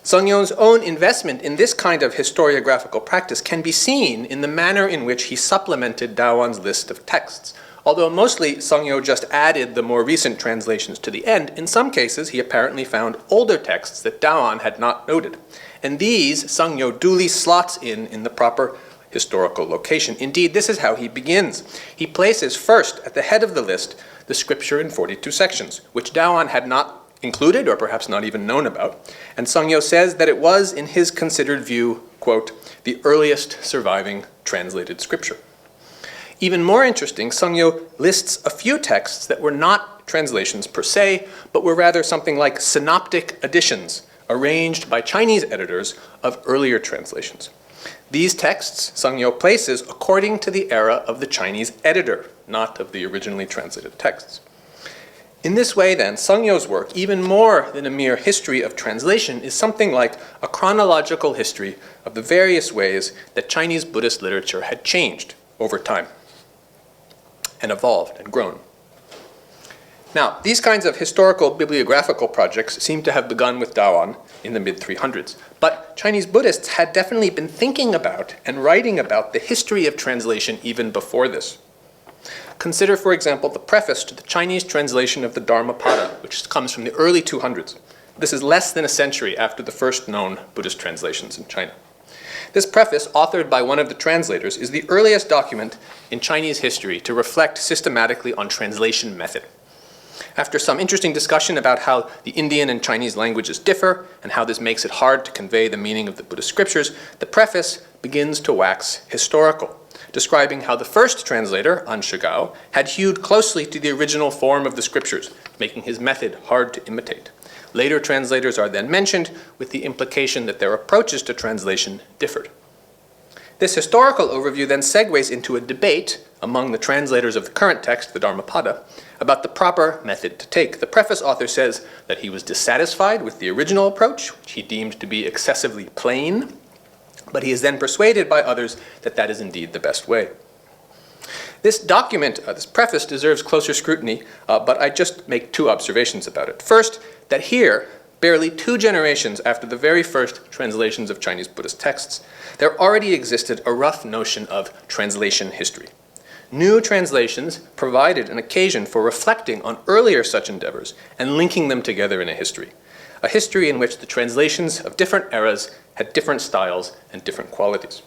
Sangyo's own investment in this kind of historiographical practice can be seen in the manner in which he supplemented Dawan's list of texts. Although mostly Sangyo just added the more recent translations to the end, in some cases he apparently found older texts that Dawan had not noted. And these Sangyo duly slots in the proper historical location. Indeed, this is how he begins. He places first at the head of the list the scripture in 42 sections, which Dawan had not included or perhaps not even known about. And Sangyo says that it was, in his considered view, quote, the earliest surviving translated scripture. Even more interesting, Sangyo lists a few texts that were not translations per se, but were rather something like synoptic editions arranged by Chinese editors of earlier translations. These texts Sangyo places according to the era of the Chinese editor, not of the originally translated texts. In this way, then, Sangyo's work, even more than a mere history of translation, is something like a chronological history of the various ways that Chinese Buddhist literature had changed over time and evolved and grown. Now, these kinds of historical bibliographical projects seem to have begun with Daoan in the mid-300s, but Chinese Buddhists had definitely been thinking about and writing about the history of translation even before this. Consider, for example, the preface to the Chinese translation of the Dharmapada, which comes from the early 200s. This is less than a century after the first known Buddhist translations in China. This preface, authored by one of the translators, is the earliest document in Chinese history to reflect systematically on translation method. After some interesting discussion about how the Indian and Chinese languages differ and how this makes it hard to convey the meaning of the Buddhist scriptures, the preface begins to wax historical, describing how the first translator, An Shigao, had hewed closely to the original form of the scriptures, making his method hard to imitate. Later translators are then mentioned with the implication that their approaches to translation differed. This historical overview then segues into a debate among the translators of the current text, the Dharmapada, about the proper method to take. The preface author says that he was dissatisfied with the original approach, which he deemed to be excessively plain, but he is then persuaded by others that that is indeed the best way. This document, this preface, deserves closer scrutiny, but I just make two observations about it. First, that here, barely 2 generations after the very first translations of Chinese Buddhist texts, there already existed a rough notion of translation history. New translations provided an occasion for reflecting on earlier such endeavors and linking them together in a history in which the translations of different eras had different styles and different qualities.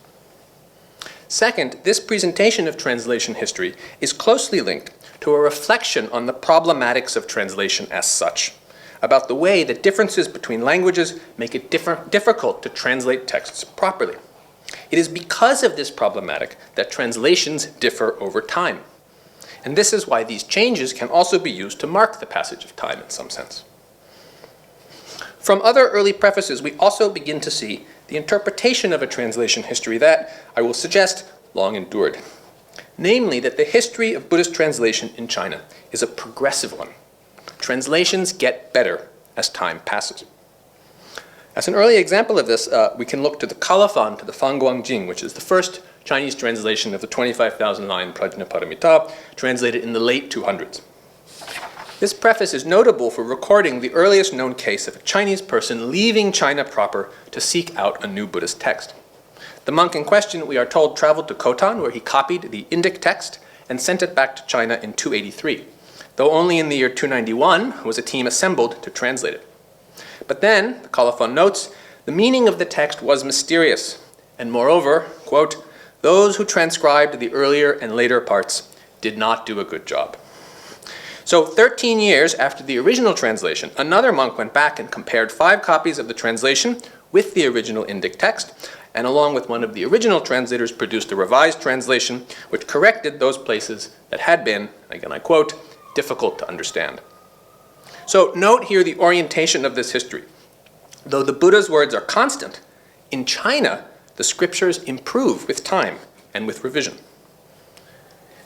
Second, this presentation of translation history is closely linked to a reflection on the problematics of translation as such, about the way that differences between languages make it difficult to translate texts properly. It is because of this problematic that translations differ over time. And this is why these changes can also be used to mark the passage of time in some sense. From other early prefaces, we also begin to see the interpretation of a translation history that, I will suggest, long endured. Namely, that the history of Buddhist translation in China is a progressive one. Translations get better as time passes. As an early example of this, we can look to the Colophon to the Fanguangjing, which is the first Chinese translation of the 25,000-line Prajnaparamita, translated in the late 200s. This preface is notable for recording the earliest known case of a Chinese person leaving China proper to seek out a new Buddhist text. The monk in question, we are told, traveled to Khotan, where he copied the Indic text and sent it back to China in 283, though only in the year 291 was a team assembled to translate it. But then, the Colophon notes, the meaning of the text was mysterious, and moreover, quote, those who transcribed the earlier and later parts did not do a good job. So 13 years after the original translation, another monk went back and compared 5 copies of the translation with the original Indic text, and along with one of the original translators produced a revised translation which corrected those places that had been, again I quote, difficult to understand. So note here the orientation of this history. Though the Buddha's words are constant, in China, the scriptures improve with time and with revision.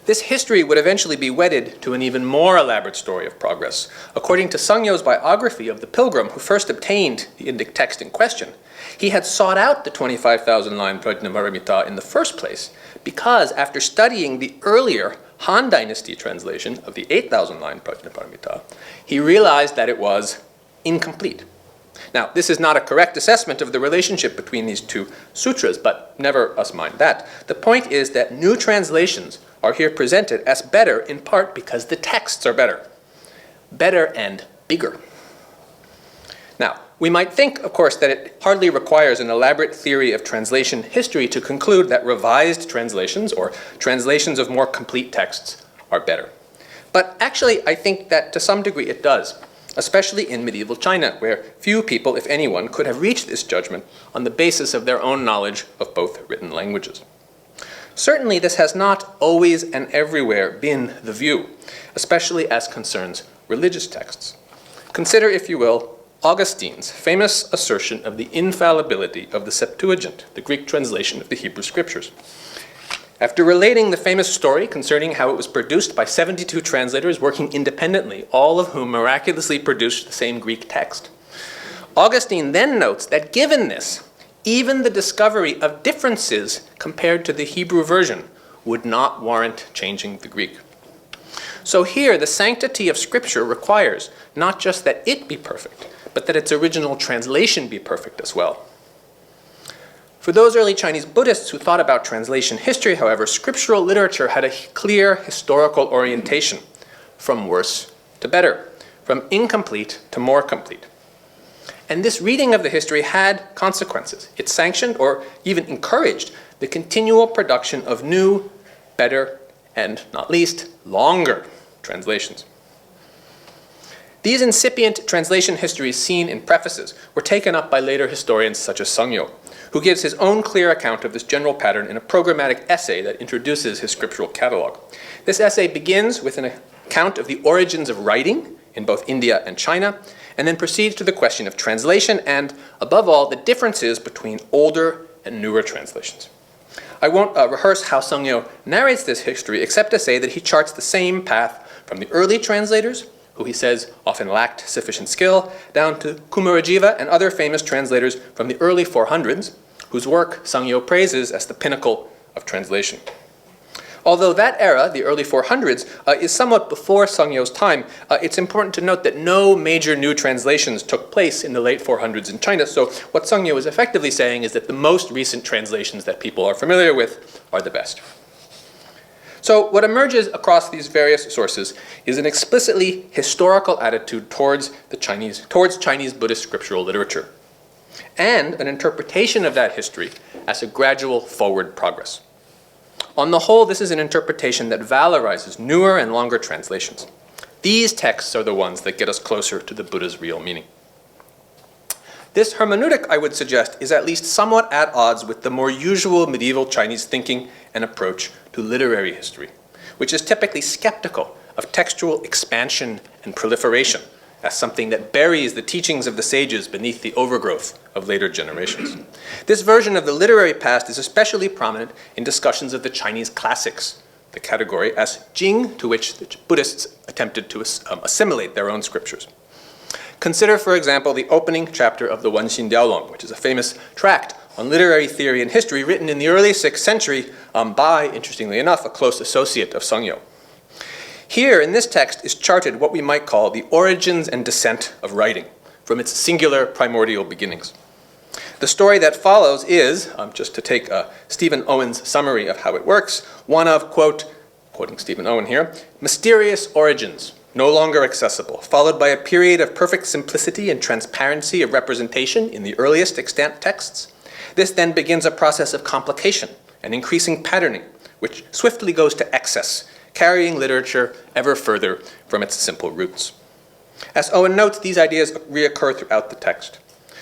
This history would eventually be wedded to an even more elaborate story of progress. According to Sangyo's biography of the pilgrim who first obtained the Indic text in question, he had sought out the 25,000-line Prajnaparamita in the first place because after studying the earlier Han Dynasty translation of the 8,000-line Prajnaparamita, he realized that it was incomplete. Now, this is not a correct assessment of the relationship between these two sutras, but never us mind that. The point is that new translations are here presented as better in part because the texts are better. Better and bigger. Now, we might think, of course, that it hardly requires an elaborate theory of translation history to conclude that revised translations or translations of more complete texts are better. But actually, I think that to some degree it does, especially in medieval China, where few people, if anyone, could have reached this judgment on the basis of their own knowledge of both written languages. Certainly, this has not always and everywhere been the view, especially as concerns religious texts. Consider, if you will, Augustine's famous assertion of the infallibility of the Septuagint, the Greek translation of the Hebrew Scriptures. After relating the famous story concerning how it was produced by 72 translators working independently, all of whom miraculously produced the same Greek text, Augustine then notes that given this, even the discovery of differences compared to the Hebrew version would not warrant changing the Greek. So here, the sanctity of Scripture requires not just that it be perfect, but that its original translation be perfect as well. For those early Chinese Buddhists who thought about translation history, however, scriptural literature had a clear historical orientation, from worse to better, from incomplete to more complete. And this reading of the history had consequences. It sanctioned or even encouraged the continual production of new, better, and not least, longer translations. These incipient translation histories seen in prefaces were taken up by later historians such as Sangyo, who gives his own clear account of this general pattern in a programmatic essay that introduces his scriptural catalog. This essay begins with an account of the origins of writing in both India and China, and then proceeds to the question of translation and, above all, the differences between older and newer translations. I won't rehearse how Sangyo narrates this history, except to say that he charts the same path from the early translators, who he says often lacked sufficient skill, down to Kumarajiva and other famous translators from the early 400s, whose work Sangyo praises as the pinnacle of translation. Although that era, the early 400s, is somewhat before Sangyo's time, it's important to note that no major new translations took place in the late 400s in China, so what Sangyo is effectively saying is that the most recent translations that people are familiar with are the best. So what emerges across these various sources is an explicitly historical attitude towards Chinese Buddhist scriptural literature, and an interpretation of that history as a gradual forward progress. On the whole, this is an interpretation that valorizes newer and longer translations. These texts are the ones that get us closer to the Buddha's real meaning. This hermeneutic, I would suggest, is at least somewhat at odds with the more usual medieval Chinese thinking and approach to literary history, which is typically skeptical of textual expansion and proliferation as something that buries the teachings of the sages beneath the overgrowth of later generations. This version of the literary past is especially prominent in discussions of the Chinese classics, the category as Jing, to which the Buddhists attempted to assimilate their own scriptures. Consider, for example, the opening chapter of the Wenxin Diaolong, which is a famous tract on literary theory and history written in the early 6th century by, interestingly enough, a close associate of Sangyo. Here, in this text, is charted what we might call the origins and descent of writing, from its singular primordial beginnings. The story that follows is, just to take Stephen Owen's summary of how it works, one of, quoting Stephen Owen here, mysterious origins, no longer accessible, followed by a period of perfect simplicity and transparency of representation in the earliest extant texts. This then begins a process of complication and increasing patterning, which swiftly goes to excess, carrying literature ever further from its simple roots. As Owen notes, these ideas reoccur throughout the text.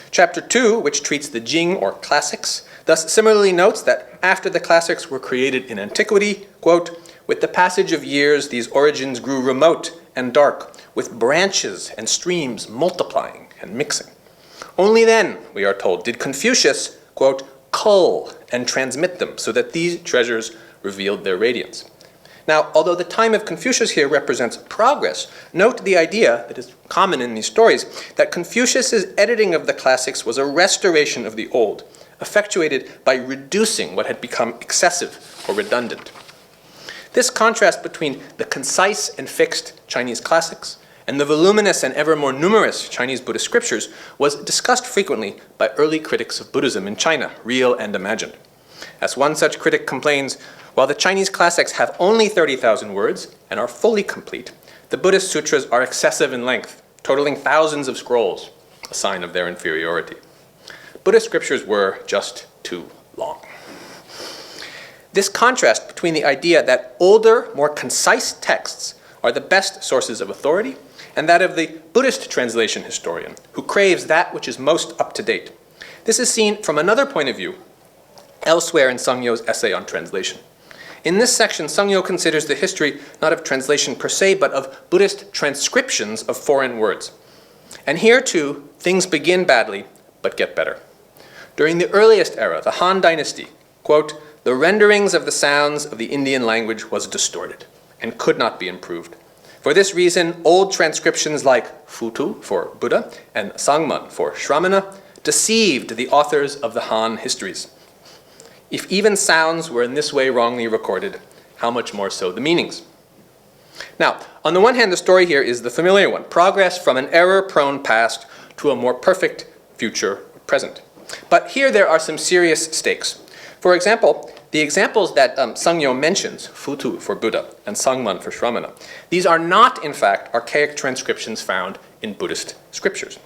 Chapter 2, which treats the Jing or classics, thus similarly notes that after the classics were created in antiquity, quote, with the passage of years, these origins grew remote and dark, with branches and streams multiplying and mixing. Only then, we are told, did Confucius, quote, cull and transmit them so that these treasures revealed their radiance. Now, although the time of Confucius here represents progress, note the idea that is common in these stories, that Confucius's editing of the classics was a restoration of the old, effectuated by reducing what had become excessive or redundant. This contrast between the concise and fixed Chinese classics and the voluminous and ever more numerous Chinese Buddhist scriptures was discussed frequently by early critics of Buddhism in China, real and imagined. As one such critic complains, while the Chinese classics have only 30,000 words and are fully complete, the Buddhist sutras are excessive in length, totaling thousands of scrolls, a sign of their inferiority. Buddhist scriptures were just too long. This contrast between the idea that older, more concise texts are the best sources of authority and that of the Buddhist translation historian, who craves that which is most up to date. This is seen from another point of view elsewhere in Sangyo's essay on translation. In this section, Sangyo considers the history not of translation per se, but of Buddhist transcriptions of foreign words. And here, too, things begin badly, but get better. During the earliest era, the Han Dynasty, quote, the renderings of the sounds of the Indian language was distorted and could not be improved. For this reason, old transcriptions like Futu for Buddha and Sangman for Shramana deceived the authors of the Han histories. If even sounds were in this way wrongly recorded, how much more so the meanings? Now, on the one hand, the story here is the familiar one, progress from an error-prone past to a more perfect future present. But here there are some serious stakes. For example, the examples that Sangyo mentions, Futu for Buddha and Sangman for Shramana, these are not, in fact, archaic transcriptions found in Buddhist scriptures.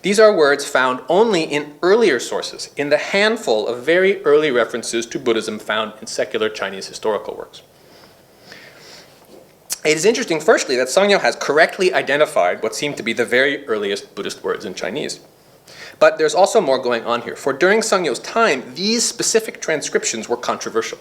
These are words found only in earlier sources, in the handful of very early references to Buddhism found in secular Chinese historical works. It is interesting, firstly, that Sangyo has correctly identified what seem to be the very earliest Buddhist words in Chinese. But there's also more going on here, for during Sangyo's time, these specific transcriptions were controversial.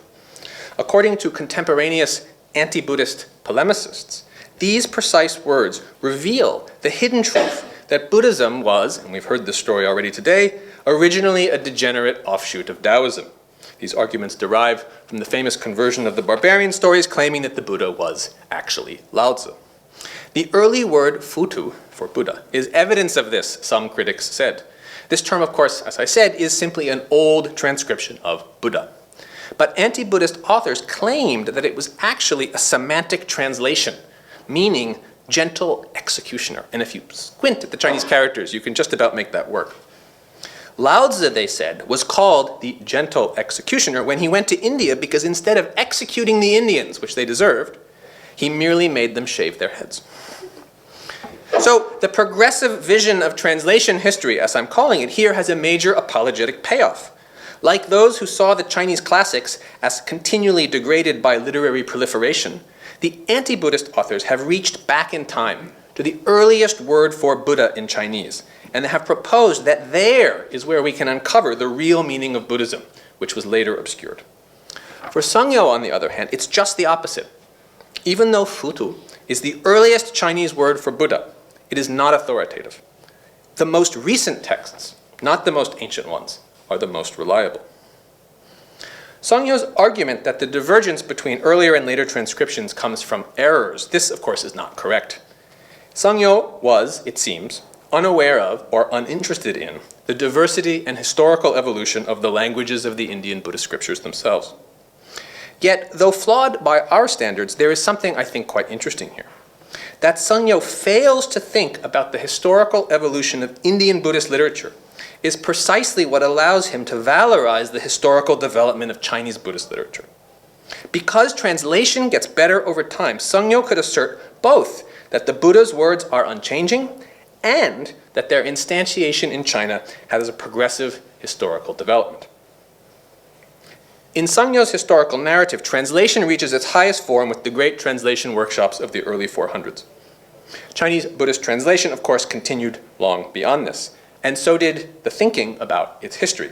According to contemporaneous anti-Buddhist polemicists, these precise words reveal the hidden truth that Buddhism was, and we've heard this story already today, originally a degenerate offshoot of Taoism. These arguments derive from the famous conversion of the barbarian stories claiming that the Buddha was actually Lao Tzu. The early word Futu for Buddha is evidence of this, some critics said. This term, of course, as I said, is simply an old transcription of Buddha. But anti-Buddhist authors claimed that it was actually a semantic translation, meaning gentle executioner. And if you squint at the Chinese characters, you can just about make that work. Lao Tzu, they said, was called the gentle executioner when he went to India because instead of executing the Indians, which they deserved, he merely made them shave their heads. So the progressive vision of translation history, as I'm calling it here, has a major apologetic payoff. Like those who saw the Chinese classics as continually degraded by literary proliferation, the anti-Buddhist authors have reached back in time to the earliest word for Buddha in Chinese, and they have proposed that there is where we can uncover the real meaning of Buddhism, which was later obscured. For Sangyo, on the other hand, it's just the opposite. Even though Futu is the earliest Chinese word for Buddha, it is not authoritative. The most recent texts, not the most ancient ones, are the most reliable. Sangyo's argument that the divergence between earlier and later transcriptions comes from errors, this, of course, is not correct. Sangyo was, it seems, unaware of or uninterested in the diversity and historical evolution of the languages of the Indian Buddhist scriptures themselves. Yet, though flawed by our standards, there is something I think quite interesting here. That Sangyo fails to think about the historical evolution of Indian Buddhist literature is precisely what allows him to valorize the historical development of Chinese Buddhist literature. Because translation gets better over time, Sangyo could assert both that the Buddha's words are unchanging and that their instantiation in China has a progressive historical development. In Sangyo's historical narrative, translation reaches its highest form with the great translation workshops of the early 400s. Chinese Buddhist translation, of course, continued long beyond this, and so did the thinking about its history.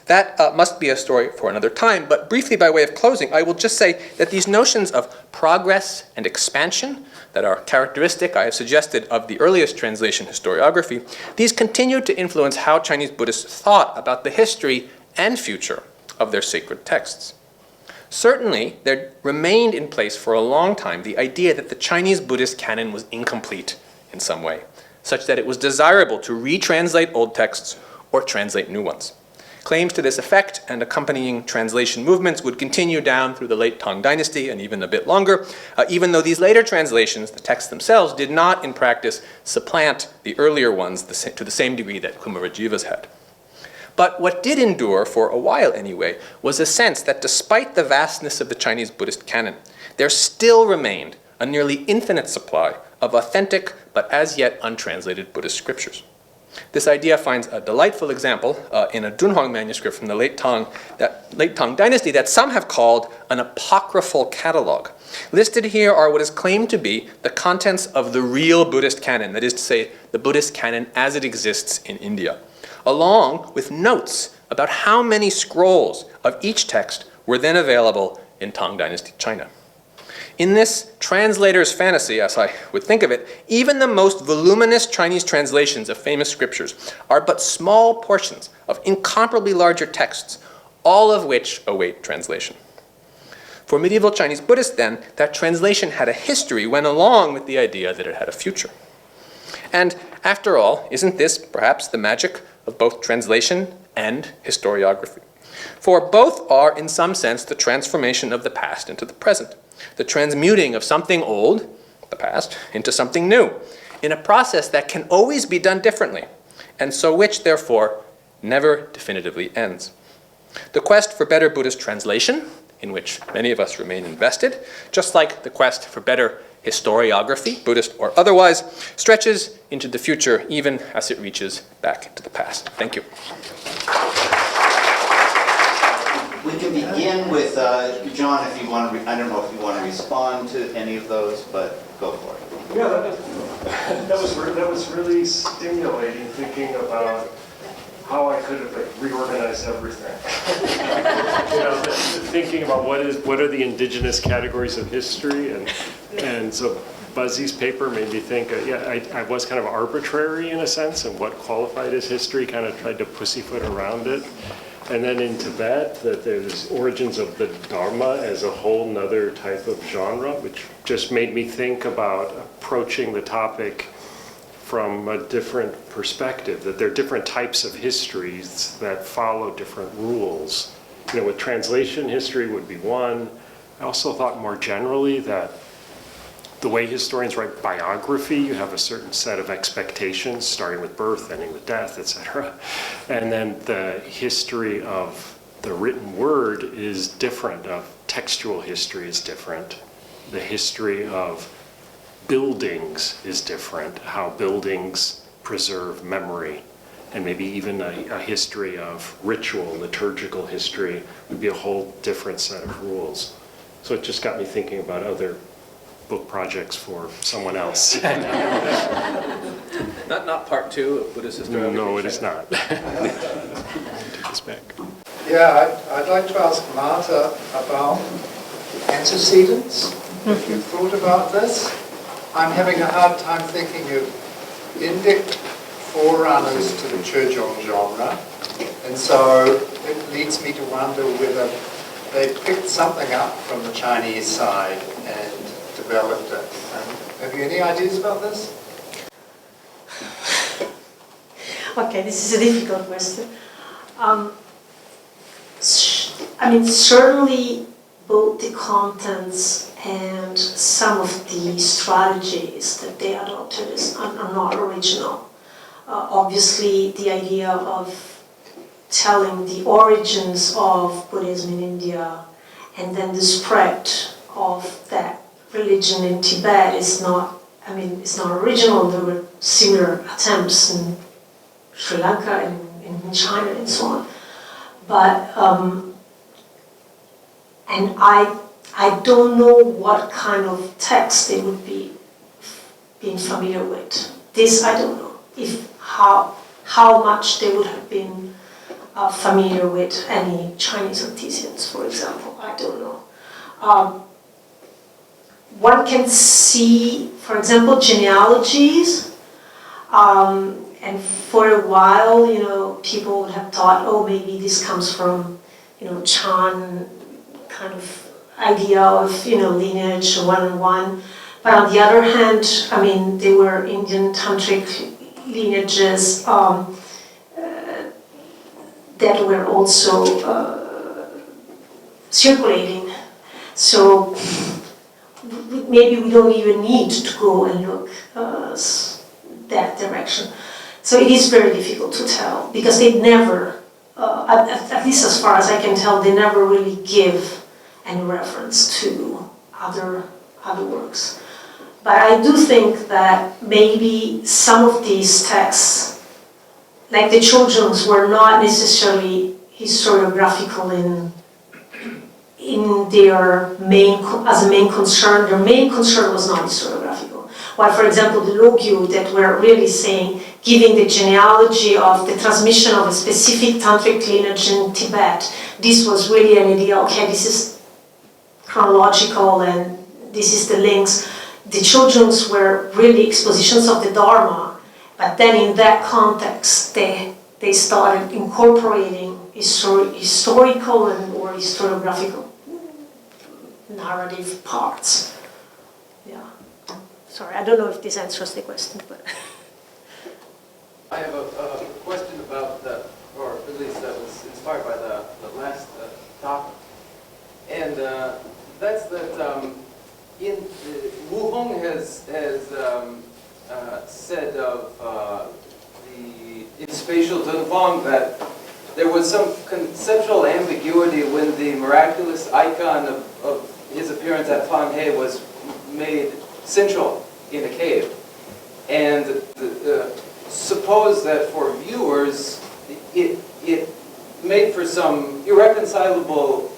That must be a story for another time, but briefly by way of closing, I will just say that these notions of progress and expansion that are characteristic, I have suggested, of the earliest translation historiography, these continued to influence how Chinese Buddhists thought about the history and future of their sacred texts. Certainly, there remained in place for a long time the idea that the Chinese Buddhist canon was incomplete in some way, such that it was desirable to retranslate old texts or translate new ones. Claims to this effect and accompanying translation movements would continue down through the late Tang Dynasty and even a bit longer, even though these later translations, the texts themselves, did not in practice supplant the earlier ones to the same degree that Kumarajiva's had. But what did endure, for a while anyway, was a sense that despite the vastness of the Chinese Buddhist canon, there still remained a nearly infinite supply of authentic but as yet untranslated Buddhist scriptures. This idea finds a delightful example in a Dunhuang manuscript from the late Tang Dynasty that some have called an apocryphal catalog. Listed here are what is claimed to be the contents of the real Buddhist canon, that is to say, the Buddhist canon as it exists in India, along with notes about how many scrolls of each text were then available in Tang Dynasty China. In this translator's fantasy, as I would think of it, even the most voluminous Chinese translations of famous scriptures are but small portions of incomparably larger texts, all of which await translation. For medieval Chinese Buddhists, then, that translation had a history went along with the idea that it had a future. And after all, isn't this perhaps the magic of both translation and historiography? For both are, in some sense, the transformation of the past into the present, the transmuting of something old, the past, into something new, in a process that can always be done differently, and so which, therefore, never definitively ends. The quest for better Buddhist translation, in which many of us remain invested, just like the quest for better historiography, Buddhist or otherwise, stretches into the future even as it reaches back into the past. Thank you. We can begin with John if you want to, I don't know if you want to respond to any of those, but go for it. Yeah, that was really stimulating, thinking about how I could have reorganized everything. Thinking about what are the indigenous categories of history, and so Buzzy's paper made me think, I was kind of arbitrary in a sense, and what qualified as history, kind of tried to pussyfoot around it. And then in Tibet, that there's origins of the Dharma as a whole nother type of genre, which just made me think about approaching the topic from a different perspective, that there are different types of histories that follow different rules. With translation history would be one. I also thought more generally that the way historians write biography, you have a certain set of expectations, starting with birth, ending with death, etc. And then the history of the written word is different, of textual history is different. The history of buildings is different, how buildings preserve memory, and maybe even a history of ritual, liturgical history would be a whole different set of rules. So it just got me thinking about other book projects for someone else. Not part two of Buddhist historiography. No, it is not. Take this back. Yeah, I'd like to ask Marta about antecedents. If you've thought about this, I'm having a hard time thinking of Indic forerunners to the Churjong genre, and so it leads me to wonder whether they picked something up from the Chinese side and developed it. Have you any ideas about this? Okay, this is a difficult question. Certainly both the contents and some of the strategies that they adopted are not original. Obviously, the idea of telling the origins of Buddhism in India and then the spread of that religion in Tibet is not, it's not original. There were similar attempts in Sri Lanka and in China and so on. But, and I don't know what kind of text they would be being familiar with. This I don't know. How much they would have been familiar with any Chinese artisans, for example. I don't know. One can see, for example, genealogies, and for a while, people would have thought, oh, maybe this comes from, Chan kind of idea of, lineage, one-on-one. But on the other hand, they were Indian tantric lineages that were also circulating. So maybe we don't even need to go and look that direction. So it is very difficult to tell, because they never, at least as far as I can tell, they never really give any reference to other works. But I do think that maybe some of these texts, like the Chojungs, were not necessarily historiographical in their as a main concern. Their main concern was not historiographical. While, for example, the Logyu that were really saying, giving the genealogy of the transmission of a specific tantric lineage in Tibet, this was really an idea, okay, this is chronological and this is the links. The Chojungs were really expositions of the Dharma, but then in that context, they started incorporating historical or historiographical narrative parts. Yeah. Sorry, I don't know if this answers the question, but. I have a question about that, or at least that was inspired by the last topic. And that's that Wu Hong has said of in Spatial Dunhuang that there was some conceptual ambiguity when the miraculous icon of his appearance at Fanhe was made central in a cave. And suppose that for viewers, it made for some irreconcilable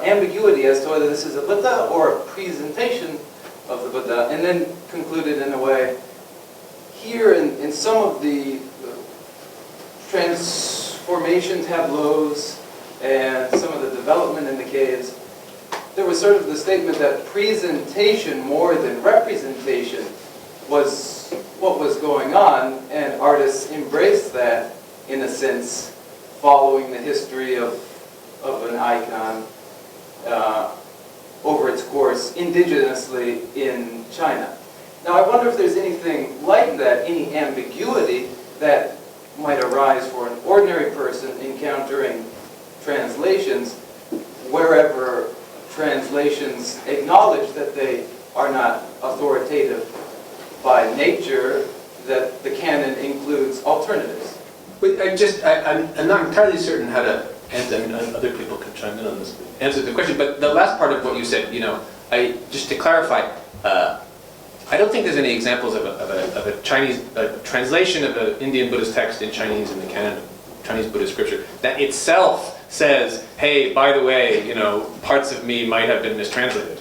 ambiguity as to whether this is a Buddha or a presentation of the Buddha, and then concluded in a way, here in some of the transformation tableaus and some of the development in the caves, there was sort of the statement that presentation more than representation was what was going on, and artists embraced that in a sense, following the history of an icon over its course indigenously in China. Now I wonder if there's anything like that, any ambiguity that might arise for an ordinary person encountering translations, wherever translations acknowledge that they are not authoritative by nature, that the canon includes alternatives. Wait, I'm not entirely certain how to answer. I mean, other people can chime in on this. Answer the question, but the last part of what you said, just to clarify, I don't think there's any examples of a Chinese translation of an Indian Buddhist text in Chinese in the canon of Chinese Buddhist scripture that itself says, "Hey, by the way, parts of me might have been mistranslated."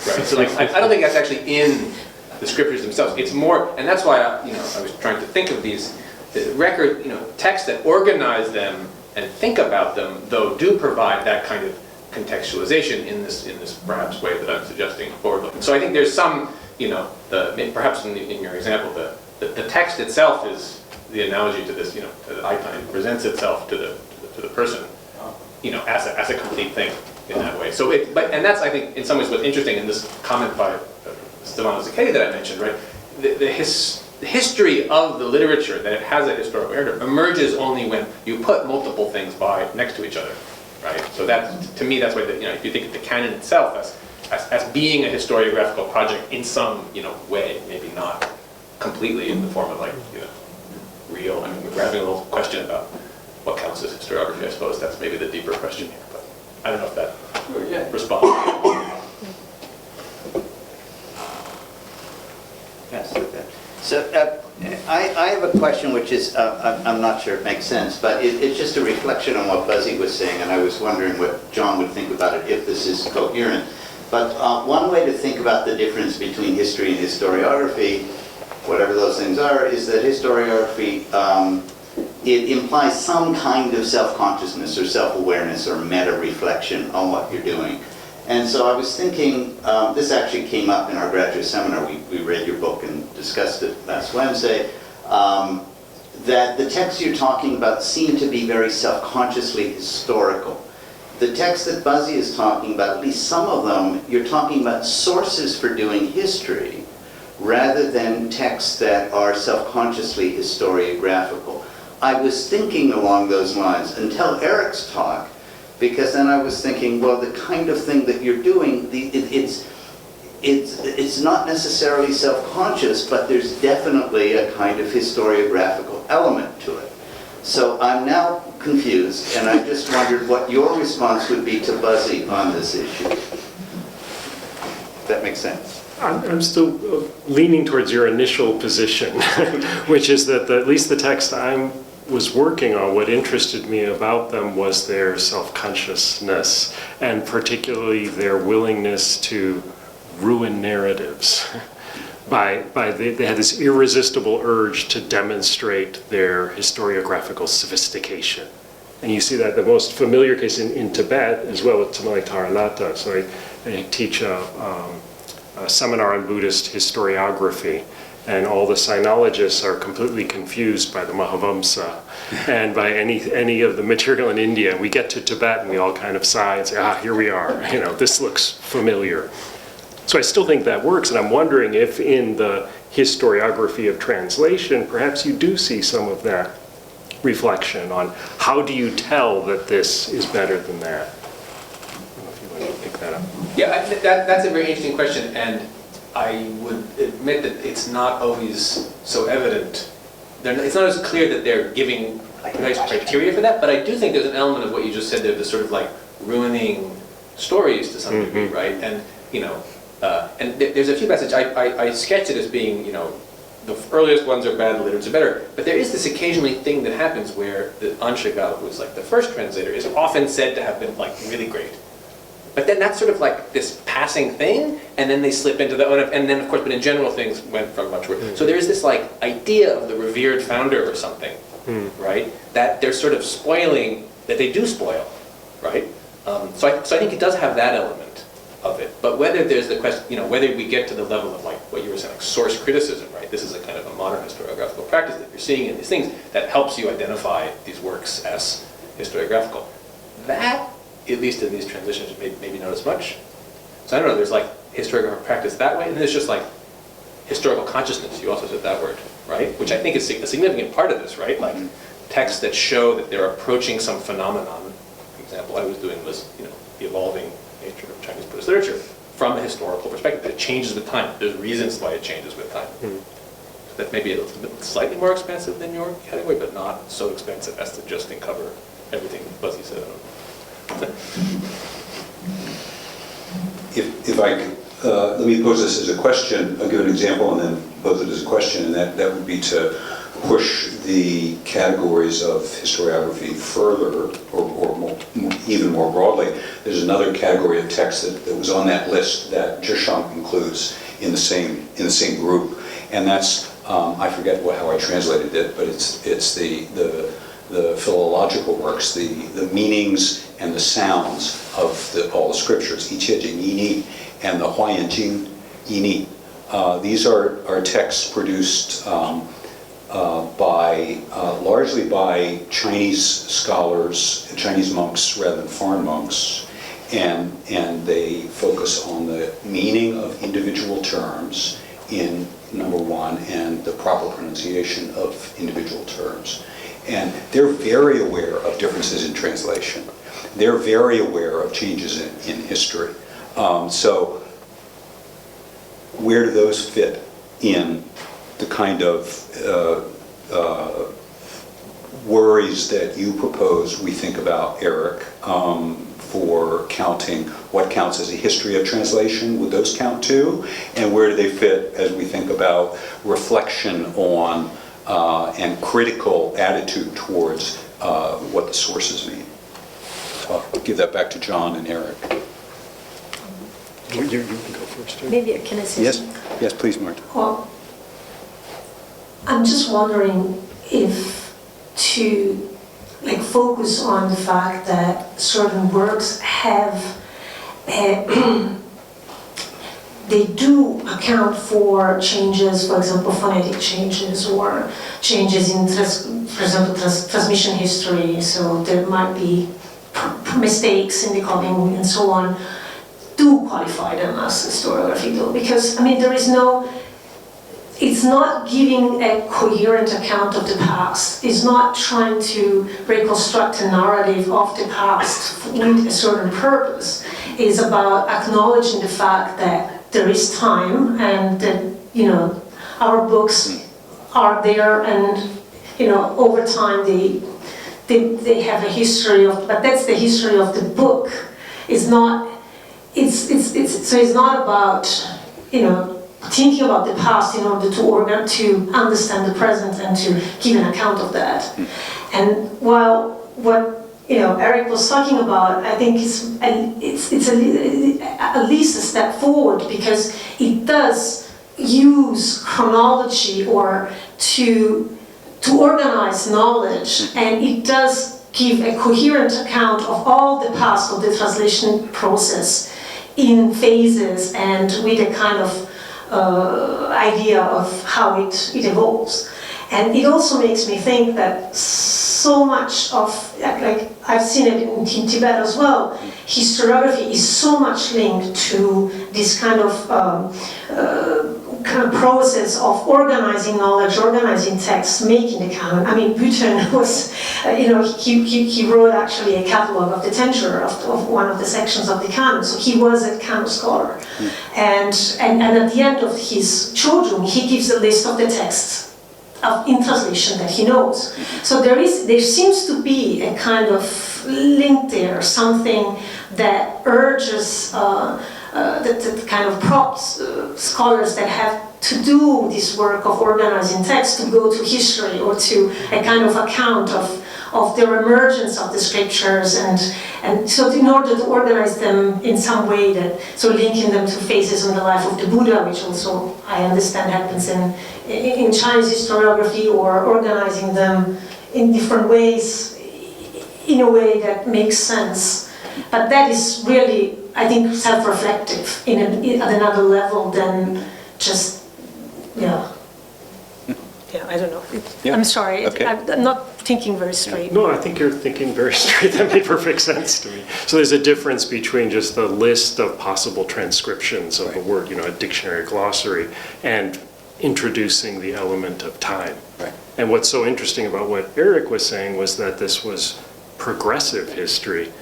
Right. So, I don't think that's actually in the scriptures themselves. It's more, and that's why I was trying to think of these record, texts that organize them and think about them, though, do provide that kind of contextualization in this perhaps way that I'm suggesting forward-looking. So I think there's some, perhaps in your example, the text itself is the analogy to this, the icon presents itself to the person, as a complete thing in that way. So, and that's, I think, in some ways what's interesting in this comment by Stefano Zucchelli that I mentioned, right? The history of the literature, that it has a historical narrative, emerges only when you put multiple things next to each other, right? So that, to me, that's why if you think of the canon itself as being a historiographical project in some way, maybe not completely in the form of real. I mean, we're having a little question about what counts as historiography. I suppose that's maybe the deeper question here, but I don't know if that responds. Yes, okay. So I have a question which is, I'm not sure it makes sense, but it's just a reflection on what Buzzy was saying, and I was wondering what John would think about it if this is coherent. But one way to think about the difference between history and historiography, whatever those things are, is that historiography, it implies some kind of self-consciousness or self-awareness or meta-reflection on what you're doing. And so I was thinking, this actually came up in our graduate seminar. We read your book and discussed it last Wednesday, that the texts you're talking about seem to be very self-consciously historical. The texts that Buzzy is talking about, at least some of them, you're talking about sources for doing history rather than texts that are self-consciously historiographical. I was thinking along those lines until Eric's talk, because then I was thinking, well, the kind of thing that you're doing, it's not necessarily self-conscious, but there's definitely a kind of historiographical element to it. So I'm now confused, and I just wondered what your response would be to Buzzy on this issue. If that makes sense. I'm still leaning towards your initial position, which is that at least the text I was working on, what interested me about them was their self-consciousness, and particularly their willingness to ruin narratives. They had this irresistible urge to demonstrate their historiographical sophistication. And you see that the most familiar case in Tibet as well with Tamil Taranata. So I teach a seminar on Buddhist historiography, and all the sinologists are completely confused by the Mahavamsa and by any of the material in India. We get to Tibet and we all kind of sigh and say, here we are, this looks familiar. So I still think that works, and I'm wondering if in the historiography of translation, perhaps you do see some of that reflection on how do you tell that this is better than that? I don't know if you want to pick that up. Yeah, that's a very interesting question, and I would admit that it's not always so evident. It's not as clear that they're giving nice criteria for that, but I do think there's an element of what you just said there, the sort of like ruining stories to some degree, right? And, you know, and there's a few passages, I sketched it as being, you know, the earliest ones are bad, the later ones are better, but there is this occasionally thing that happens where the Anshigal, who was like the first translator, is often said to have been like really great. But then that's sort of like this passing thing, and then they slip into the, and then of course, but in general things went from much worse. So there is this like idea of the revered founder or something, right? That they're sort of spoiling, that they do spoil, right? So I think it does have that element of it. But whether there's the question, you know, whether we get to the level of like what you were saying, like source criticism, right? This is a kind of a modern historiographical practice that you're seeing in these things that helps you identify these works as historiographical. That, at least in these transitions, maybe not as much. So I don't know, there's like historiographical practice that way, and then there's just like historical consciousness, you also said that word, right? Which I think is a significant part of this, right? Like texts that show that they're approaching some phenomenon. The example I was doing was, you know, the evolving nature of Chinese Buddhist literature from a historical perspective. It changes with time. There's reasons why it changes with time. So that may be slightly more expensive than your category, but not so expensive as to just cover everything Buzzy said. If I could, let me pose this as a question. I'll give an example and then pose it as a question, and that would be to push the categories of historiography further, or more, even more broadly. There's another category of text that was on that list that Zhishang includes in the same group, and that's I forget how I translated it, but it's the philological works, the meanings and the sounds of all the scriptures, Yiqiejing Yini and the Huayanjing Yini. These are texts produced largely by Chinese scholars, Chinese monks rather than foreign monks, and they focus on the meaning of individual terms in number one and the proper pronunciation of individual terms. And they're very aware of differences in translation. They're very aware of changes in history. So where do those fit in the kind of worries that you propose we think about, Eric, for counting what counts as a history of translation? Would those count too? And where do they fit as we think about reflection on and critical attitude towards what the sources mean? So I'll give that back to John and Eric. You can go first, too. Maybe can I say something? Yes, please, Marta. Well, I'm just wondering if to focus on the fact that certain works have they do account for changes, for example, phonetic changes or changes in, for example, transmission history. So there might be mistakes in decoding and so on. Do qualify them as historiography, though, because I mean there is no. It's not giving a coherent account of the past. It's not trying to reconstruct a narrative of the past with a certain purpose. It's about acknowledging the fact that there is time and that, our books are there and, over time they have a history of, but that's the history of the book. It's not, so it's not about, thinking about the past in order to understand the present and to give an account of that. And while what Eric was talking about, I think it's at least a step forward because it does use chronology or to organize knowledge, and it does give a coherent account of all the past of the translation process in phases and with a kind of idea of how it evolves. And it also makes me think that so much of, like I've seen it in Tibet as well, historiography is so much linked to this kind of kind of process of organizing knowledge, organizing texts, making the canon. I mean, Buton was, he wrote actually a catalog of the tenure of one of the sections of the canon, so he was a canon scholar. And at the end of his children, he gives a list of the texts in translation that he knows. So there seems to be a kind of link there, something that urges that kind of prompts scholars that have to do this work of organizing text to go to history or to a kind of account of their emergence of the scriptures, and so in order to organize them in some way, that so linking them to phases in the life of the Buddha, which also I understand happens in Chinese historiography, or organizing them in different ways in a way that makes sense. But that is really, I think, self-reflective at another level than just, Yeah, I don't know. Yeah. I'm sorry, Okay. I'm not thinking very straight. No, I think you're thinking very straight. That made perfect sense to me. So there's a difference between just the list of possible transcriptions of a word, a dictionary, glossary, and introducing the element of time. Right. And what's so interesting about what Eric was saying was that this was progressive history.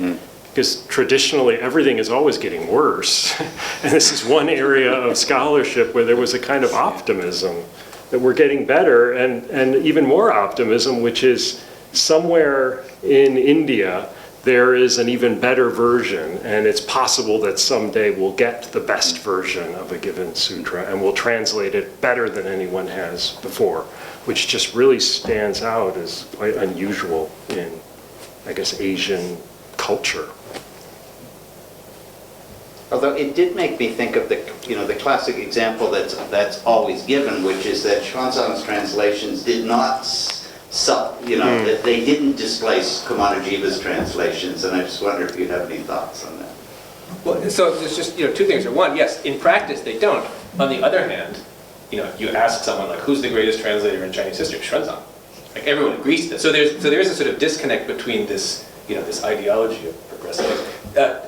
Because traditionally, everything is always getting worse. And this is one area of scholarship where there was a kind of optimism that we're getting better, and even more optimism, which is somewhere in India, there is an even better version, and it's possible that someday we'll get the best version of a given sutra, and we'll translate it better than anyone has before, which just really stands out as quite unusual in, I guess, Asian culture. Although it did make me think of the classic example that's always given, which is that Xuanzang's translations did not that they didn't displace Kumarajiva's translations, and I just wonder if you have any thoughts on that. Well, so there's just two things. One, yes, in practice they don't. On the other hand, you ask someone like, who's the greatest translator in Chinese history? Xuanzang. Like everyone agrees to this. So there is a sort of disconnect between this this ideology of progressive.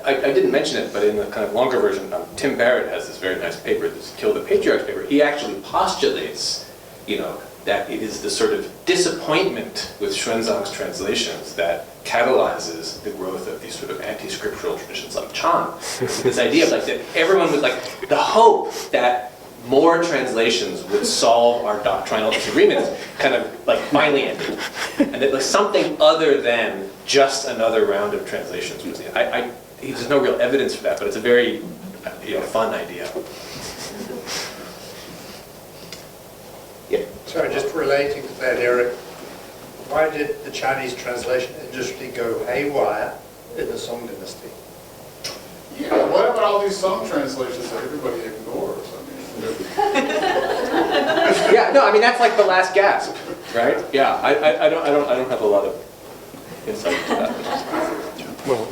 I didn't mention it, but in the kind of longer version, Tim Barrett has this very nice paper, this Kill the Patriarchs paper. He actually postulates, that it is the sort of disappointment with Xuanzang's translations that catalyzes the growth of these sort of anti-scriptural traditions like Chan. This idea of like that everyone was like the hope that more translations would solve our doctrinal disagreements kind of like finally ended, and that like something other than just another round of translations was there's no real evidence for that, but it's a very fun idea. Yeah. Sorry, just relating to that, Eric, why did the Chinese translation industry go haywire in the Song dynasty? Yeah, what about all these song translations that everybody ignores? Yeah, no, I mean that's like the last gasp, right? Yeah, I don't have a lot of insight into that. Well,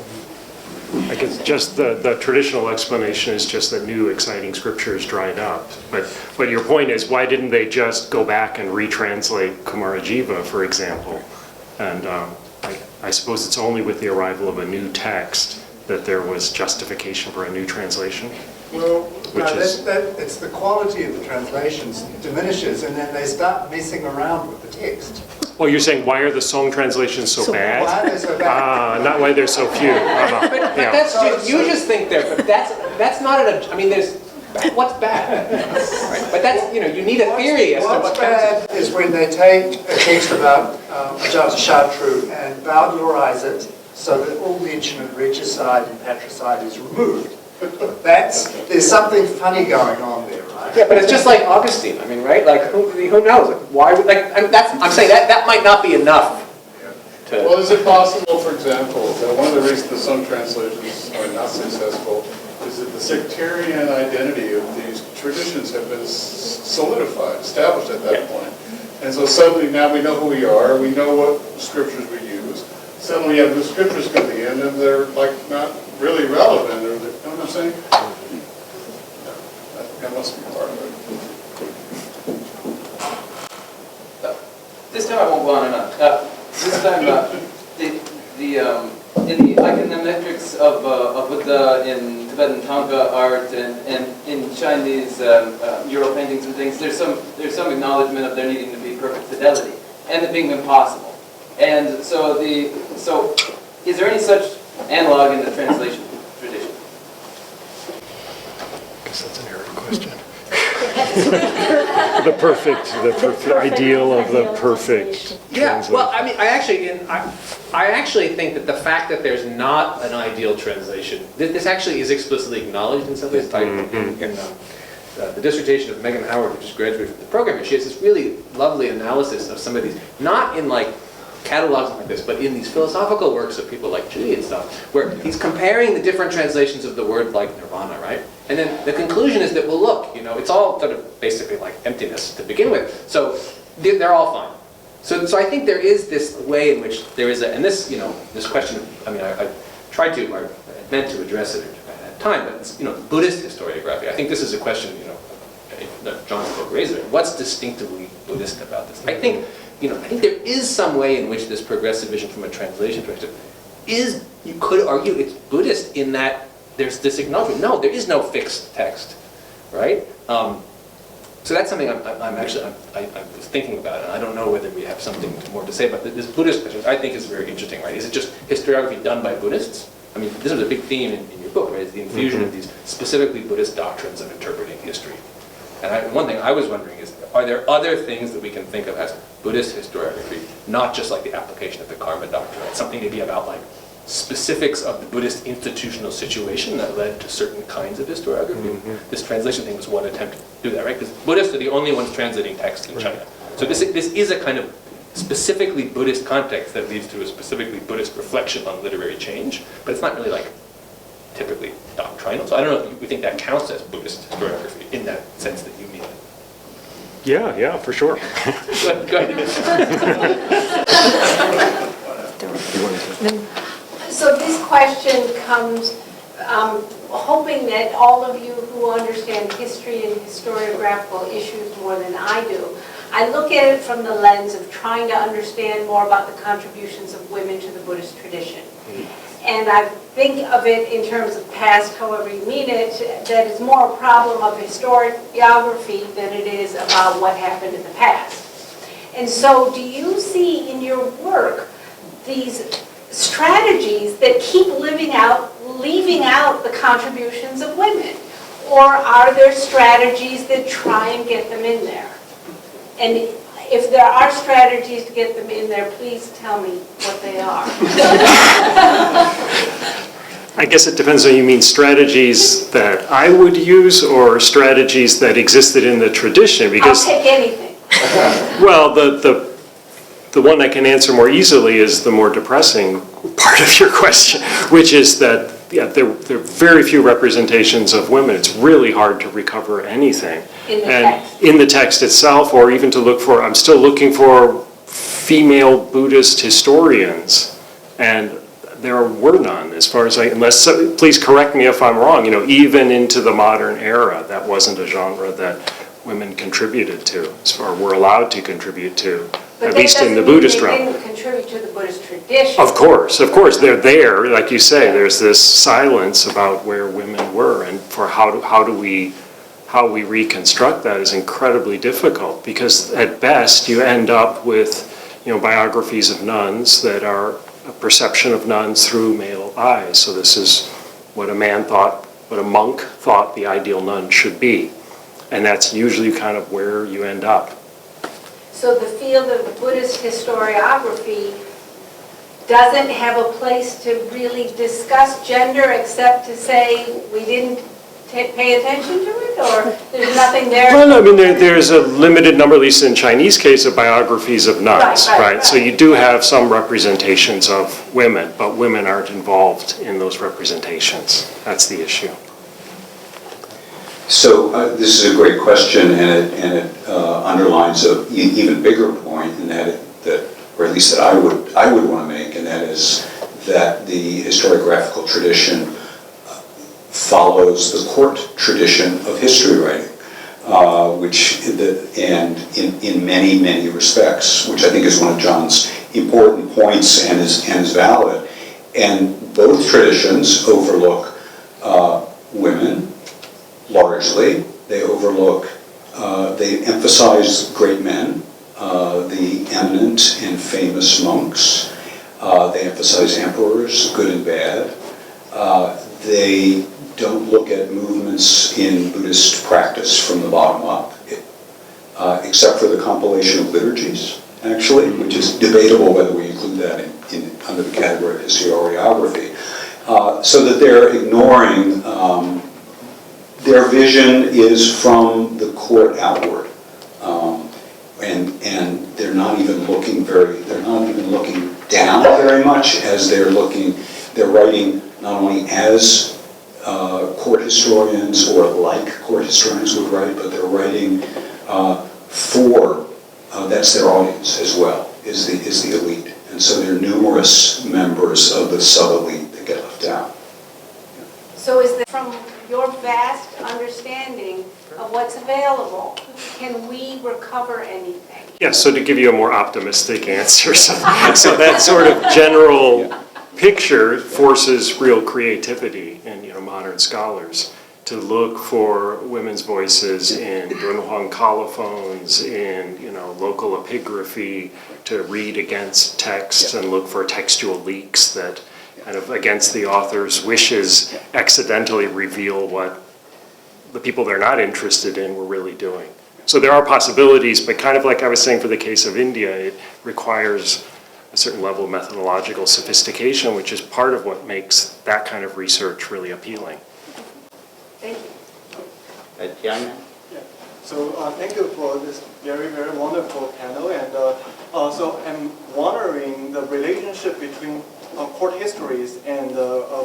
I guess just the traditional explanation is just that new exciting scriptures dried up. But your point is, why didn't they just go back and retranslate Kumarajiva, for example? And I suppose it's only with the arrival of a new text that there was justification for a new translation. Well, it's the quality of the translations diminishes, and then they start messing around with the text. Well, you're saying, why are the Song translations so bad? Why are they so bad? Not why they're so few. But Yeah. that's just, you just think there, but that's not I mean, there's, what's bad? Right? But that's, you need a theory as to What's what's bad is when they take a text about Ajahn Chartreux and valorize it so that all mention of regicide and patricide is removed. There's something funny going on there, right? Yeah, but it's just like Augustine. I mean, right? Like, who knows? Like, why would I'm saying that might not be enough. Well, is it possible, for example, that one of the reasons the song translations are not successful is that the sectarian identity of these traditions have been solidified, established at that point. And so suddenly now we know who we are, we know what scriptures we use. Suddenly you have the scriptures coming in and they're like not really relevant, or you know what I'm saying? That must be part of it. This time I won't go on and on. This time, in the iconometrics of Buddha in Tibetan Tibetan Thangka art and in Chinese mural paintings and things, there's some acknowledgement of there needing to be perfect fidelity and it being impossible. And so is there any such analog in the translation tradition? I guess that's an Eric question. The perfect ideal of the perfect Yeah, translation. well, I mean, I actually think that the fact that there's not an ideal translation, this actually is explicitly acknowledged in some ways. In the dissertation of Megan Howard, who just graduated from the program, and she has this really lovely analysis of some of these, not in like catalogs like this, but in these philosophical works of people like Judy and stuff, where he's comparing the different translations of the word like nirvana, right? And then the conclusion is that, well, look, it's all sort of basically like emptiness to begin with. So they're all fine. So I think there is this way in which there is and this, this question, I mean, I tried to, or I meant to address it at the time, but it's, Buddhist historiography. I think this is a question, that John's book raises. What's distinctively Buddhist about this? I think there is some way in which this progressive vision from a translation perspective is, you could argue, it's Buddhist in that there's this acknowledgement. No, there is no fixed text, right? So that's something I was thinking about, and I don't know whether we have something more to say about this Buddhist question. I think is very interesting, right? Is it just historiography done by Buddhists? I mean, this is a big theme in your book, right? Is the infusion of these specifically Buddhist doctrines of interpreting history. And one thing I was wondering is, are there other things that we can think of as Buddhist historiography, not just like the application of the karma doctrine, right? Something maybe about like specifics of the Buddhist institutional situation that led to certain kinds of historiography. This translation thing was one attempt to do that, right? Because Buddhists are the only ones translating text in China. So this is a kind of specifically Buddhist context that leads to a specifically Buddhist reflection on literary change, but it's not really like typically doctrinal. So I don't know if we think that counts as Buddhist historiography in that sense that you mean it. Yeah, for sure. Go ahead. So this question comes, hoping that all of you who understand history and historiographical issues more than I do, I look at it from the lens of trying to understand more about the contributions of women to the Buddhist tradition. And I think of it in terms of past, however you mean it, that it's more a problem of historiography than it is about what happened in the past. And so do you see in your work these strategies that keep leaving out the contributions of women? Or are there strategies that try and get them in there? And if there are strategies to get them in there, please tell me what they are. I guess it depends on you mean strategies that I would use or strategies that existed in the tradition. Because, I'll take anything. well, the one I can answer more easily is the more depressing part of your question, which is that there are very few representations of women. It's really hard to recover anything. In the text itself, or even to look for, I'm still looking for female Buddhist historians, and there were none as far as please correct me if I'm wrong, even into the modern era, that wasn't a genre that women contributed to, or were allowed to contribute to. But at least in the Buddhist realm. They didn't contribute to the Buddhist tradition. Of course, they're there, like you say. There's this silence about where women were, and for how we reconstruct that is incredibly difficult, because at best you end up with biographies of nuns that are a perception of nuns through male eyes. So this is what a monk thought the ideal nun should be, and that's usually kind of where you end up. So the field of Buddhist historiography doesn't have a place to really discuss gender except to say we didn't pay attention to it, or there's nothing there? Well, I mean, there's a limited number, at least in Chinese case, of biographies of nuns, right? So you do have some representations of women, but women aren't involved in those representations. That's the issue. So this is a great question, and it underlines an even bigger point, and or at least that I would want to make, and that is that the historiographical tradition follows the court tradition of history writing, and in many respects, which I think is one of John's important points and is valid. And both traditions overlook women, largely. They overlook, they emphasize great men, the eminent and famous monks. They emphasize emperors, good and bad. They don't look at movements in Buddhist practice from the bottom up, except for the compilation of liturgies, actually, which is debatable whether we include that under the category of historiography. So that they're ignoring, their vision is from the court outward. And they're not even looking down very much as they're writing not only as court historians or like court historians would write, but they're writing for, that's their audience as well, is the elite. And so there are numerous members of the sub-elite that get left out. So is that from your vast understanding of what's available, can we recover anything? Yeah, so to give you a more optimistic answer, so that sort of general picture forces real creativity in modern scholars to look for women's voices in Dunhuang colophons, in local epigraphy, to read against texts and look for textual leaks that kind of against the author's wishes accidentally reveal what the people they're not interested in were really doing. So there are possibilities, but kind of like I was saying for the case of India, it requires a certain level of methodological sophistication, which is part of what makes that kind of research really appealing. Thank you. Tianyan? So thank you for this very, very wonderful panel. And so I'm wondering the relationship between court histories and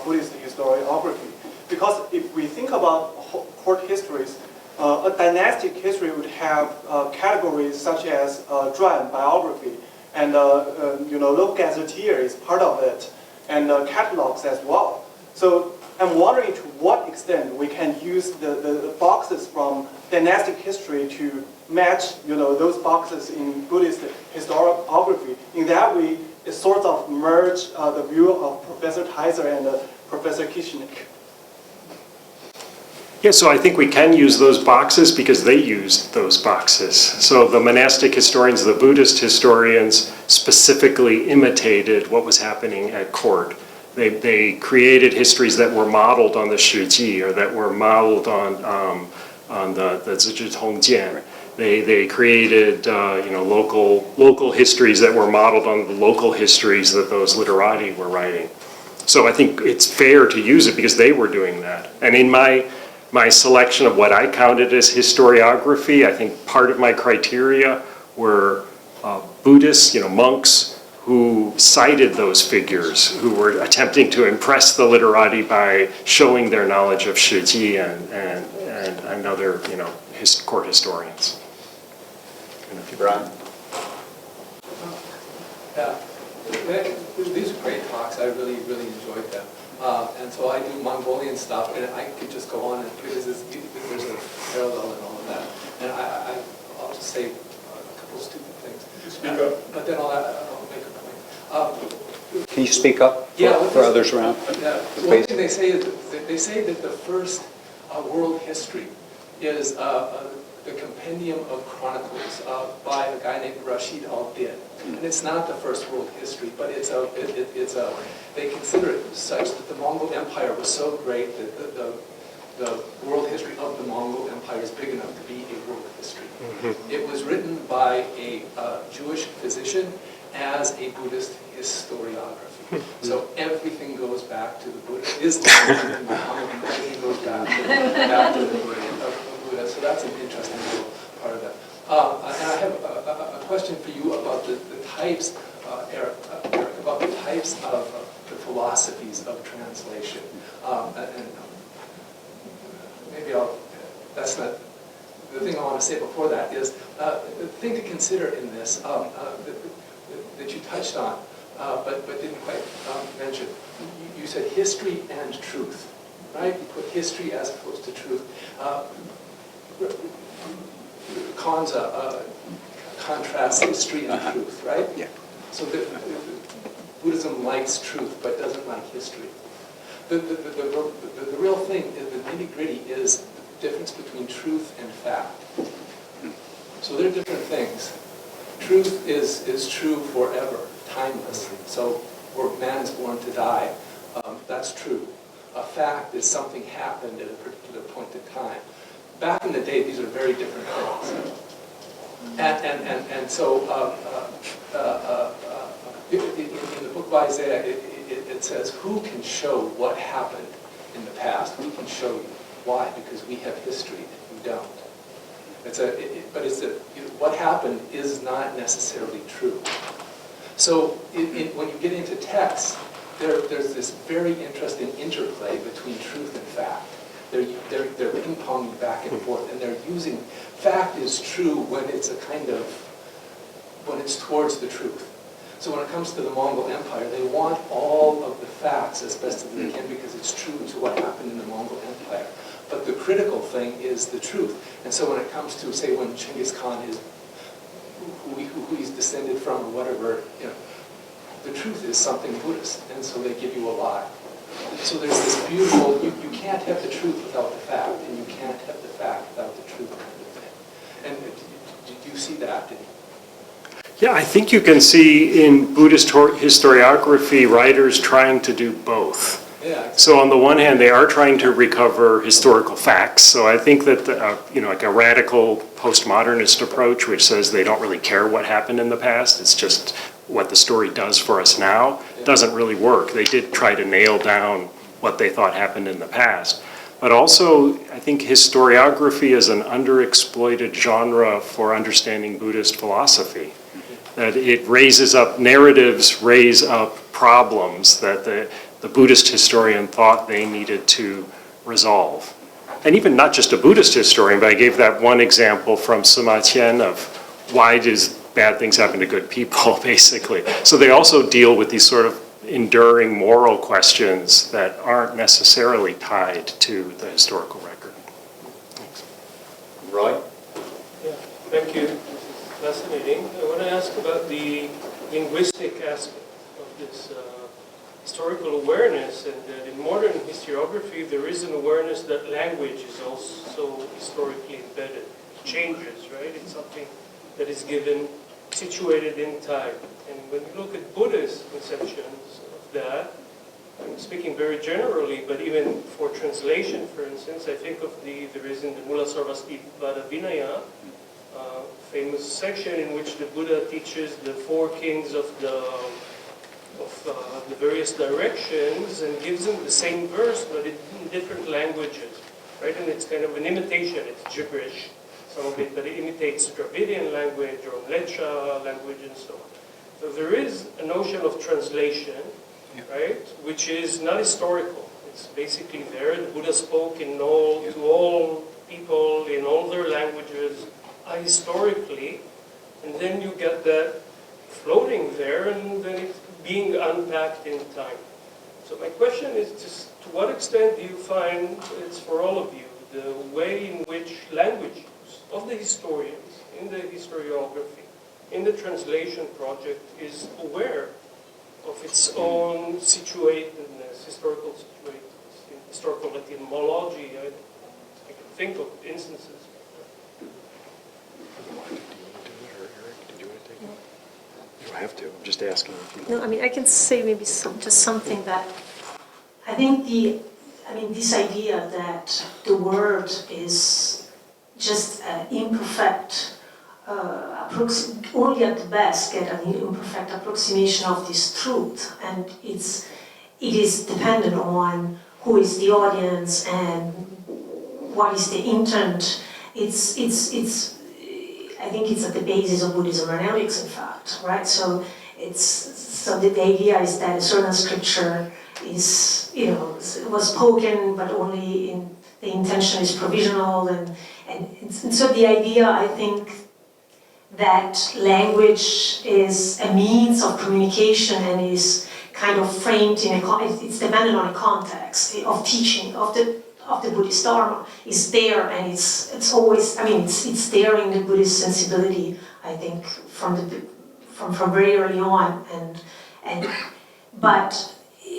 Buddhist historiography. Because if we think about court histories, a dynastic history would have categories such as Zhuan, biography, and local gazetteer is part of it, and catalogs as well. So I'm wondering to what extent we can use the boxes from dynastic history to match those boxes in Buddhist historiography. In that way, it sort of merge the view of Professor Teiser and Professor Kishnik. Yeah, so I think we can use those boxes because they used those boxes. So the monastic historians, the Buddhist historians specifically imitated what was happening at court. They created histories that were modeled on the Shiji, or that were modeled on the Zizhi Tongjian. They created local histories that were modeled on the local histories that those literati were writing. So I think it's fair to use it because they were doing that. And in my selection of what I counted as historiography, I think part of my criteria were Buddhists, monks, who cited those figures, who were attempting to impress the literati by showing their knowledge of Shiji and other, court historians. Brian? Yeah, these are great talks. I really, really enjoyed them. And so I do Mongolian stuff, and I could just go on because there's a parallel in all of that. And I'll just say a couple stupid things. Speak up. But then I'll make a point. Can you speak up for others around? Yeah. One thing they say is that the first world history is the Compendium of Chronicles by a guy named Rashid al-Din. And it's not the first world history, but they consider it such that the Mongol Empire was so great that the world history of the Mongol Empire is big enough to be a world history. Mm-hmm. It was written by a Jewish physician as a Buddhist historiography. So everything goes back to the Buddha. Islam and Muhammad, everything goes back to the Buddha. So that's an interesting little part of that. And I have a question for you about the types, Eric, about the types of the philosophies of translation. And maybe that's not, the thing I want to say before that is, the thing to consider in this that you touched on, but didn't quite mention. You said history and truth, right? You put history as opposed to truth. Kanza contrasts history and truth, right? Yeah. So Buddhism likes truth but doesn't like history. The real thing, the nitty-gritty is the difference between truth and fact. So they're different things. Truth is true forever, timeless. So where man is born to die, that's true. A fact is something happened at a particular point in time. Back in the day, these are very different things. And so in the book of Isaiah, it says, who can show what happened in the past? Who can show you? Why? Because we have history and you don't. What happened is not necessarily true. So when you get into text, there's this very interesting interplay between truth and fact. They're ping-ponging back and forth, and they're using, fact is true when it's when it's towards the truth. So when it comes to the Mongol Empire, they want all of the facts as best as they can because it's true to what happened in the Mongol Empire. But the critical thing is the truth. And so when it comes to, say, when Genghis Khan is, who he's descended from or whatever, the truth is something Buddhist, and so they give you a lie. So there's this beautiful, you can't have the truth without the fact, and you can't have the fact without the truth kind of thing. And do you see that? Yeah, I think you can see in Buddhist historiography writers trying to do both. Yeah. So on the one hand, they are trying to recover historical facts. So I think that, like a radical postmodernist approach, which says they don't really care what happened in the past, it's just what the story does for us now, doesn't really work. They did try to nail down what they thought happened in the past. But also, I think historiography is an underexploited genre for understanding Buddhist philosophy. That it raises up, narratives raise up problems that the Buddhist historian thought they needed to resolve. And even not just a Buddhist historian, but I gave that one example from Sima Qian of why does bad things happen to good people, basically. So they also deal with these sort of enduring moral questions that aren't necessarily tied to the historical record. Thanks. Roy? Yeah, thank you. This is fascinating. I want to ask about the linguistic aspect of this historical awareness, and that in modern historiography there is an awareness that language is also historically embedded. It changes, right? It's something that is given, situated in time. And when you look at Buddhist conceptions of that, I'm speaking very generally, but even for translation, for instance, I think of there is in the Mula Sarvastivada Vinaya, famous section in which the Buddha teaches the four kings of the various directions and gives them the same verse, but in different languages, right? And it's kind of an imitation, it's gibberish, some of it, but it imitates Dravidian language or Mlecha language and so on. So there is a notion of translation, right, which is not historical. It's basically there. The Buddha spoke to all people in all their languages ahistorically, and then you get that floating there, and then it's being unpacked in time. So my question is just, to what extent do you find, it's for all of you, the way in which language use of the historians in the historiography, in the translation project, is aware of its own situatedness, historical situatedness, in historical etymology? I can think of instances. You don't have to, I'm just asking. No, I mean, I can say maybe just something that I think this idea that the word is just imperfect, only at the best get an imperfect approximation of this truth, and it is dependent on who is the audience and what is the intent. I think it's at the basis of Buddhism hermeneutics, in fact, right? So the idea is that a certain scripture is, was spoken, but only the intention is provisional, and so the idea, I think, that language is a means of communication and is kind of framed it's dependent on a context of teaching of the Buddhist Dharma is there, and it's always, it's there in the Buddhist sensibility, I think, from very early on, but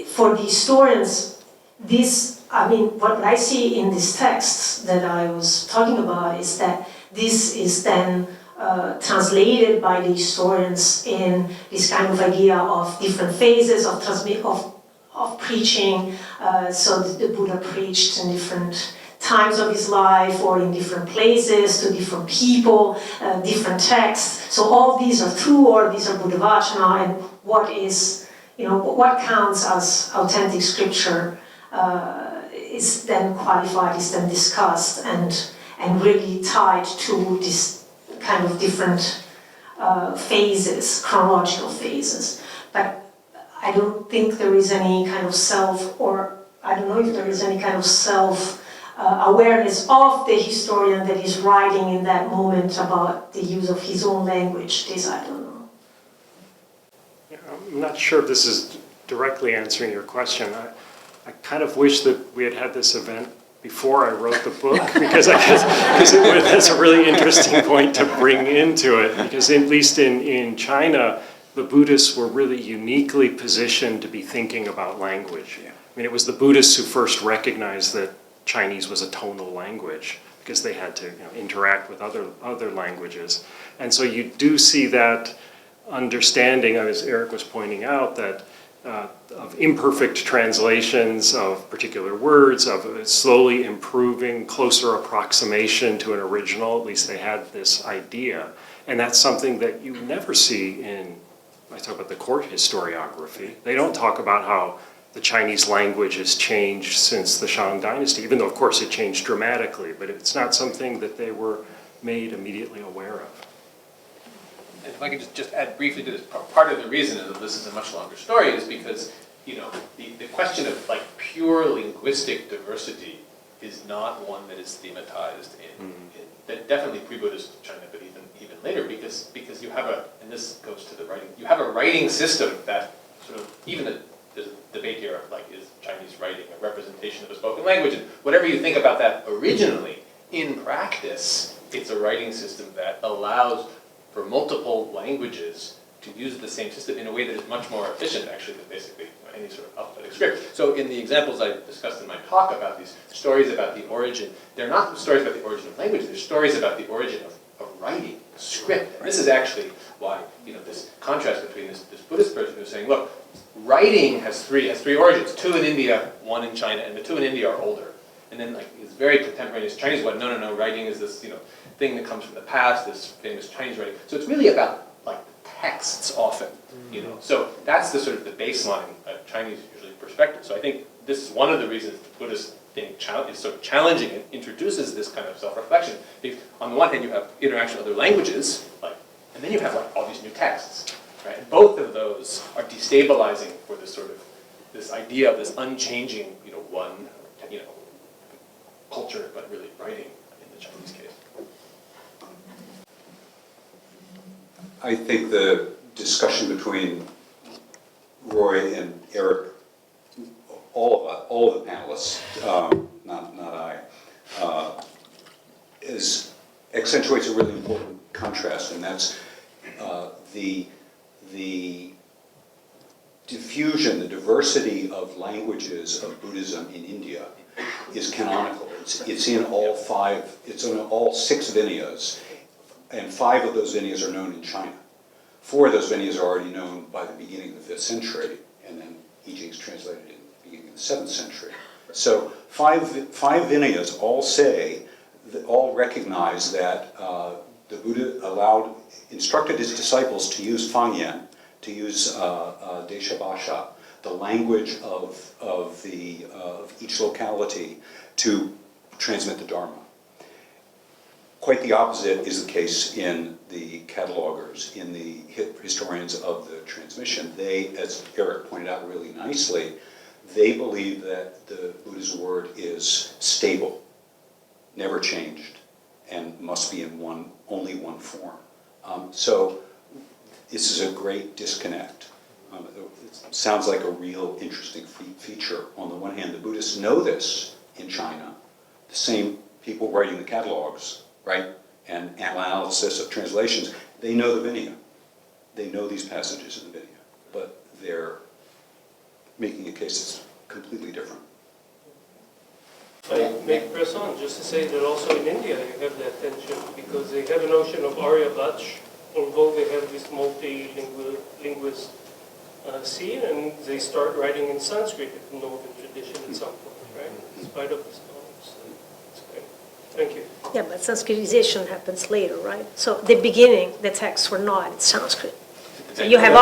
for the historians, what I see in these texts that I was talking about is that this is then translated by the historians in this kind of idea of different phases of preaching. So the Buddha preached in different times of his life or in different places to different people, different texts. So all these are true, or these are Buddha Vachana, and what counts as authentic scripture is then qualified, is then discussed, and really tied to this kind of different phases, chronological phases. But I don't think there is any kind of I don't know if there is any kind of awareness of the historian that is writing in that moment about the use of his own language. This I don't know. Yeah, I'm not sure if this is directly answering your question. I kind of wish that we had had this event before I wrote the book, because that's a really interesting point to bring into it, because at least in China, the Buddhists were really uniquely positioned to be thinking about language. I mean, it was the Buddhists who first recognized that Chinese was a tonal language, because they had to interact with other languages. And so you do see that understanding, as Eric was pointing out, that of imperfect translations of particular words, of slowly improving, closer approximation to an original. At least they had this idea. And that's something that you never see I talk about the court historiography. They don't talk about how the Chinese language has changed since the Shang Dynasty, even though, of course, it changed dramatically, but it's not something that they were made immediately aware of. And if I could just add briefly to this, part of the reason that this is a much longer story is because, the question of pure linguistic diversity is not one that is thematized that definitely pre-Buddhist China, but even later, because you have and this goes to the writing, you have a writing system that sort of, there's a debate here of is Chinese writing a representation of a spoken language, and whatever you think about that originally, in practice, it's a writing system that allows for multiple languages to use the same system in a way that is much more efficient, actually, than basically any sort of alphabetic script. So in the examples I discussed in my talk about these stories about the origin, they're not stories about the origin of language, they're stories about the origin of writing, script. And this is actually why, this contrast between this Buddhist person who's saying, look, writing has three origins, 2 in India, 1 in China, and the 2 in India are older. And then it's very contemporaneous Chinese one, no, writing is this, thing that comes from the past, this famous Chinese writing. So it's really about texts often, So that's the sort of the baseline Chinese usually perspective. So I think this is one of the reasons the Buddhist thing is so challenging and introduces this kind of self-reflection. Because on the one hand, you have interaction with other languages, and then you have all these new texts, right? And both of those are destabilizing for this sort of this idea of this unchanging, one, culture, but really writing in the Chinese case. I think the discussion between Roy and Eric, all of the panelists, not I, accentuates a really important contrast, and that's the diffusion, the diversity of languages of Buddhism in India is canonical. It's in all 6 Vinyas, and 5 of those Vinyas are known in China. 4 of those Vinyas are already known by the beginning of the 5th century, and then I Ching's translated in the beginning of the 7th century. So 5 Vinyas all recognize that the Buddha instructed his disciples to use Fangyan, to use Deshabhasha, the language of each locality, to transmit the Dharma. Quite the opposite is the case in the catalogers, in the historians of the transmission. They, as Eric pointed out really nicely, they believe that the Buddha's word is stable, never changed, and must be in only one form. So this is a great disconnect. It sounds like a real interesting feature. On the one hand, the Buddhists know this in China, the same people writing the catalogs, right, and analysis of translations, they know the Vinaya. They know these passages in the Vinaya, but they're making a case that's completely different. I make press on just to say that also in India you have that tension because they have a notion of Arya-Bach, although they have this multi-linguist scene, and they start writing in Sanskrit in the Northern tradition at some point, right? In spite of this knowledge. So it's great. Thank you. Yeah, but Sanskritization happens later, right? So the beginning, the texts were not in Sanskrit. So you have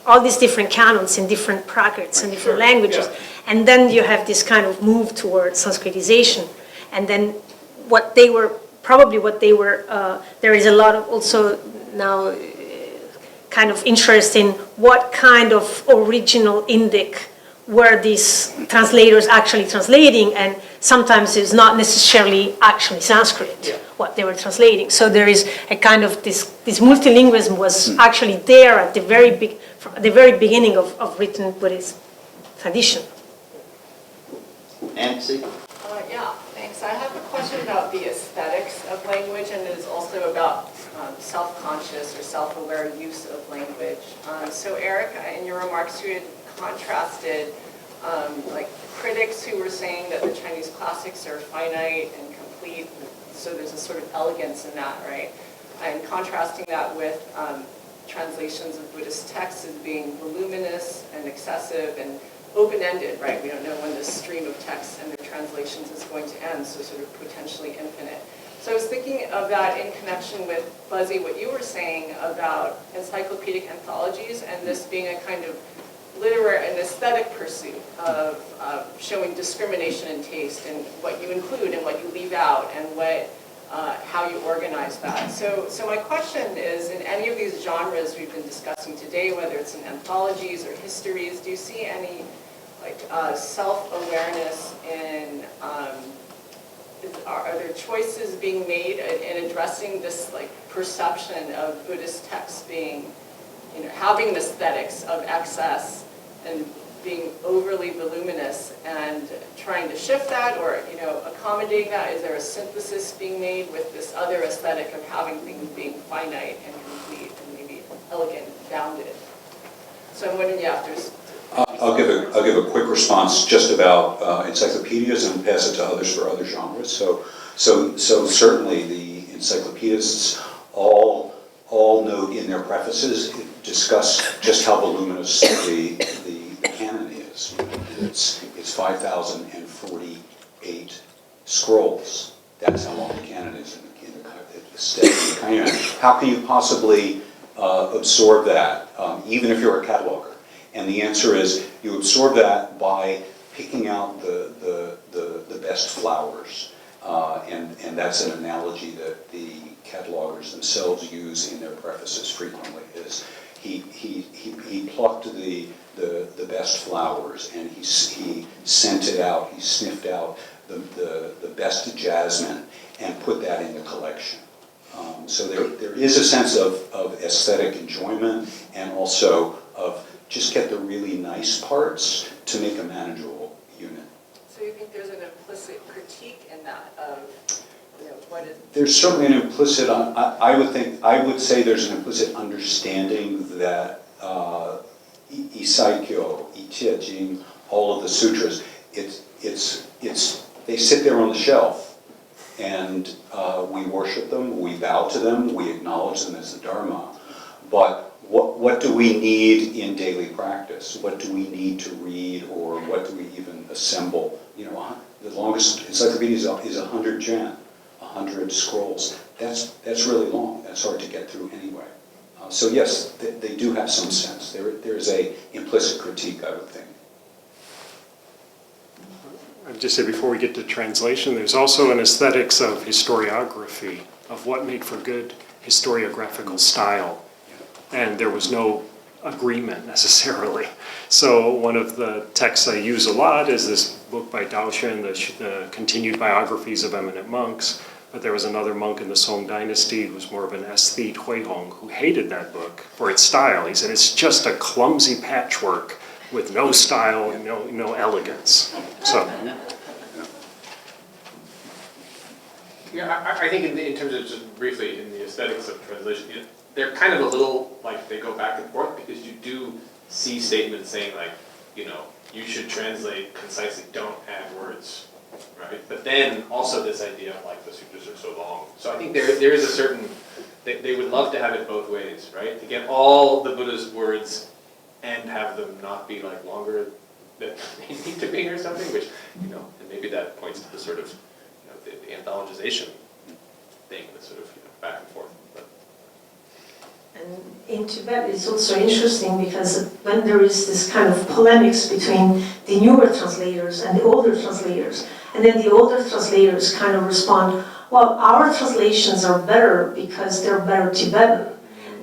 all these different canons in different Prakrits and different languages, and then you have this kind of move towards Sanskritization, and then there is a lot of also now kind of interest in what kind of original Indic were these translators actually translating, and sometimes it's not necessarily actually Sanskrit, what they were translating. So there is a kind of this multilingualism was actually there at the very beginning of written Buddhist tradition. Nancy? Yeah, thanks. I have a question about the aesthetics of language, and it is also about self-conscious or self-aware use of language. So Eric, in your remarks, you had contrasted like critics who were saying that the Chinese classics are finite and complete, so there's a sort of elegance in that, right? And contrasting that with translations of Buddhist texts as being voluminous and excessive and open-ended, right? We don't know when this stream of texts and their translations is going to end, so sort of potentially infinite. So I was thinking of that in connection with, Buzzy, what you were saying about encyclopedic anthologies and this being a kind of literary and aesthetic pursuit of showing discrimination in taste and what you include and what you leave out and how you organize that. So my question is, in any of these genres we've been discussing today, whether it's in anthologies or histories, do you see any self-awareness in, are there choices being made in addressing this perception of Buddhist texts being, having aesthetics of excess and being overly voluminous and trying to shift that or, accommodating that? Is there a synthesis being made with this other aesthetic of having things being finite and complete and maybe elegant, bounded? So I'm wondering, if there's... I'll give a quick response just about encyclopedias and pass it to others for other genres. So certainly the encyclopedists all note in their prefaces, discuss just how voluminous the canon is. It's 5,048 scrolls. That's how long the canon is in the canon. How can you possibly absorb that, even if you're a cataloger? And the answer is you absorb that by picking out the best flowers. And that's an analogy that the catalogers themselves use in their prefaces frequently, is he plucked the best flowers and he scented out, he sniffed out the best jasmine and put that in the collection. So there is a sense of aesthetic enjoyment and also of just get the really nice parts to make a manageable unit. So you think there's an implicit critique in that of, what is... There's certainly an implicit, I would say there's an implicit understanding that Isaikyo, Ichie Jing, all of the sutras, they sit there on the shelf and we worship them, we bow to them, we acknowledge them as the Dharma, but what do we need in daily practice? What do we need to read, or what do we even assemble? The longest encyclopedia is 100 jan, 100 scrolls. That's really long. That's hard to get through anyway. So yes, they do have some sense. There's a implicit critique, I would think. I'd just say before we get to translation, there's also an aesthetics of historiography, of what made for good historiographical style. And there was no agreement necessarily. So one of the texts I use a lot is this book by Dao Xuan, the continued biographies of eminent monks. But there was another monk in the Song dynasty who was more of an aesthete, Hui Hong, who hated that book for its style. He said it's just a clumsy patchwork with no style and no elegance. So. Yeah, I think in terms of just briefly in the aesthetics of translation, they're kind of a little like they go back and forth because you do see statements saying you should translate concisely, don't add words, right? but then also this idea of like the sutras are so long. So I think there is a certain, they would love to have it both ways, right? To get all the Buddha's words and have them not be like longer than they need to be or something, which, you know, and maybe that points to the sort of, you know, the anthologization thing, the sort of, you know, back and forth. But. And in Tibet, it's also interesting because when there is this kind of polemics between the newer translators and the older translators, and then the older translators kind of respond, well, our translations are better because they're better Tibetan.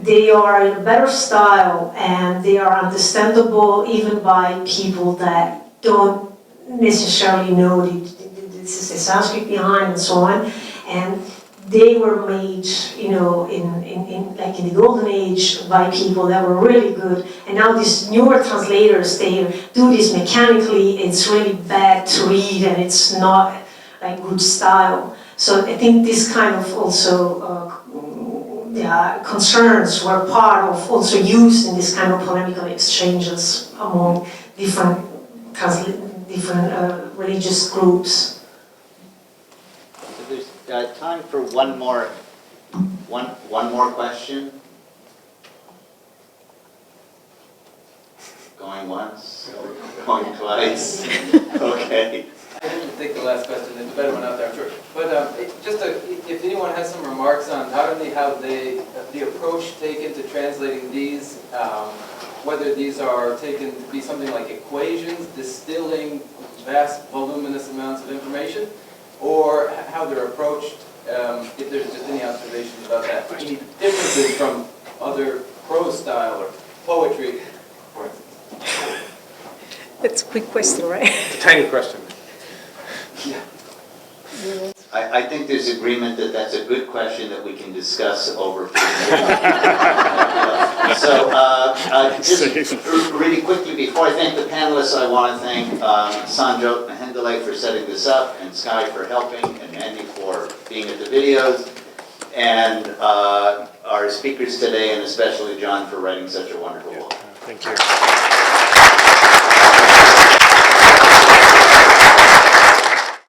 They are in a better style and they are understandable even by people that don't necessarily know the Sanskrit behind and so on. And they were made, you know, like in the golden age by people that were really good. And now these newer translators, they do this mechanically. It's really bad to read and it's not like good style. So I think this kind of also concerns were part of also used in this kind of polemical exchanges among different religious groups. So there's time for one more question. Going once, going twice. Okay. I didn't take the last question. There's a better one out there, I'm sure. But if anyone has some remarks on not only how the approach taken to translating these, whether these are taken to be something like equations, distilling vast, voluminous amounts of information, or how they're approached, if there's just any observations about that. Any differences from other prose style or poetry, for instance. That's a quick question, right? It's a tiny question. Yeah. I think there's agreement that that's a good question that we can discuss over food. So just really quickly, before I thank the panelists, I want to thank Sanjot Mahendale for setting this up, and Sky for helping, and Mandy for being at the videos, and our speakers today, and especially John for writing such a wonderful book. Thank you.